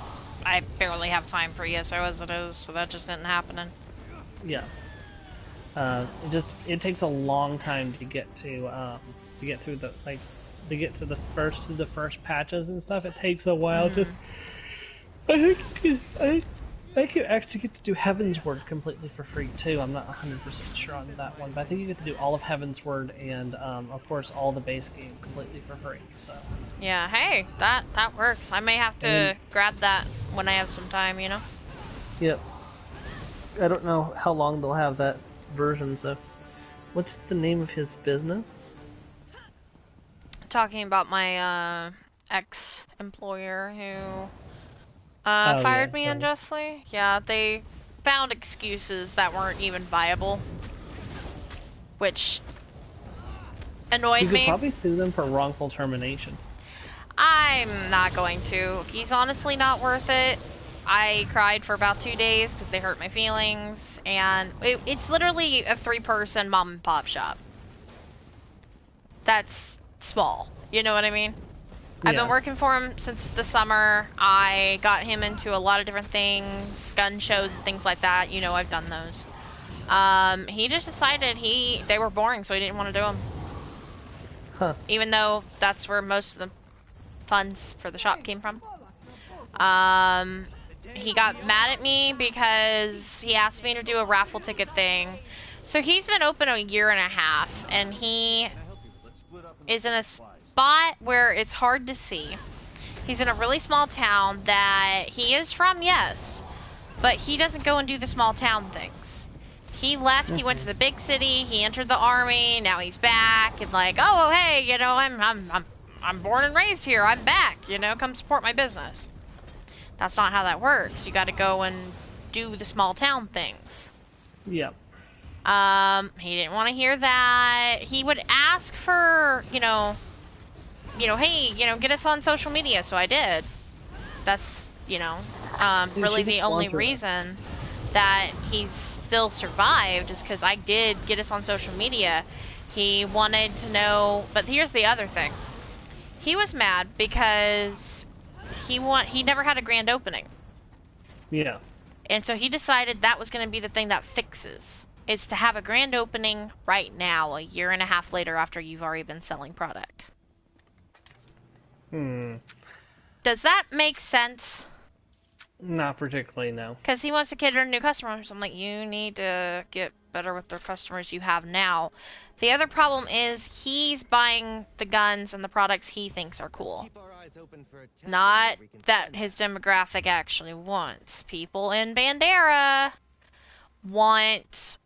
barely have time for ESO as it is, so that just isn't happening. Yeah. It takes a long time to get through the first patches and stuff. It takes a while to. I think you actually get to do Heavensward completely for free too. I'm not 100% sure on that one, but I think you get to do all of Heavensward and of course all the base game completely for free. So. Yeah. Hey, that works. I may have to grab that when I have some time. Yep. I don't know how long they'll have that version. So, what's the name of his business? Talking about my ex-employer who fired me unjustly. Yeah, they found excuses that weren't even viable, which annoyed me. You could probably sue them for wrongful termination. I'm not going to. He's honestly not worth it. I cried for about 2 days because they hurt my feelings, and it's literally a 3-person mom and pop shop. That's small. You know what I mean? Yeah. I've been working for him since the summer. I got him into a lot of different things, gun shows and things like that. I've done those. He just decided they were boring, so he didn't want to do them. Huh. Even though that's where most of the funds for the shop came from. He got mad at me because he asked me to do a raffle ticket thing. So he's been open a 1.5 years, and he is in a spot where it's hard to see. He's in a really small town that he is from, yes, but he doesn't go and do the small town things. He left, he went to the big city, he entered the army, now he's back, and like, oh hey, I'm born and raised here, I'm back, come support my business. That's not how that works. You gotta go and do the small town things. Yep. He didn't want to hear that. He would ask for, hey, get us on social media, so I did. That's, really the only reason that he's still survived is because I did get us on social media. He wanted to know, but here's the other thing. He was mad because he never had a grand opening. Yeah. And so he decided that was going to be the thing that fixes. Is to have a grand opening right now, 1.5 years later after you've already been selling product. Hmm. Does that make sense? Not particularly, no. Because he wants to cater to new customers. I'm like, you need to get better with the customers you have now. The other problem is he's buying the guns and the products he thinks are cool. Not that his demographic actually wants. People in Bandera want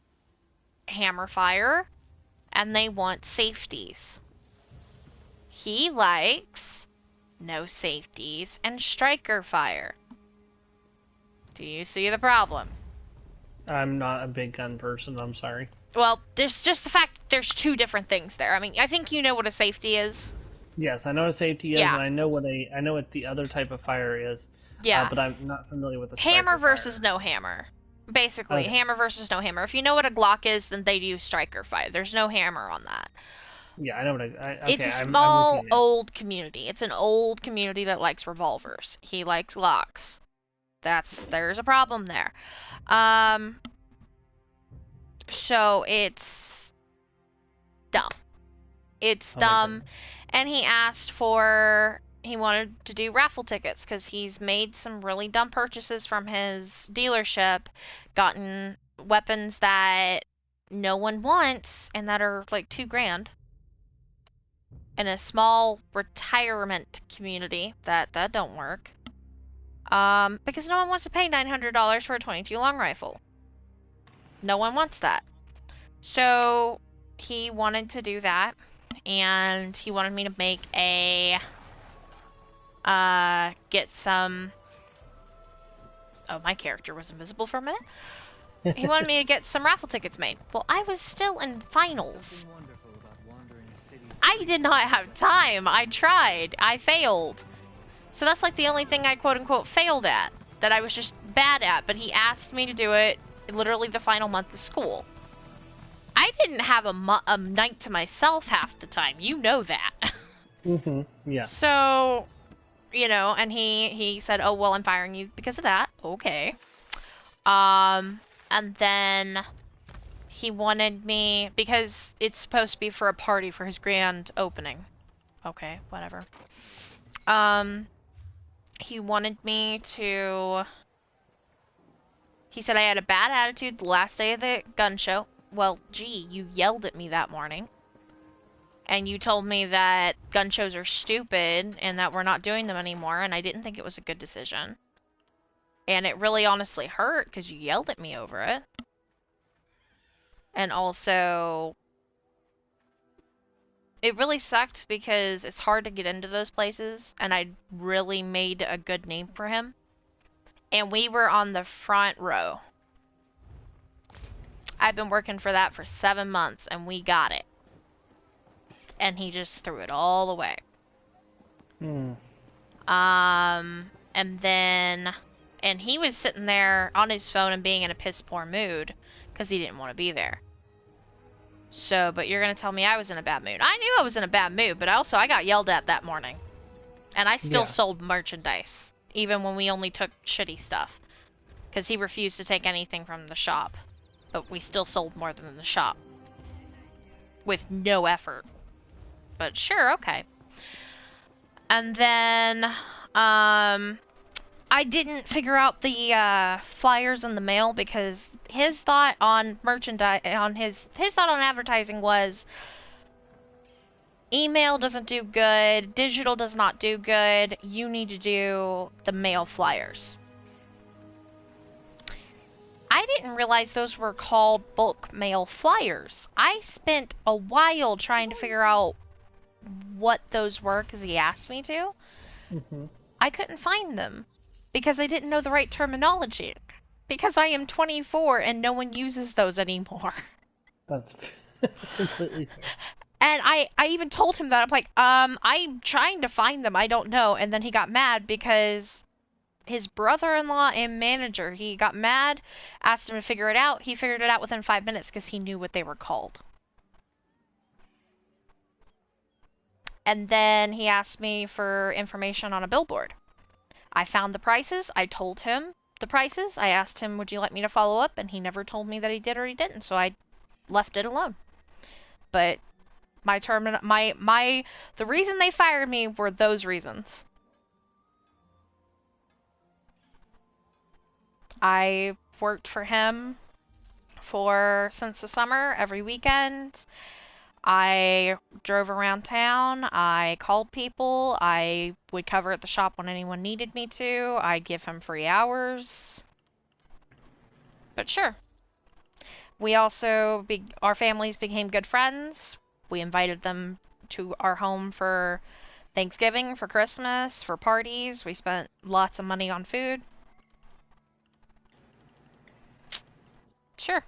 hammer fire, and they want safeties. He likes no safeties and striker fire. Do you see the problem? I'm not a big gun person, I'm sorry. Well, there's just the fact there's two different things there. I mean, I think you know what a safety is. Yes, I know what safety is, Yeah. and I know what the other type of fire is. Yeah. But I'm not familiar with the Hammer striker versus fire. no hammer. Basically, Okay. hammer versus no hammer. If you know what a Glock is, then they do striker fire. There's no hammer on that. Yeah, I know what okay, It's a I'm small, with you now. old community. It's an old community that likes revolvers. He likes Glocks. There's a problem there. So it's dumb. It's Oh my dumb. goodness. And he wanted to do raffle tickets because he's made some really dumb purchases from his dealership, gotten weapons that no one wants and that are like $2,000 in a small retirement community that don't work. Because no one wants to pay $900 for a 22 long rifle. No one wants that. So he wanted to do that, and he wanted me to make get some. Oh, my character was invisible for a minute. He wanted me to get some raffle tickets made. Well, I was still in finals. I did not have time. I tried. I failed. So that's like the only thing I quote-unquote failed at, that I was just bad at, but he asked me to do it literally the final month of school. I didn't have a night to myself half the time. You know that. Yeah. So, you know, and he said, oh, well, I'm firing you because of that. Okay. And then he wanted me, because it's supposed to be for a party for his grand opening. Okay, whatever. He wanted me to... He said I had a bad attitude the last day of the gun show. Well, gee, you yelled at me that morning. And you told me that gun shows are stupid and that we're not doing them anymore, and I didn't think it was a good decision. And it really honestly hurt because you yelled at me over it. And also... It really sucked because it's hard to get into those places, and I really made a good name for him. And we were on the front row. I've been working for that for 7 months, and we got it. And he just threw it all away. And he was sitting there on his phone and being in a piss poor mood because he didn't want to be there. So, but you're going to tell me I was in a bad mood. I knew I was in a bad mood, but also I got yelled at that morning. And I still sold merchandise, even when we only took shitty stuff. Because he refused to take anything from the shop. But we still sold more than the shop. With no effort. But sure, okay. And then, I didn't figure out the flyers in the mail because his thought on his thought on advertising was email doesn't do good, digital does not do good, you need to do the mail flyers. I didn't realize those were called bulk mail flyers. I spent a while trying to figure out what those were because he asked me to. I couldn't find them because I didn't know the right terminology. Because I am 24 and no one uses those anymore. That's completely fair. And I even told him that. I'm like, I'm trying to find them. I don't know. And then he got mad because his brother-in-law and manager, he got mad, asked him to figure it out. He figured it out within 5 minutes because he knew what they were called. And then he asked me for information on a billboard. I found the prices. I told him the prices. I asked him, would you like me to follow up? And he never told me that he did or he didn't, so I left it alone. But the reason they fired me were those reasons. I worked for him since the summer, every weekend. I drove around town, I called people, I would cover at the shop when anyone needed me to, I'd give him free hours. But sure. We also, our families became good friends. We invited them to our home for Thanksgiving, for Christmas, for parties. We spent lots of money on food. Sure.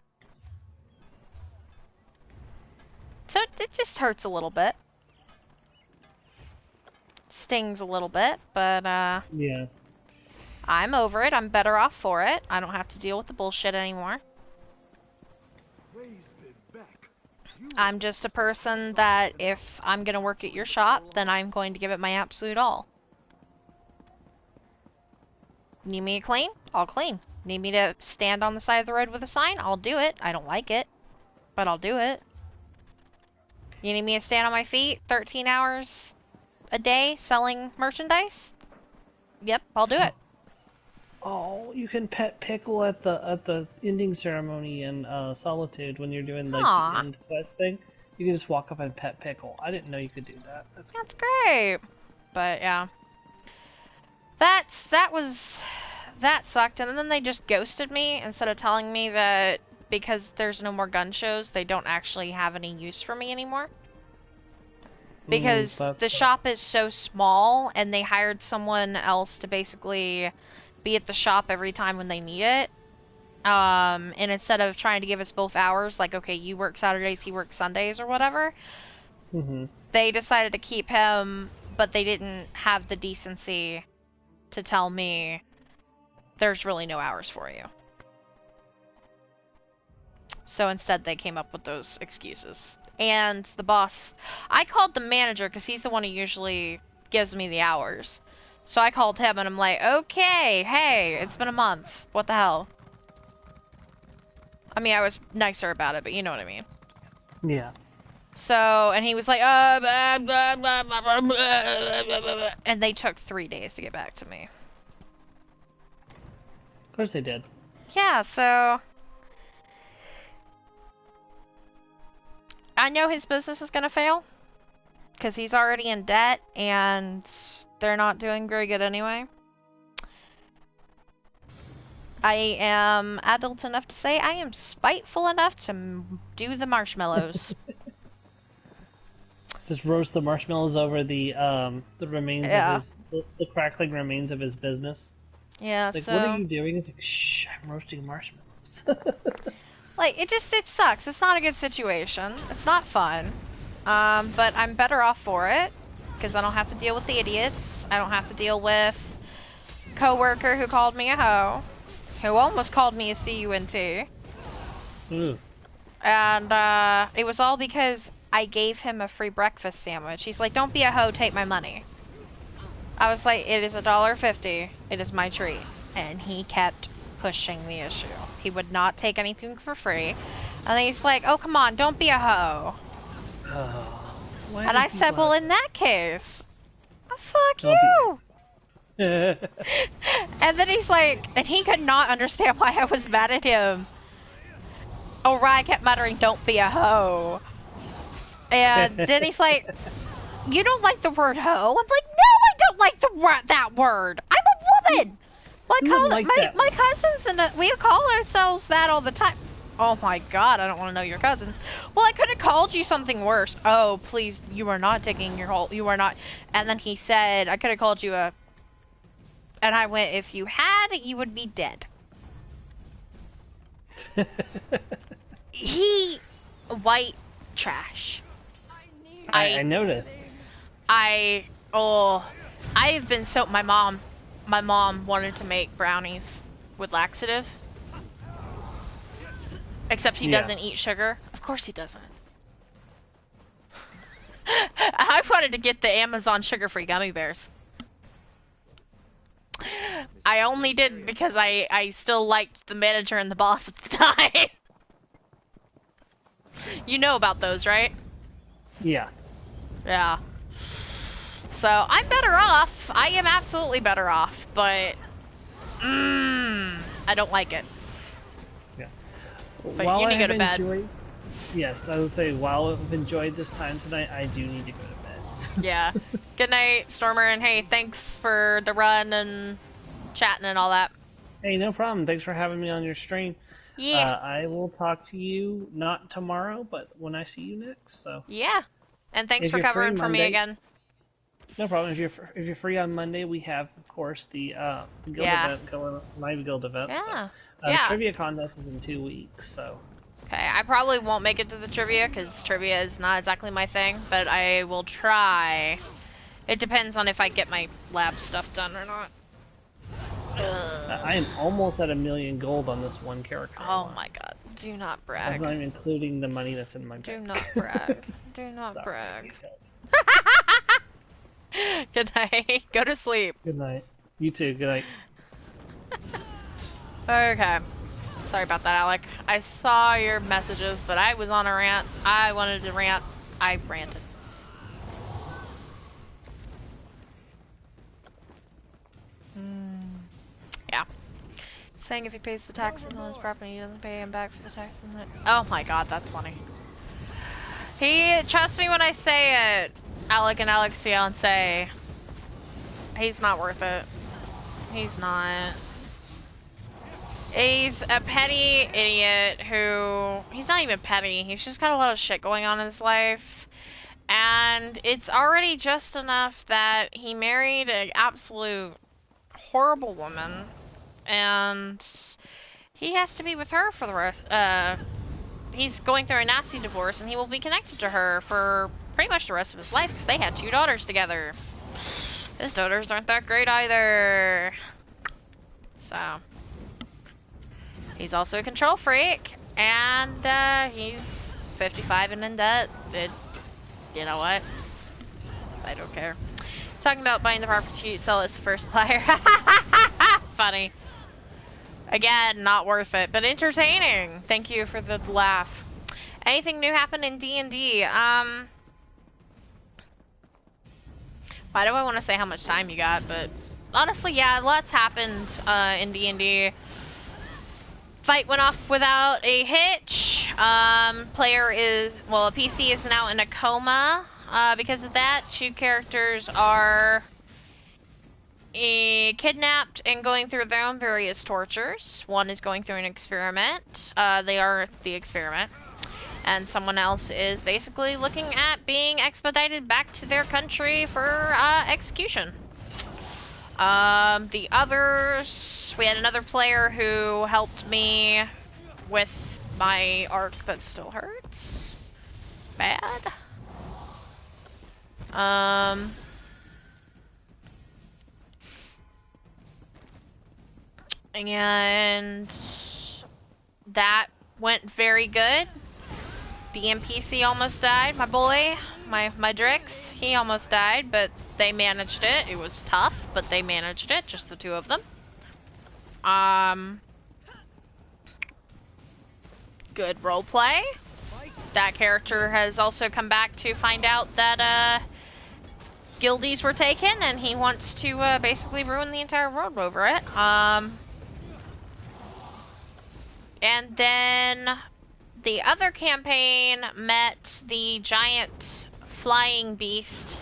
So it just hurts a little bit. Stings a little bit, but Yeah. I'm over it. I'm better off for it. I don't have to deal with the bullshit anymore. I'm just a person that if I'm gonna work at your shop, then I'm going to give it my absolute all. Need me to clean? I'll clean. Need me to stand on the side of the road with a sign? I'll do it. I don't like it, but I'll do it. You need me to stand on my feet 13 hours a day selling merchandise? Yep, I'll do it. Oh, you can pet Pickle at the ending ceremony in Solitude when you're doing like Aw. the end quest thing. You can just walk up and pet Pickle. I didn't know you could do that. That's cool. That's great. But yeah. That sucked, and then they just ghosted me instead of telling me that because there's no more gun shows, they don't actually have any use for me anymore. Because the shop is so small, and they hired someone else to basically be at the shop every time when they need it. And instead of trying to give us both hours, like, okay, you work Saturdays, he works Sundays, or whatever, they decided to keep him, but they didn't have the decency to tell me there's really no hours for you. So instead they came up with those excuses. And the boss, I called the manager because he's the one who usually gives me the hours. So I called him and I'm like, okay, hey, it's been a month. What the hell? I mean, I was nicer about it, but you know what I mean. Yeah. So, and he was like, blah, blah, blah, blah, blah, blah, and they took 3 days to get back to me. Of course they did. Yeah, so I know his business is gonna fail because he's already in debt and they're not doing very good anyway. I am adult enough to say I am spiteful enough to do the marshmallows. Just roast the marshmallows over the remains of his the crackling remains of his business. Yeah, like, so what are you doing? It's like, shh, I'm roasting marshmallows. like it sucks. It's not a good situation. It's not fun. But I'm better off for it because I don't have to deal with the idiots. I don't have to deal with coworker who called me a hoe, who almost called me a CUNT. Ooh. And it was all because I gave him a free breakfast sandwich. He's like, "Don't be a hoe, take my money." I was like, "It is $1.50. It is my treat." And he kept pushing the issue. He would not take anything for free. And then he's like, "Oh, come on, don't be a hoe." And I said, "Well, in that case, fuck you." And then he's like, and he could not understand why I was mad at him. Orion kept muttering, "Don't be a hoe." And then he's like, "You don't like the word hoe?" I'm like, "No, I don't like that word. I'm a woman." My cousins and we call ourselves that all the time. Oh my god, I don't want to know your cousins. Well, I could have called you something worse. Oh, please, you are not taking your whole. You are not. And then he said, I could have called you a. And I went, if you had, you would be dead. White trash. I noticed. I've been so, my mom wanted to make brownies with laxative. Except he doesn't eat sugar. Of course he doesn't. I wanted to get the Amazon sugar-free gummy bears. I only did because I still liked the manager and the boss at the time. You know about those, right? Yeah. Yeah. So, I'm better off. I am absolutely better off, but I don't like it. Yeah. But you need to go to bed. Yes, I would say while I've enjoyed this time tonight, I do need to go to bed. Yeah. Good night, Stormer, and hey, thanks for the run and chatting and all that. Hey, no problem. Thanks for having me on your stream. Yeah. I will talk to you not tomorrow, but when I see you next. So. Yeah. And thanks If for you're free covering for me Monday- again. No problem. If you're free on Monday, we have, of course, the guild Yeah. event going, live guild event. Yeah. So, Yeah. trivia contest is in 2 weeks, so. Okay, I probably won't make it to the trivia because trivia is not exactly my thing, but I will try. It depends on if I get my lab stuff done or not. I am almost at 1,000,000 gold on this one character. Oh my god, do not That's brag. not even including the money that's in my bank. Do not brag. Do not Sorry. brag. Good night. Go to sleep. Good night. You too. Good night. Okay. Sorry about that, Alec. I saw your messages, but I was on a rant. I wanted to rant. I ranted. Yeah. Saying if he pays the taxes on his property, he doesn't pay him back for the taxes on it. Oh my god, that's funny. Trust me when I say it, Alec and Alec's fiance. He's not worth it. He's not. He's a petty idiot who... He's not even petty. He's just got a lot of shit going on in his life. And it's already just enough that he married an absolute horrible woman. And he has to be with her for the rest... he's going through a nasty divorce, and he will be connected to her for pretty much the rest of his life, because they had 2 daughters together. His daughters aren't that great either. So... He's also a control freak, and he's 55 and in debt. You know what? I don't care. Talking about buying the property, sell it to the first buyer. Funny. Again, not worth it, but entertaining. Thank you for the laugh. Anything new happen in D&D? Why do I want to say how much time you got? But honestly, yeah, lots happened in D&D. Fight went off without a hitch. A PC is now in a coma because of that. 2 characters are kidnapped and going through their own various tortures. One is going through an experiment. They are the experiment. And someone else is basically looking at being expedited back to their country for execution. The others... We had another player who helped me with my arc that still hurts. Bad. And that went very good. The NPC almost died, my boy, my Drix. He almost died, but they managed it. It was tough, but they managed it, just the 2 of them. Good roleplay. That character has also come back to find out that, guildies were taken, and he wants to, basically ruin the entire world over it. And then the other campaign met the giant flying beast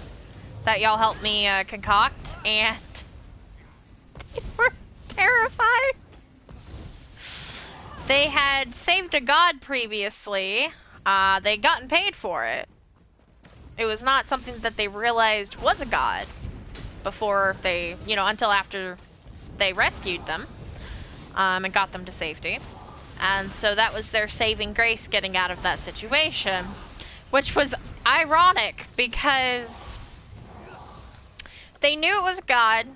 that y'all helped me, concoct, and they were terrified. They had saved a god previously. They'd gotten paid for it. It was not something that they realized was a god before they, until after they rescued them, and got them to safety. And so that was their saving grace getting out of that situation, which was ironic because they knew it was a god.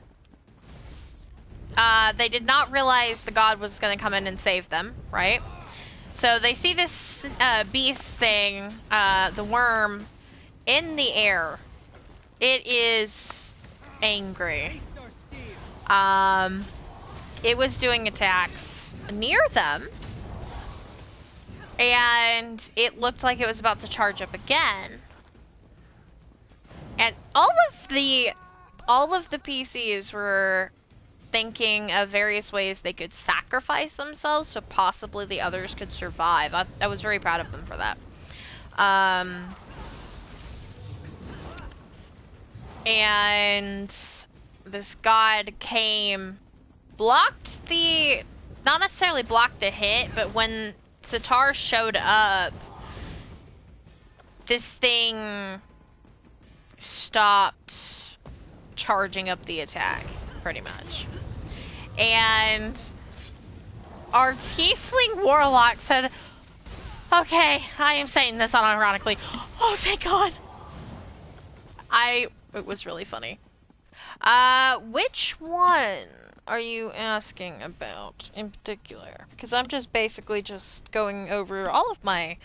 They did not realize the god was going to come in and save them, right? So they see this beast thing, the worm, in the air. It is angry. It was doing attacks near them, and it looked like it was about to charge up again. And all of the PCs were thinking of various ways they could sacrifice themselves so possibly the others could survive. I was very proud of them for that. And this god came, blocked the, not necessarily blocked the hit, but when Sitar showed up, this thing stopped charging up the attack, pretty much. And our tiefling warlock said, okay, I am saying this unironically, oh thank god. It was really funny. Which one are you asking about in particular? Because I'm just basically just going over all of my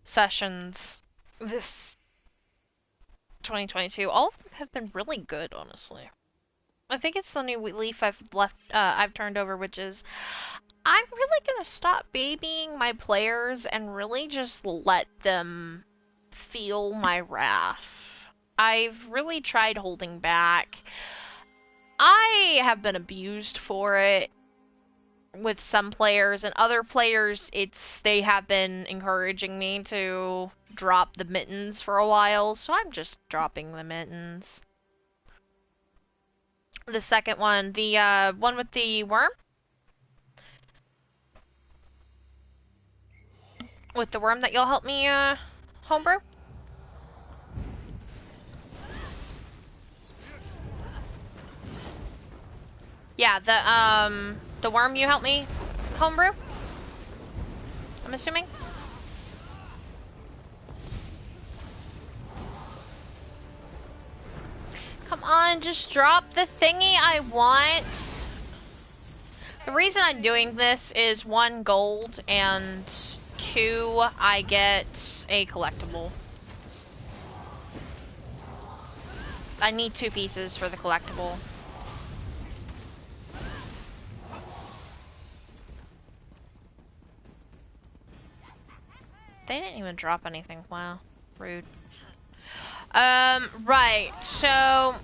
sessions this 2022. All of them have been really good, honestly. I think it's the new leaf I've turned over, which is I'm really gonna stop babying my players and really just let them feel my wrath. I've really tried holding back. I have been abused for it with some players, and other players, they have been encouraging me to drop the mittens for a while, so I'm just dropping the mittens. The second one, the one with the worm? With the worm that you'll help me homebrew? Yeah, the worm you help me homebrew? I'm assuming? Come on, just drop the thingy I want. The reason I'm doing this is 1 gold and 2 I get a collectible. I need 2 pieces for the collectible. They didn't even drop anything. Wow. Rude. Right. So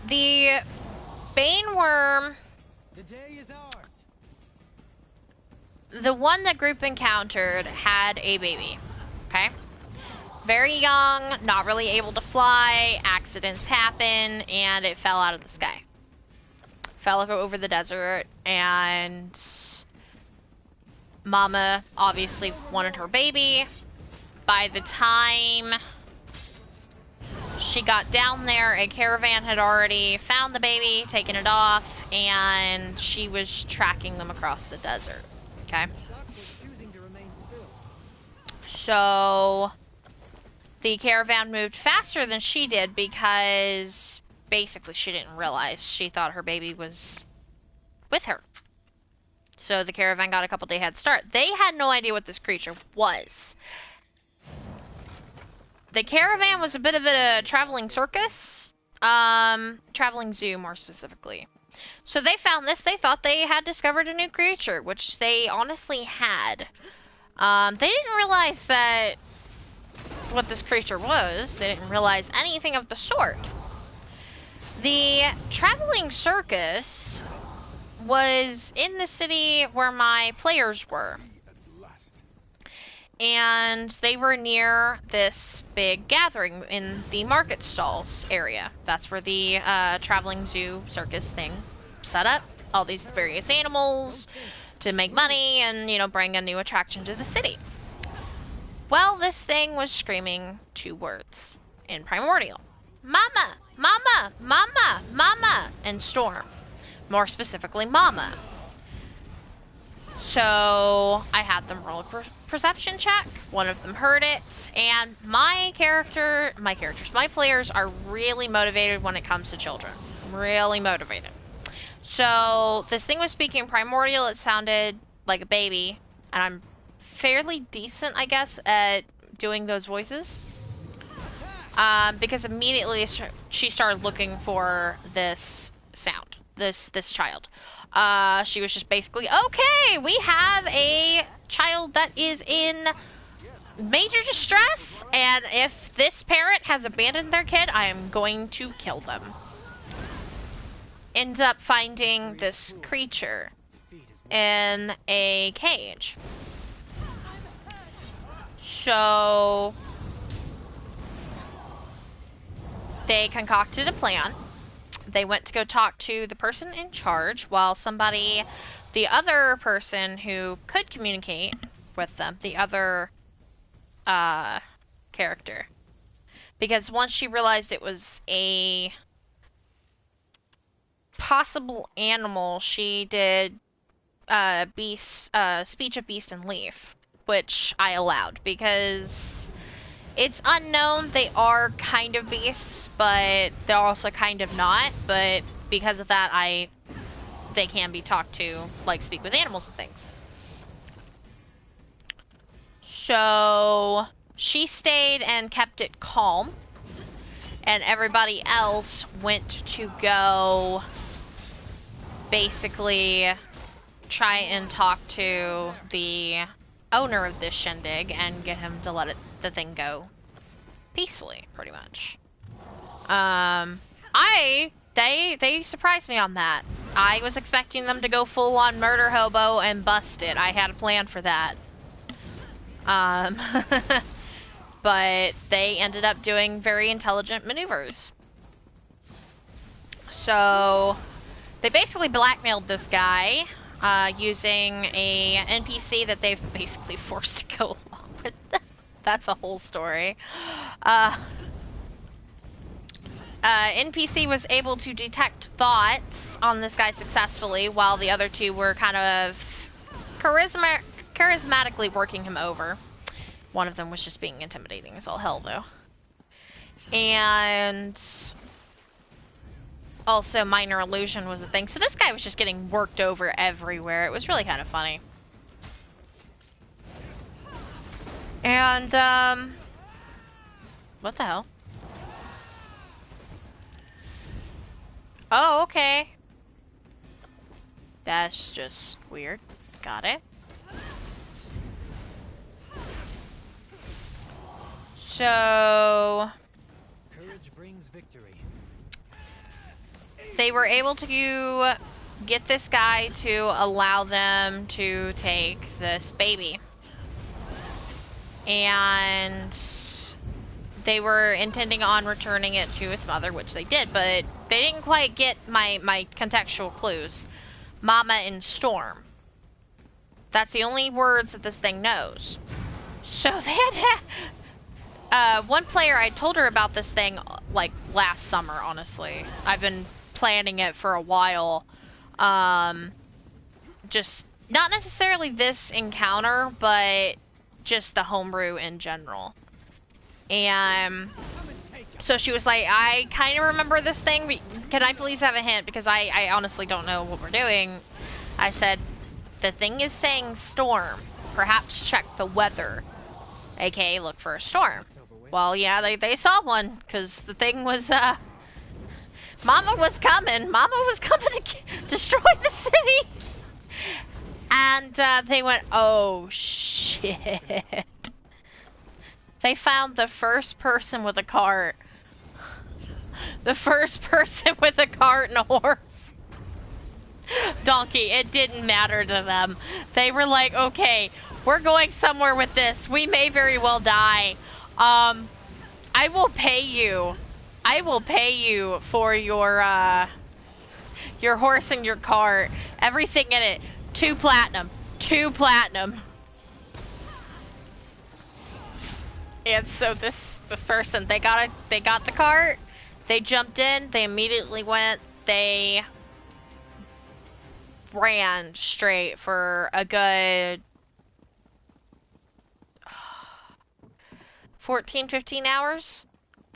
the Bane worm, The day is ours. the one that group encountered, had a baby. Okay? Very young, not really able to fly, accidents happen, and it fell out of the sky. Fell over the desert, and Mama obviously wanted her baby. By the time she got down there, a caravan had already found the baby, taken it off, and she was tracking them across the desert. Okay? So the caravan moved faster than she did because basically she didn't realize. She thought her baby was with her. So the caravan got a couple day head start. They had no idea what this creature was. The caravan was a bit of a traveling circus. Traveling zoo, more specifically. So they found this. They thought they had discovered a new creature, which they honestly had. They didn't realize that what this creature was. They didn't realize anything of the sort. The traveling circus was in the city where my players were. And they were near this big gathering in the market stalls area. That's where the traveling zoo circus thing set up. All these various animals to make money and, you know, bring a new attraction to the city. Well, this thing was screaming 2 words in Primordial. Mama! Mama! Mama! Mama! And Storm. More specifically, Mama. So I had them roll a perception check. One of them heard it, and my players are really motivated when it comes to children. Really motivated. So this thing was speaking Primordial. It sounded like a baby, and I'm fairly decent, I guess, at doing those voices. Because immediately she started looking for this sound, this child. She was just basically, okay, we have a child that is in major distress, and if this parent has abandoned their kid, I am going to kill them. ends up finding this creature in a cage. So they concocted a plan. They went to go talk to the person in charge while the other person who could communicate with them, the other character. Because once she realized it was a possible animal, she did speech of beast and leaf, which I allowed because it's unknown. They are kind of beasts, but they're also kind of not. But because of that, they can be talked to, like speak with animals and things. So she stayed and kept it calm, and everybody else went to go basically try and talk to the owner of this shindig and get him to let the thing go peacefully, pretty much. They surprised me on that. I was expecting them to go full on murder hobo and bust it. I had a plan for that. But they ended up doing very intelligent maneuvers. So they basically blackmailed this guy using a NPC that they've basically forced to go along with. That's a whole story. NPC was able to detect thoughts on this guy successfully, while the other two were kind of charismatically working him over. One of them was just being intimidating as all hell, though. And also minor illusion was a thing. So this guy was just getting worked over everywhere. It was really kind of funny. And, what the hell? Oh, okay. That's just weird. Got it. So Courage brings victory. They were able to get this guy to allow them to take this baby. And they were intending on returning it to its mother, which they did, but they didn't quite get my contextual clues. Mama and Storm. That's the only words that this thing knows. So they had one player, I told her about this thing like last summer, honestly. I've been planning it for a while. Just not necessarily this encounter, but just the homebrew in general. And so she was like, I kind of remember this thing, but can I please have a hint? Because I honestly don't know what we're doing. I said, the thing is saying storm. Perhaps check the weather. AKA look for a storm. Well, yeah, they saw one, because the thing was, Mama was coming. Mama was coming to destroy the city. And, they went, oh, shit. They found the first person with a cart. The first person with a cart and a horse. Donkey, it didn't matter to them. They were like, okay, we're going somewhere with this. We may very well die. I will pay you. I will pay you for your horse and your cart. Everything in it. 2 platinum. 2 platinum. And so this person, they got the cart. They jumped in. They immediately went. They ran straight for a good 14, 15 hours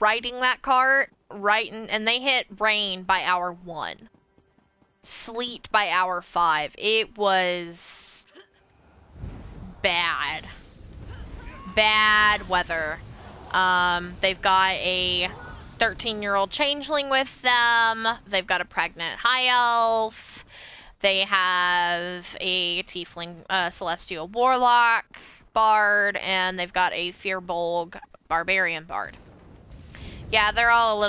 riding that cart, and they hit rain by hour 1. Sleet by hour 5. It was bad. Bad weather. They've got a 13-year-old changeling with them. They've got a pregnant high elf. They have a tiefling celestial warlock bard, and they've got a Firbolg barbarian bard. Yeah, they're all a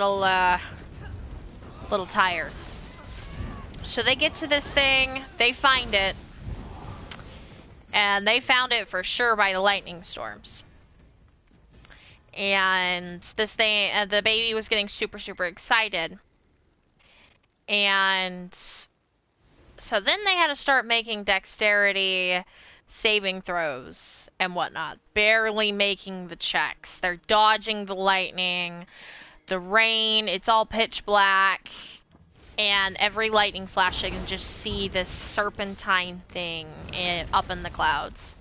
little tired. So they get to this thing, they find it, and they found it for sure by the lightning storms. And this thing, the baby was getting super, super excited. And so then they had to start making dexterity saving throws and whatnot, barely making the checks. They're dodging the lightning, the rain, it's all pitch black, and every lightning flash they can just see this serpentine thing up in the clouds.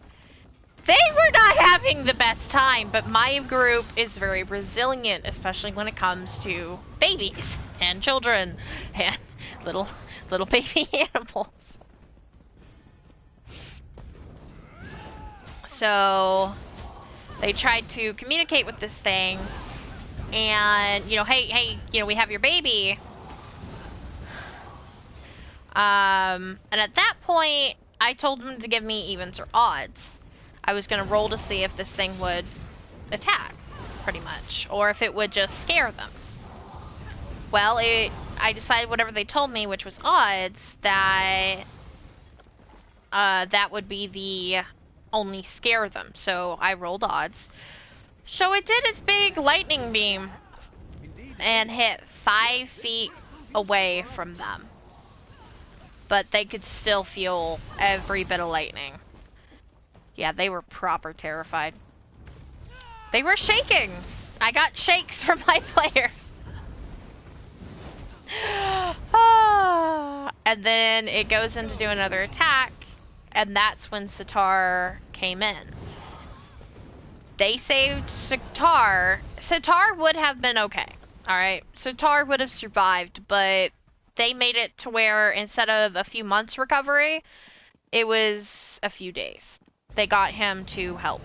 They were not having the best time, but my group is very resilient, especially when it comes to babies and children and little baby animals. So they tried to communicate with this thing, and hey, we have your baby. And at that point, I told them to give me evens or odds. I was gonna roll to see if this thing would attack, pretty much, or if it would just scare them. Well, I decided whatever they told me, which was odds, that that would be the only scare them. So I rolled odds. So it did its big lightning beam and hit 5 feet away from them. But they could still feel every bit of lightning. Yeah, they were proper terrified. They were shaking. I got shakes from my players. And then it goes in to do another attack, and that's when Sitar came in. They saved Sitar. Sitar would have been okay. Alright, Sitar would have survived, but they made it to where instead of a few months recovery, it was a few days. They got him to help.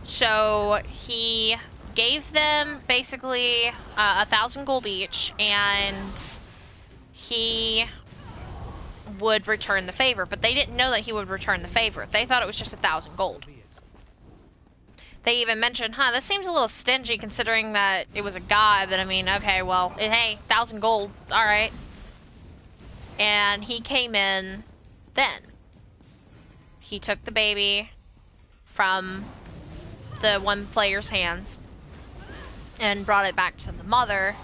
So he gave them basically 1,000 gold each, and he would return the favor. But they didn't know that he would return the favor. They thought it was just 1,000 gold. They even mentioned, this seems a little stingy considering that it was a god, but I mean, okay, well, hey, 1,000 gold, alright. And he came in then. He took the baby from the one player's hands and brought it back to the mother.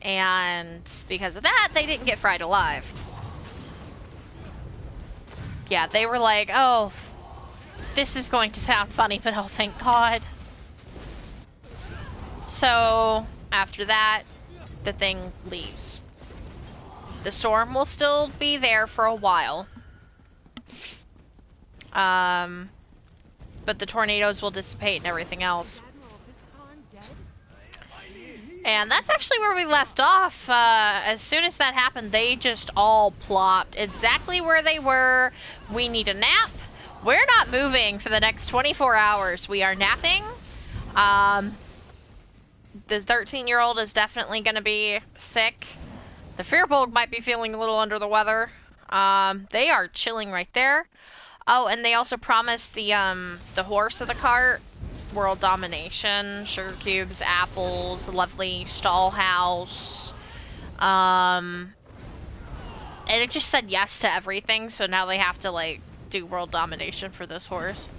And because of that, they didn't get fried alive. Yeah, they were like, oh, this is going to sound funny, but oh, thank God. So, after that, the thing leaves. The storm will still be there for a while. But the tornadoes will dissipate and everything else. And that's actually where we left off. As soon as that happened, they just all plopped exactly where they were. We need a nap. We're not moving for the next 24 hours. We are napping. The 13-year-old is definitely going to be sick. The Fearbolg might be feeling a little under the weather. They are chilling right there. Oh, and they also promised the horse of the cart world domination, sugar cubes, apples, a lovely stall house. And it just said yes to everything, so now they have to, like, do world domination for this horse.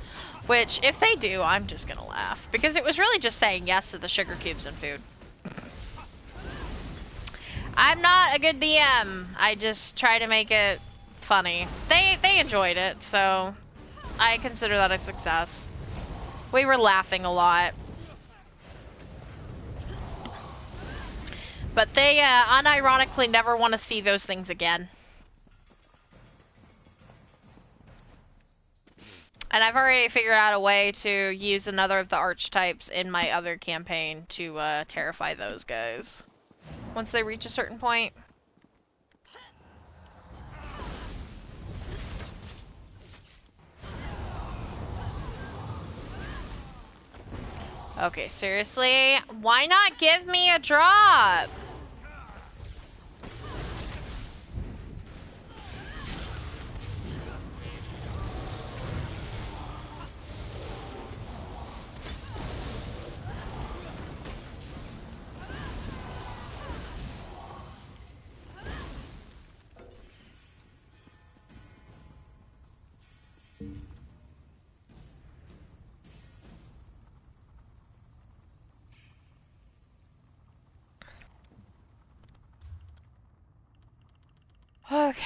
Which, if they do, I'm just gonna laugh. Because it was really just saying yes to the sugar cubes and food. I'm not a good DM. I just try to make it funny. They enjoyed it, so I consider that a success. We were laughing a lot. But they unironically never want to see those things again. And I've already figured out a way to use another of the archetypes in my other campaign to terrify those guys. Once they reach a certain point. Okay, seriously? Why not give me a drop? Okay.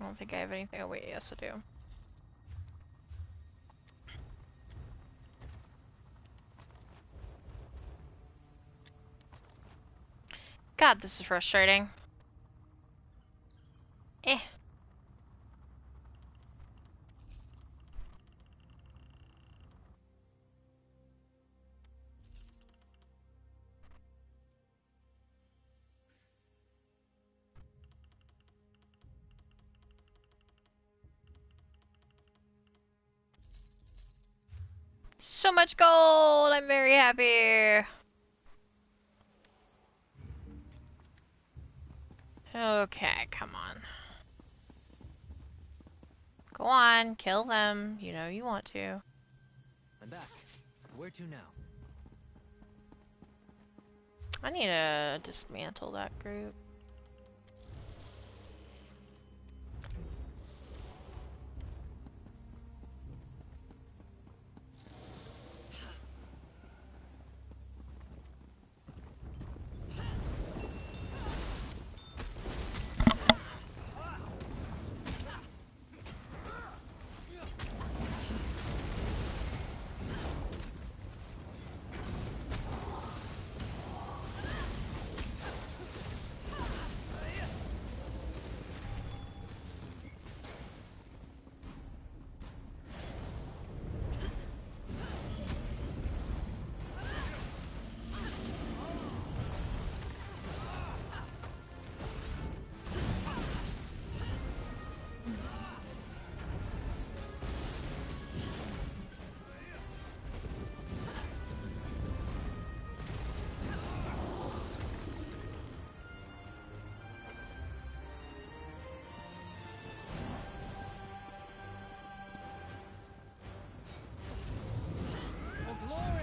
I don't think I have anything. Oh wait, yes I do. God, this is frustrating. Eh. So much gold! I'm very happy. Okay, come on. Go on, kill them. You know you want to. I'm back. Where to now? I need to dismantle that group. For glory!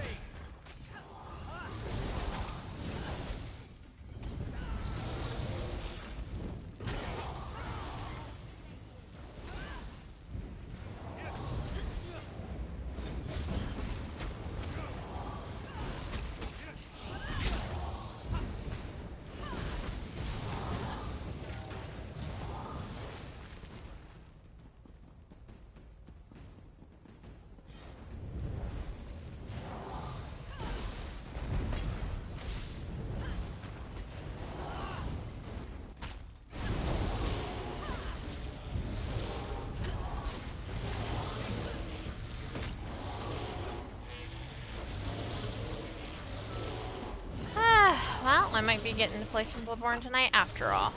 Well, I might be getting to play some Bloodborne tonight after all.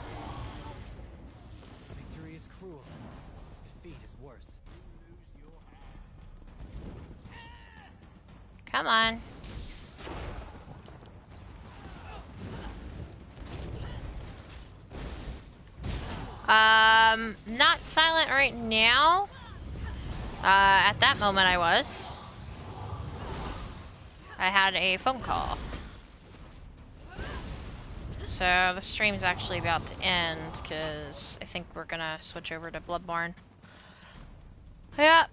Victory is cruel. Defeat is worse. Come on. Not silent right now. At that moment I was. I had a phone call. So the stream's actually about to end because I think we're gonna switch over to Bloodborne. Yeah.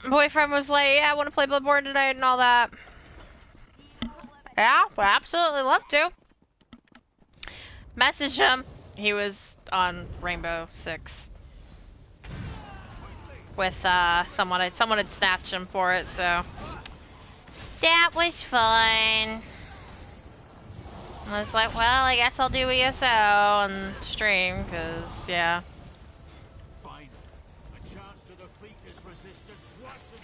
Boyfriend was like, yeah, I want to play Bloodborne tonight and all that. Yeah, would absolutely love to. Message him. He was on Rainbow Six with someone had snatched him for it, so that was fun. I was like, well, I guess I'll do ESO on stream, cause yeah.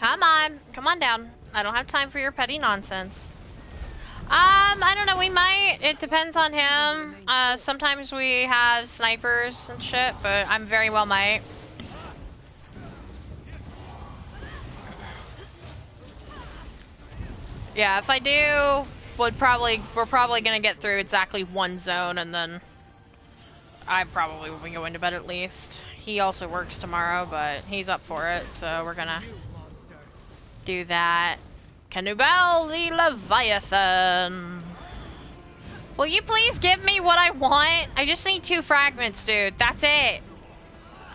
Come on down. I don't have time for your petty nonsense. I don't know, we might. It depends on him. Sometimes we have snipers and shit, but I'm very well might. Yeah, if I do we're probably gonna get through exactly one zone, and then I probably will be going to bed at least. He also works tomorrow, but he's up for it, so we're gonna do that. Canubal the Leviathan. Will you please give me what I want? I just need 2 fragments, dude. That's it.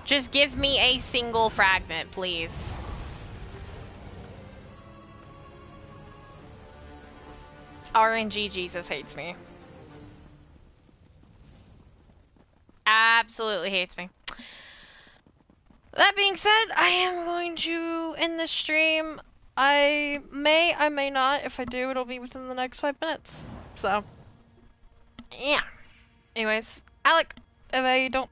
Just give me a single fragment, please. RNG Jesus hates me. Absolutely hates me. That being said, I am going to end this stream. I may not. If I do, it'll be within the next 5 minutes. So, yeah. Anyways, Alec, if I don't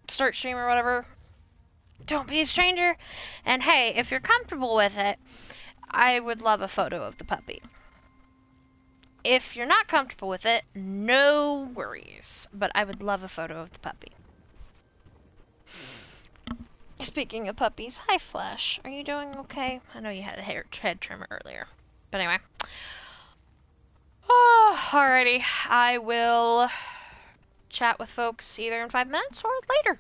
start stream or whatever, don't be a stranger. And hey, if you're comfortable with it, I would love a photo of the puppy. If you're not comfortable with it, no worries. But I would love a photo of the puppy. Speaking of puppies, hi Flash. Are you doing okay? I know you had a head trimmer earlier. But anyway. Oh, alrighty. I will chat with folks either in 5 minutes or later.